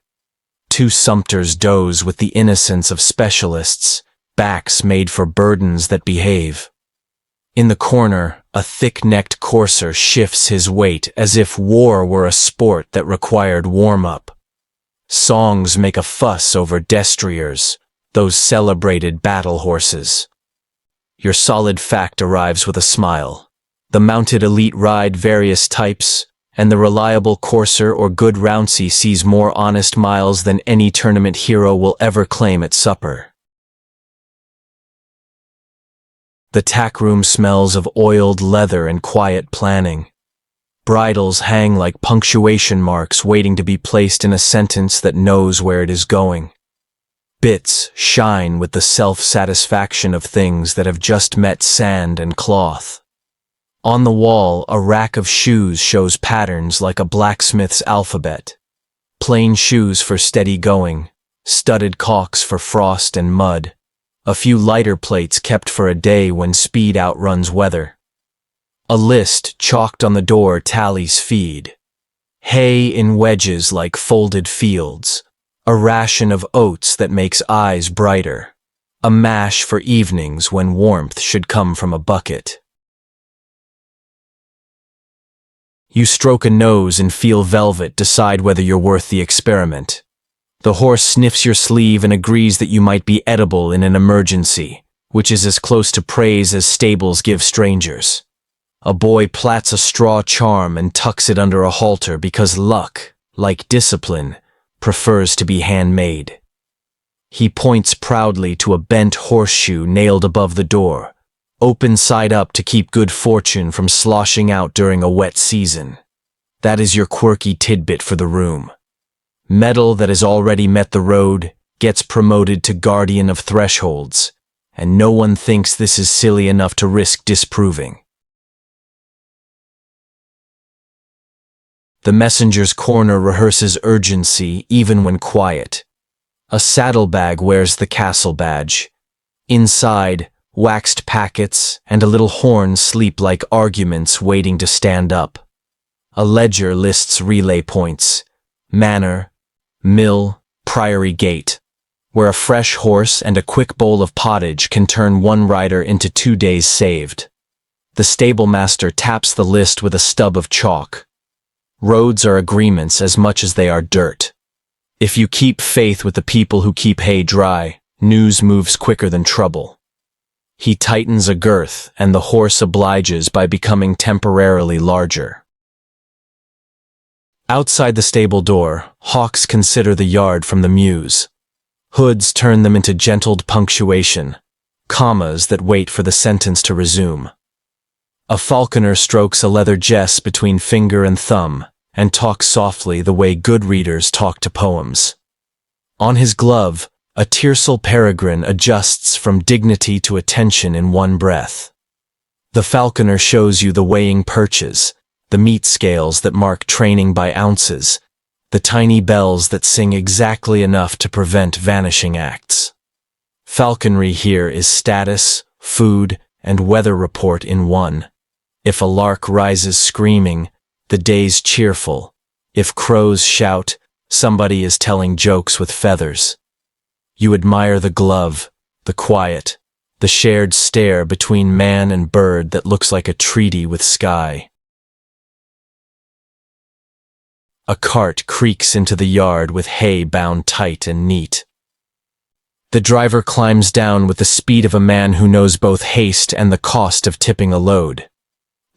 Two sumpters doze with the innocence of specialists, backs made for burdens that behave. In the corner, a thick-necked courser shifts his weight as if war were a sport that required warm-up. Songs make a fuss over destriers, those celebrated battle horses. Your solid fact arrives with a smile. The mounted elite ride various types, and the reliable courser or good Rouncy sees more honest miles than any tournament hero will ever claim at supper. The tack room smells of oiled leather and quiet planning. Bridles hang like punctuation marks waiting to be placed in a sentence that knows where it is going. Bits shine with the self-satisfaction of things that have just met sand and cloth. On the wall, a rack of shoes shows patterns like a blacksmith's alphabet. Plain shoes for steady going, studded caulks for frost and mud, a few lighter plates kept for a day when speed outruns weather. A list chalked on the door tallies feed. Hay in wedges like folded fields, a ration of oats that makes eyes brighter, a mash for evenings when warmth should come from a bucket. You stroke a nose and feel velvet decide whether you're worth the experiment. The horse sniffs your sleeve and agrees that you might be edible in an emergency, which is as close to praise as stables give strangers. A boy plats a straw charm and tucks it under a halter because luck, like discipline, prefers to be handmade. He points proudly to a bent horseshoe nailed above the door, open side up to keep good fortune from sloshing out during a wet season. That is your quirky tidbit for the room. Metal that has already met the road gets promoted to guardian of thresholds, and no one thinks this is silly enough to risk disproving. The messenger's corner rehearses urgency even when quiet. A saddlebag wears the castle badge. Inside, waxed packets and a little horn sleep like arguments waiting to stand up. A ledger lists relay points: manor, mill, priory gate, where a fresh horse and a quick bowl of pottage can turn one rider into 2 days saved. The stablemaster taps the list with a stub of chalk. Roads are agreements as much as they are dirt. If you keep faith with the people who keep hay dry, news moves quicker than trouble. He tightens a girth, and the horse obliges by becoming temporarily larger. Outside the stable door, hawks consider the yard from the mews. Hoods turn them into gentled punctuation, commas that wait for the sentence to resume. A falconer strokes a leather jess between finger and thumb, and talks softly the way good readers talk to poems. On his glove, a tiercel peregrine adjusts from dignity to attention in one breath. The falconer shows you the weighing perches, the meat scales that mark training by ounces, the tiny bells that sing exactly enough to prevent vanishing acts. Falconry here is status, food, and weather report in one. If a lark rises screaming, the day's cheerful. If crows shout, somebody is telling jokes with feathers. You admire the glove, the quiet, the shared stare between man and bird that looks like a treaty with sky. A cart creaks into the yard with hay bound tight and neat. The driver climbs down with the speed of a man who knows both haste and the cost of tipping a load.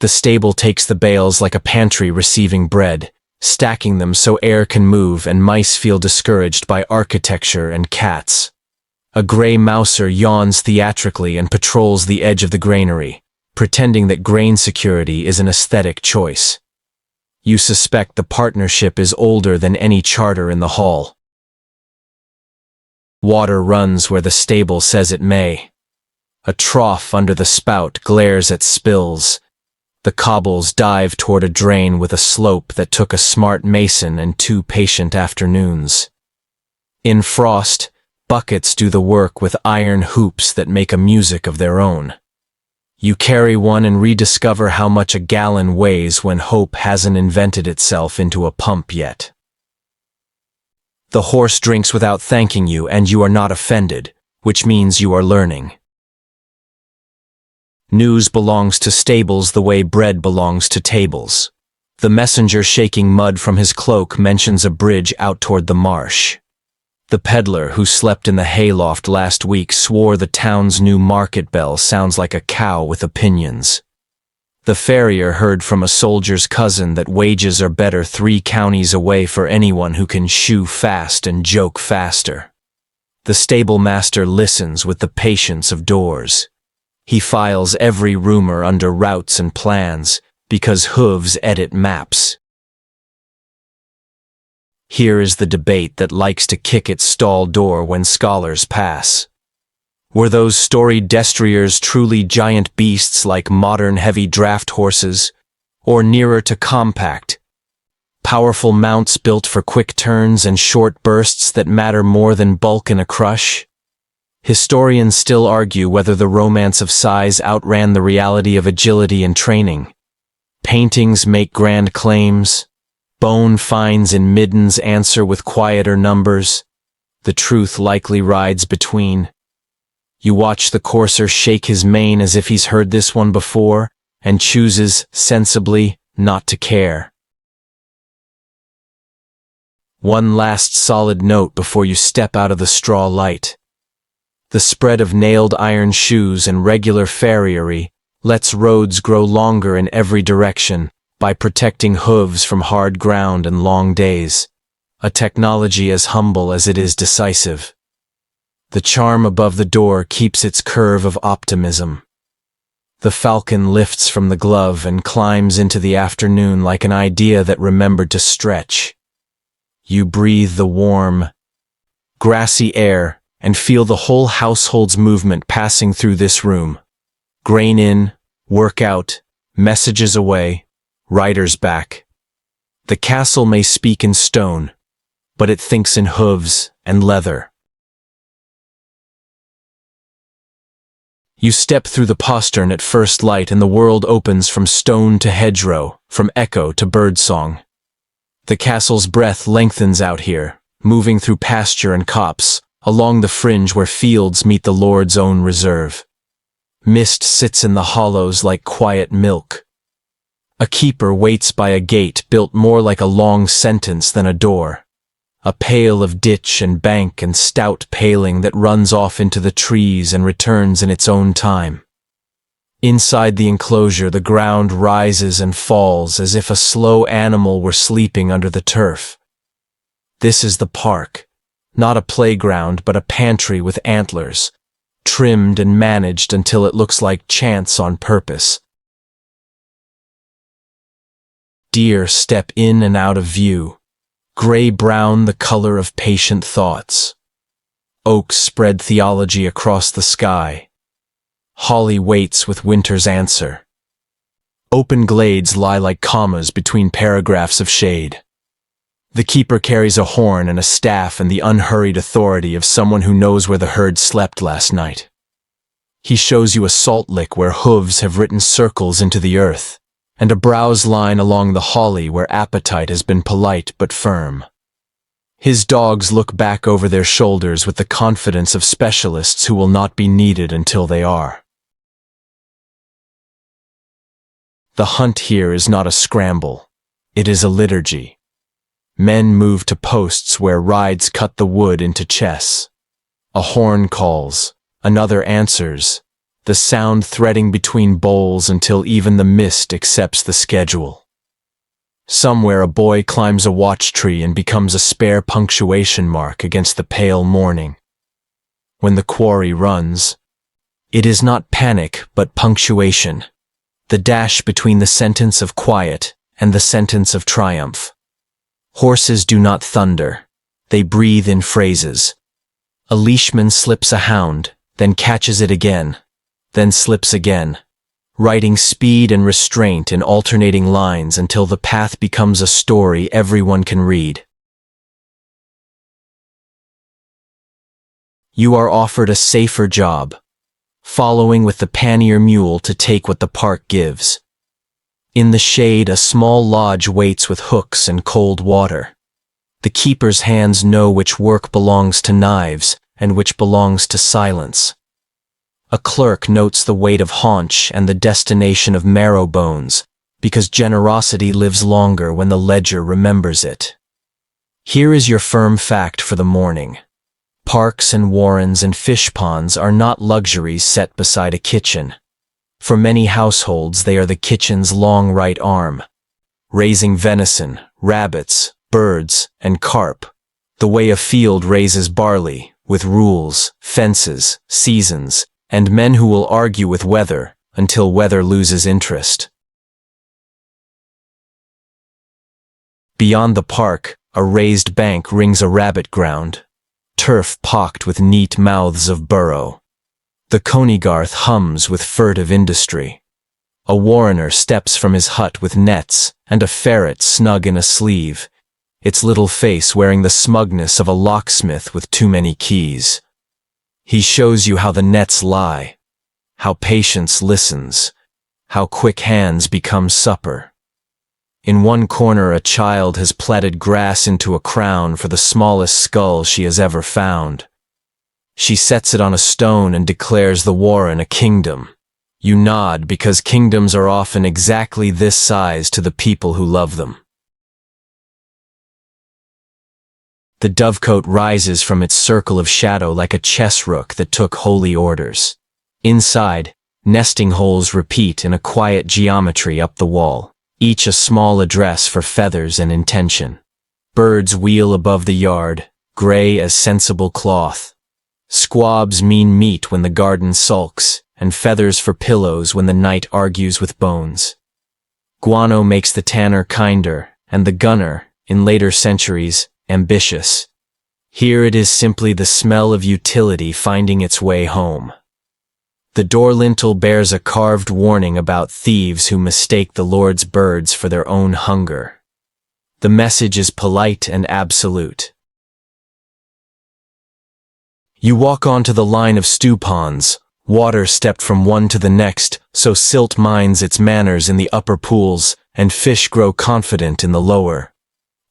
The stable takes the bales like a pantry receiving bread, stacking them so air can move and mice feel discouraged by architecture and cats. A gray mouser yawns theatrically and patrols the edge of the granary, pretending that grain security is an aesthetic choice. You suspect the partnership is older than any charter in the hall. Water runs where the stable says it may. A trough under the spout glares at spills. The cobbles dive toward a drain with a slope that took a smart mason and 2 patient afternoons. In frost, buckets do the work with iron hoops that make a music of their own. You carry one and rediscover how much a gallon weighs when hope hasn't invented itself into a pump yet. The horse drinks without thanking you and you are not offended, which means you are learning. News belongs to stables the way bread belongs to tables. The messenger shaking mud from his cloak mentions a bridge out toward the marsh. The peddler who slept in the hayloft last week swore the town's new market bell sounds like a cow with opinions. The farrier heard from a soldier's cousin that wages are better 3 counties away for anyone who can shoe fast and joke faster. The stable master listens with the patience of doors. He files every rumor under routes and plans, because hooves edit maps. Here is the debate that likes to kick its stall door when scholars pass. Were those storied destriers truly giant beasts like modern heavy draft horses, or nearer to compact, powerful mounts built for quick turns and short bursts that matter more than bulk in a crush? Historians still argue whether the romance of size outran the reality of agility and training. Paintings make grand claims. Bone finds in middens answer with quieter numbers. The truth likely rides between. You watch the courser shake his mane as if he's heard this one before, and chooses, sensibly, not to care. One last solid note before you step out of the straw light. The spread of nailed iron shoes and regular farriery lets roads grow longer in every direction by protecting hooves from hard ground and long days, a technology as humble as it is decisive. The charm above the door keeps its curve of optimism. The falcon lifts from the glove and climbs into the afternoon like an idea that remembered to stretch. You breathe the warm, grassy air and feel the whole household's movement passing through this room. Grain in, work out, messages away, riders back. The castle may speak in stone, but it thinks in hooves and leather. You step through the postern at first light and the world opens from stone to hedgerow, from echo to birdsong. The castle's breadth lengthens out here, moving through pasture and copse, along the fringe where fields meet the Lord's own reserve. Mist sits in the hollows like quiet milk. A keeper waits by a gate built more like a long sentence than a door. A pale of ditch and bank and stout paling that runs off into the trees and returns in its own time. Inside the enclosure, the ground rises and falls as if a slow animal were sleeping under the turf. This is the park, not a playground but a pantry with antlers, trimmed and managed until it looks like chance on purpose. Deer step in and out of view. Gray-brown, the color of patient thoughts. Oaks spread theology across the sky. Holly waits with winter's answer. Open glades lie like commas between paragraphs of shade. The keeper carries a horn and a staff and the unhurried authority of someone who knows where the herd slept last night. He shows you a salt lick where hooves have written circles into the earth, and a browse line along the holly where appetite has been polite but firm. His dogs look back over their shoulders with the confidence of specialists who will not be needed until they are. The hunt here is not a scramble. It is a liturgy. Men move to posts where rides cut the wood into chess. A horn calls, another answers, the sound threading between bowls until even the mist accepts the schedule. Somewhere a boy climbs a watch tree and becomes a spare punctuation mark against the pale morning. When the quarry runs, it is not panic but punctuation, the dash between the sentence of quiet and the sentence of triumph. Horses do not thunder, they breathe in phrases. A leashman slips a hound, then catches it again, then slips again, writing speed and restraint in alternating lines until the path becomes a story everyone can read. You are offered a safer job, following with the pannier mule to take what the park gives. In the shade, a small lodge waits with hooks and cold water. The keeper's hands know which work belongs to knives and which belongs to silence. A clerk notes the weight of haunch and the destination of marrow bones, because generosity lives longer when the ledger remembers it. Here is your firm fact for the morning. Parks and warrens and fish ponds are not luxuries set beside a kitchen. For many households, they are the kitchen's long right arm. Raising venison, rabbits, birds, and carp, the way a field raises barley, with rules, fences, seasons, and men who will argue with weather until weather loses interest. Beyond the park, A raised bank rings a rabbit ground, turf pocked with neat mouths of burrow. The conygarth hums with furtive industry. A warrener steps from his hut with nets, and a ferret snug in a sleeve, its little face wearing the smugness of a locksmith with too many keys. He shows you how the nets lie, how patience listens, how quick hands become supper. In one corner a child has plaited grass into a crown for the smallest skull she has ever found. She sets it on a stone and declares the warren a kingdom. You nod because kingdoms are often exactly this size to the people who love them. The dovecote rises from its circle of shadow like a chess rook that took holy orders. Inside, nesting holes repeat in a quiet geometry up the wall, each a small address for feathers and intention. Birds wheel above the yard, gray as sensible cloth. Squabs mean meat when the garden sulks, and feathers for pillows when the night argues with bones. Guano makes the tanner kinder, and the gunner, in later centuries, ambitious. Here it is simply the smell of utility finding its way home. The door lintel bears a carved warning about thieves who mistake the Lord's birds for their own hunger. The message is polite and absolute. You walk onto the line of stew ponds, water stepped from one to the next, so silt mines its manners in the upper pools, and fish grow confident in the lower.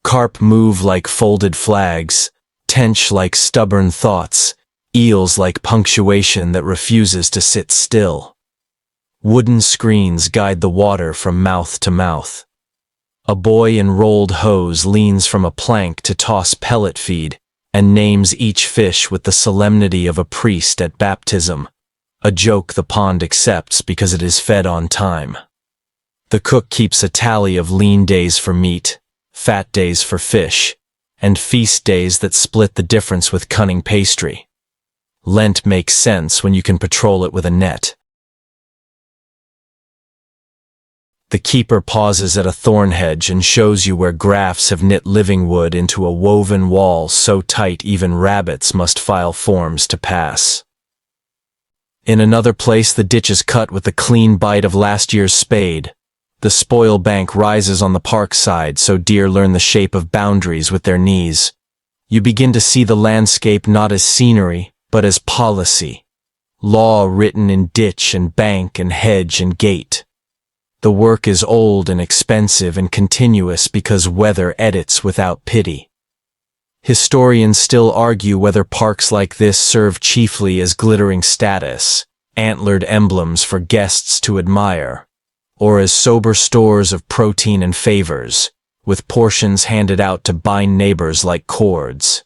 Carp move like folded flags, tench like stubborn thoughts, eels like punctuation that refuses to sit still. Wooden screens guide the water from mouth to mouth. A boy in rolled hose leans from a plank to toss pellet feed, and names each fish with the solemnity of a priest at baptism, a joke the pond accepts because it is fed on time. The cook keeps a tally of lean days for meat, fat days for fish, and feast days that split the difference with cunning pastry. Lent makes sense when you can patrol it with a net. The keeper pauses at a thorn hedge and shows you where grafts have knit living wood into a woven wall so tight even rabbits must file forms to pass. In another place the ditch is cut with the clean bite of last year's spade. The spoil bank rises on the park side so deer learn the shape of boundaries with their knees. You begin to see the landscape not as scenery, but as policy. Law written in ditch and bank and hedge and gate. The work is old and expensive and continuous because weather edits without pity. Historians still argue whether parks like this serve chiefly as glittering status, antlered emblems for guests to admire, or as sober stores of protein and favors, with portions handed out to bind neighbors like cords.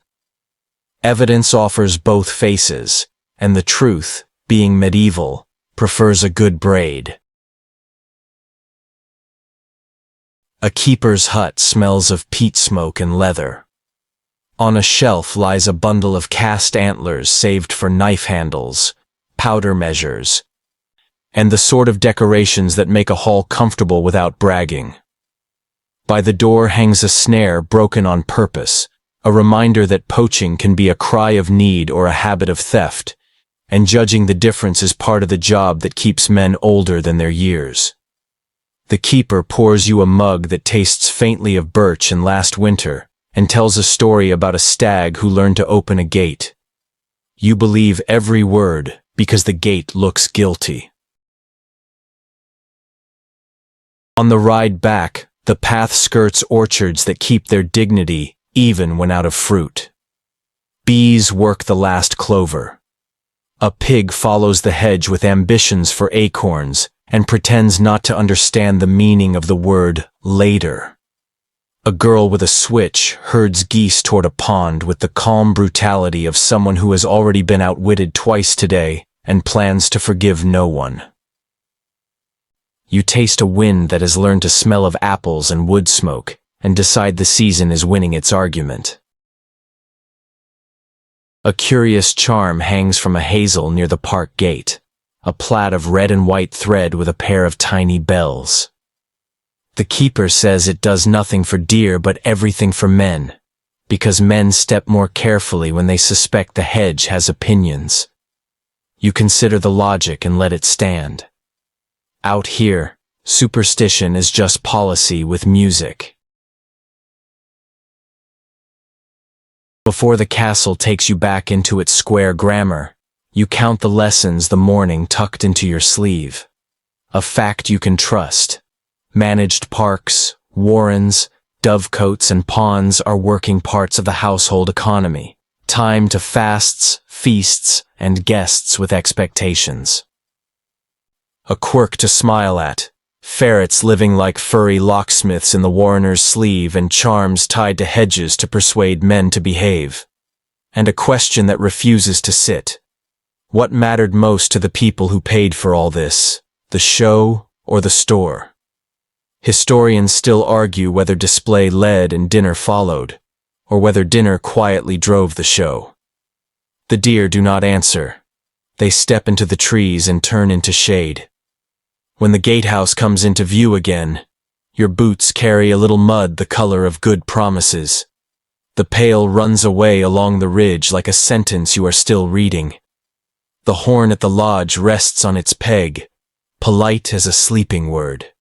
Evidence offers both faces, and the truth, being medieval, prefers a good braid. A keeper's hut smells of peat smoke and leather. On a shelf lies a bundle of cast antlers saved for knife handles, powder measures, and the sort of decorations that make a hall comfortable without bragging. By the door hangs a snare broken on purpose, a reminder that poaching can be a cry of need or a habit of theft, and judging the difference is part of the job that keeps men older than their years. The keeper pours you a mug that tastes faintly of birch and last winter, and tells a story about a stag who learned to open a gate. You believe every word because the gate looks guilty. On the ride back, the path skirts orchards that keep their dignity even when out of fruit. Bees work the last clover. A pig follows the hedge with ambitions for acorns and pretends not to understand the meaning of the word later. A girl with a switch herds geese toward a pond with the calm brutality of someone who has already been outwitted twice today and plans to forgive no one. You taste a wind that has learned to smell of apples and wood smoke and decide the season is winning its argument. A curious charm hangs from a hazel near the park gate, a plait of red and white thread with a pair of tiny bells. The keeper says it does nothing for deer but everything for men, because men step more carefully when they suspect the hedge has opinions. You consider the logic and let it stand. Out here, superstition is just policy with music. Before the castle takes you back into its square grammar, you count the lessons the morning tucked into your sleeve. A fact you can trust. Managed parks, warrens, dovecotes, and ponds are working parts of the household economy. Time to fasts, feasts, and guests with expectations. A quirk to smile at. Ferrets living like furry locksmiths in the warrener's sleeve and charms tied to hedges to persuade men to behave. And a question that refuses to sit. What mattered most to the people who paid for all this? The show or the store? Historians still argue whether display led and dinner followed, or whether dinner quietly drove the show. The deer do not answer. They step into the trees and turn into shade. When the gatehouse comes into view again, your boots carry a little mud the color of good promises. The pail runs away along the ridge like a sentence you are still reading. The horn at the lodge rests on its peg, polite as a sleeping word.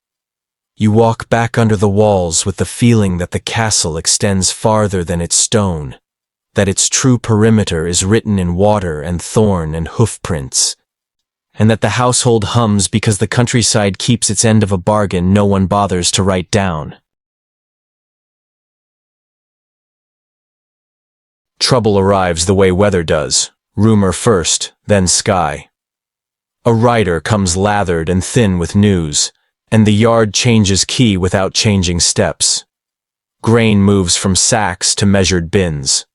You walk back under the walls with the feeling that the castle extends farther than its stone, that its true perimeter is written in water and thorn and hoofprints, and that the household hums because the countryside keeps its end of a bargain no one bothers to write down. Trouble arrives the way weather does, rumor first, then sky. A rider comes lathered and thin with news, and the yard changes key without changing steps. Grain moves from sacks to measured bins.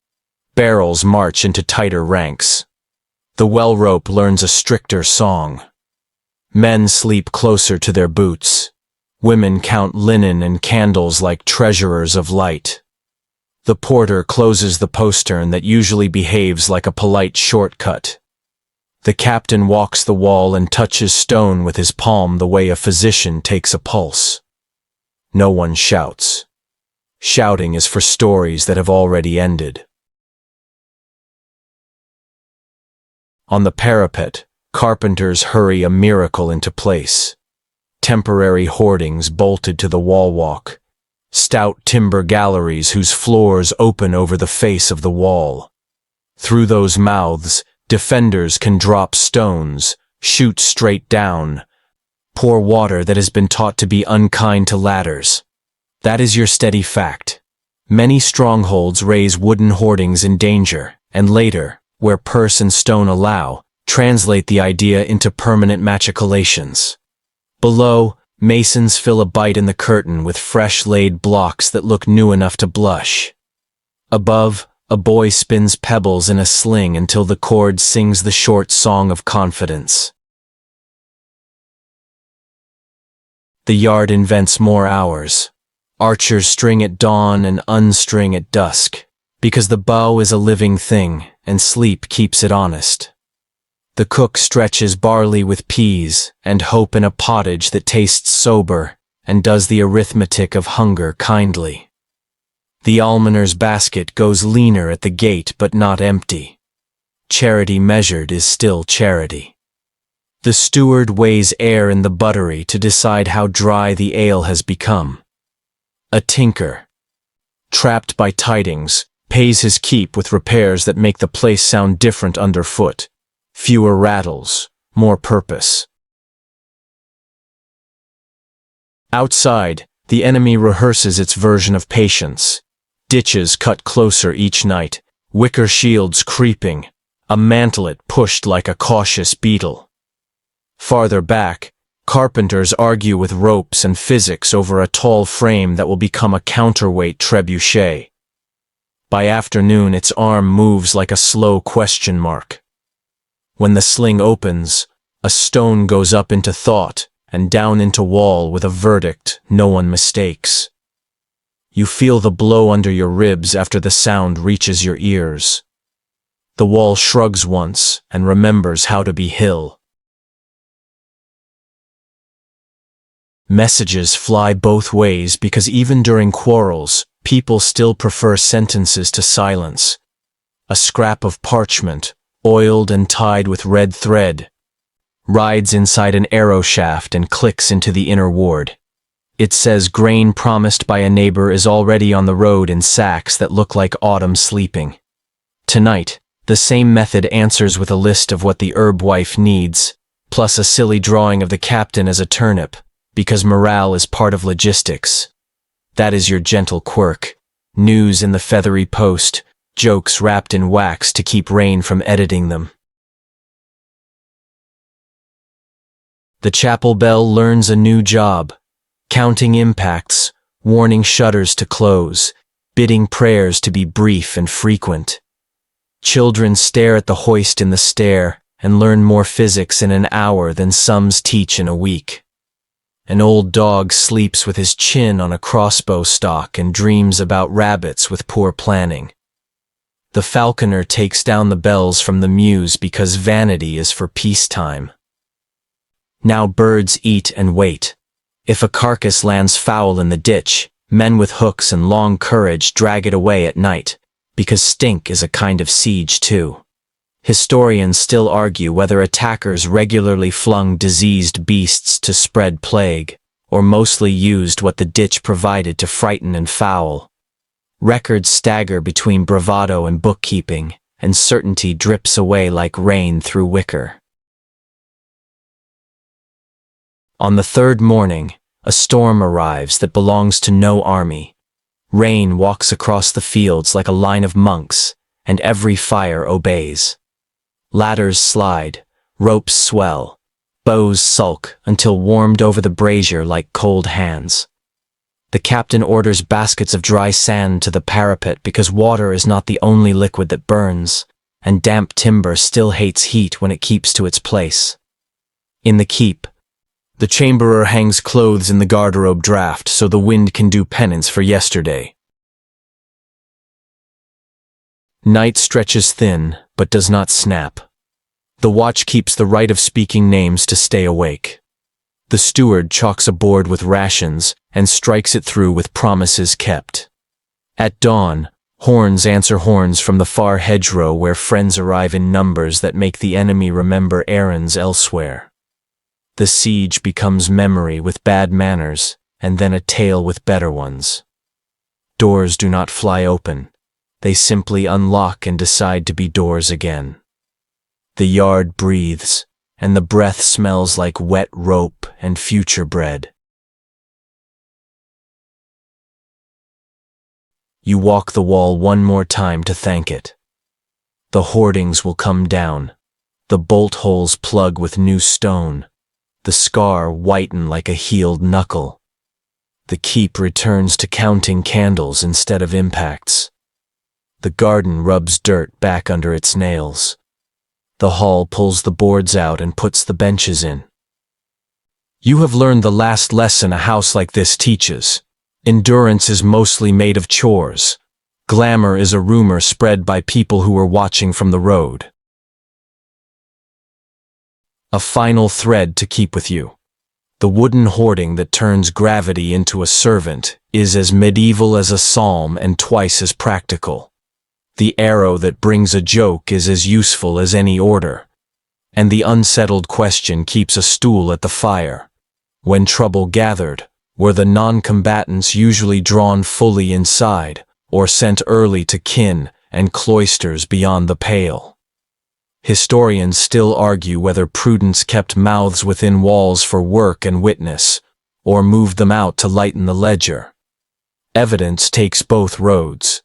Barrels march into tighter ranks. The well rope learns a stricter song. Men sleep closer to their boots. Women count linen and candles like treasurers of light. The porter closes the postern that usually behaves like a polite shortcut. The captain walks the wall and touches stone with his palm the way a physician takes a pulse. No one shouts. Shouting is for stories that have already ended. On the parapet, carpenters hurry a miracle into place. Temporary hoardings bolted to the wall walk. Stout timber galleries whose floors open over the face of the wall. Through those mouths, defenders can drop stones, shoot straight down, pour water that has been taught to be unkind to ladders. That is your steady fact. Many strongholds raise wooden hoardings in danger, and later, where purse and stone allow, translate the idea into permanent machicolations. Below, masons fill a bite in the curtain with fresh-laid blocks that look new enough to blush. Above, a boy spins pebbles in a sling until the cord sings the short song of confidence. The yard invents more hours. Archers string at dawn and unstring at dusk, because the bow is a living thing and sleep keeps it honest. The cook stretches barley with peas and hope in a pottage that tastes sober and does the arithmetic of hunger kindly. The almoner's basket goes leaner at the gate but not empty. Charity measured is still charity. The steward weighs air in the buttery to decide how dry the ale has become. A tinker, trapped by tidings, pays his keep with repairs that make the place sound different underfoot. Fewer rattles, more purpose. Outside, the enemy rehearses its version of patience. Ditches cut closer each night, wicker shields creeping, a mantlet pushed like a cautious beetle. Farther back, carpenters argue with ropes and physics over a tall frame that will become a counterweight trebuchet. By afternoon, its arm moves like a slow question mark. When the sling opens, a stone goes up into thought and down into wall with a verdict no one mistakes. You feel the blow under your ribs after the sound reaches your ears. The wall shrugs once and remembers how to be hill. Messages fly both ways because even during quarrels, People still prefer sentences to silence. A scrap of parchment, oiled and tied with red thread, rides inside an arrow shaft and clicks into the inner ward. It says grain promised by a neighbor is already on the road in sacks that look like autumn sleeping. Tonight, the same method answers with a list of what the herb wife needs, plus a silly drawing of the captain as a turnip, because morale is part of logistics. That is your gentle quirk. News in the feathery post, jokes wrapped in wax to keep rain from editing them. The chapel bell learns a new job, counting impacts, warning shutters to close, bidding prayers to be brief and frequent. Children stare at the hoist in the stair and learn more physics in an hour than sums teach in a week. An old dog sleeps with his chin on a crossbow stock and dreams about rabbits with poor planning. The falconer takes down the bells from the mews because vanity is for peacetime. Now birds eat and wait. If a carcass lands foul in the ditch, men with hooks and long courage drag it away at night, because stink is a kind of siege too. Historians still argue whether attackers regularly flung diseased beasts to spread plague, or mostly used what the ditch provided to frighten and foul. Records stagger between bravado and bookkeeping, and certainty drips away like rain through wicker. On the third morning, a storm arrives that belongs to no army. Rain walks across the fields like a line of monks, and every fire obeys. Ladders slide, ropes swell, bows sulk until warmed over the brazier like cold hands. The captain orders baskets of dry sand to the parapet because water is not the only liquid that burns, and damp timber still hates heat when it keeps to its place. In the keep, the chamberer hangs clothes in the garderobe draft so the wind can do penance for yesterday. Night stretches thin, but does not snap. The watch keeps the right of speaking names to stay awake. The steward chalks a board with rations and strikes it through with promises kept. At dawn, horns answer horns from the far hedgerow where friends arrive in numbers that make the enemy remember errands elsewhere. The siege becomes memory with bad manners, and then a tale with better ones. Doors do not fly open. They simply unlock and decide to be doors again. The yard breathes, and the breath smells like wet rope and future bread. You walk the wall one more time to thank it. The hoardings will come down. The bolt holes plug with new stone. The scar whiten like a healed knuckle. The keep returns to counting candles instead of impacts. The garden rubs dirt back under its nails. The hall pulls the boards out and puts the benches in. You have learned the last lesson a house like this teaches. Endurance is mostly made of chores. Glamour is a rumor spread by people who are watching from the road. A final thread to keep with you. The wooden hoarding that turns gravity into a servant is as medieval as a psalm and twice as practical. The arrow that brings a joke is as useful as any order. And the unsettled question keeps a stool at the fire. When trouble gathered, were the non-combatants usually drawn fully inside, or sent early to kin and cloisters beyond the pale? Historians still argue whether prudence kept mouths within walls for work and witness, or moved them out to lighten the ledger. Evidence takes both roads.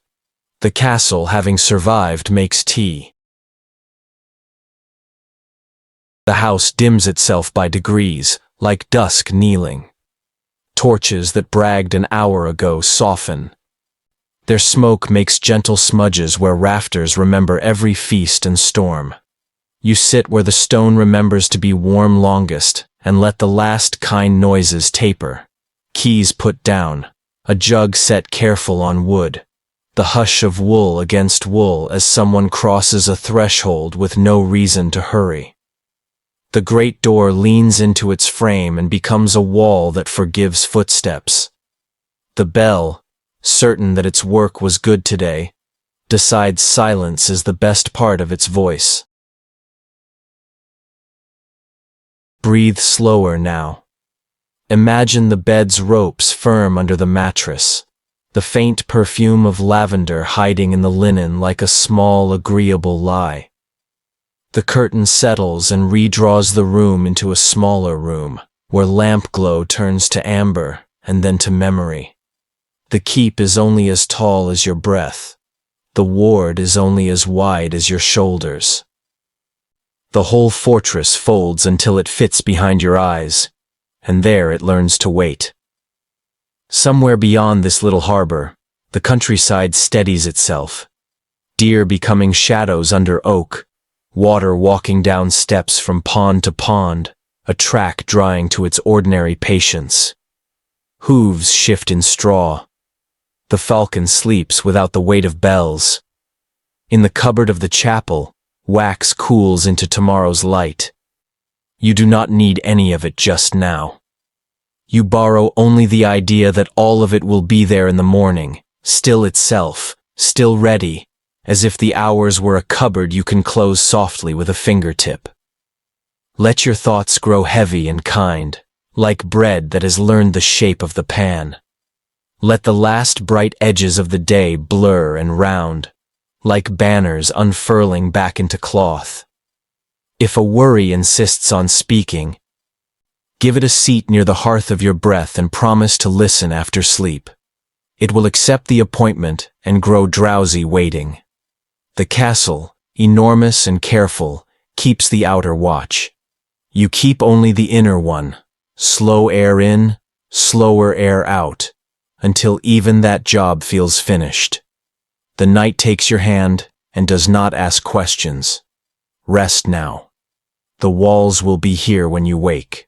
The castle, having survived, makes tea. The house dims itself by degrees, like dusk kneeling. Torches that bragged an hour ago soften. Their smoke makes gentle smudges where rafters remember every feast and storm. You sit where the stone remembers to be warm longest, and let the last kind noises taper. Keys put down, a jug set careful on wood. The hush of wool against wool as someone crosses a threshold with no reason to hurry. The great door leans into its frame and becomes a wall that forgives footsteps. The bell, certain that its work was good today, decides silence is the best part of its voice. Breathe slower now. Imagine the bed's ropes firm under the mattress, the faint perfume of lavender hiding in the linen like a small, agreeable lie. The curtain settles and redraws the room into a smaller room, where lamp glow turns to amber and then to memory. The keep is only as tall as your breath. The ward is only as wide as your shoulders. The whole fortress folds until it fits behind your eyes, and there it learns to wait. Somewhere beyond this little harbor, the countryside steadies itself, deer becoming shadows under oak, water walking down steps from pond to pond, a track drying to its ordinary patience. Hooves shift in straw. The falcon sleeps without the weight of bells. In the cupboard of the chapel, wax cools into tomorrow's light. You do not need any of it just now. You borrow only the idea that all of it will be there in the morning, still itself, still ready, as if the hours were a cupboard you can close softly with a fingertip. Let your thoughts grow heavy and kind, like bread that has learned the shape of the pan. Let the last bright edges of the day blur and round, like banners unfurling back into cloth. If a worry insists on speaking, give it a seat near the hearth of your breath and promise to listen after sleep. It will accept the appointment and grow drowsy waiting. The castle, enormous and careful, keeps the outer watch. You keep only the inner one, slow air in, slower air out, until even that job feels finished. The night takes your hand and does not ask questions. Rest now. The walls will be here when you wake.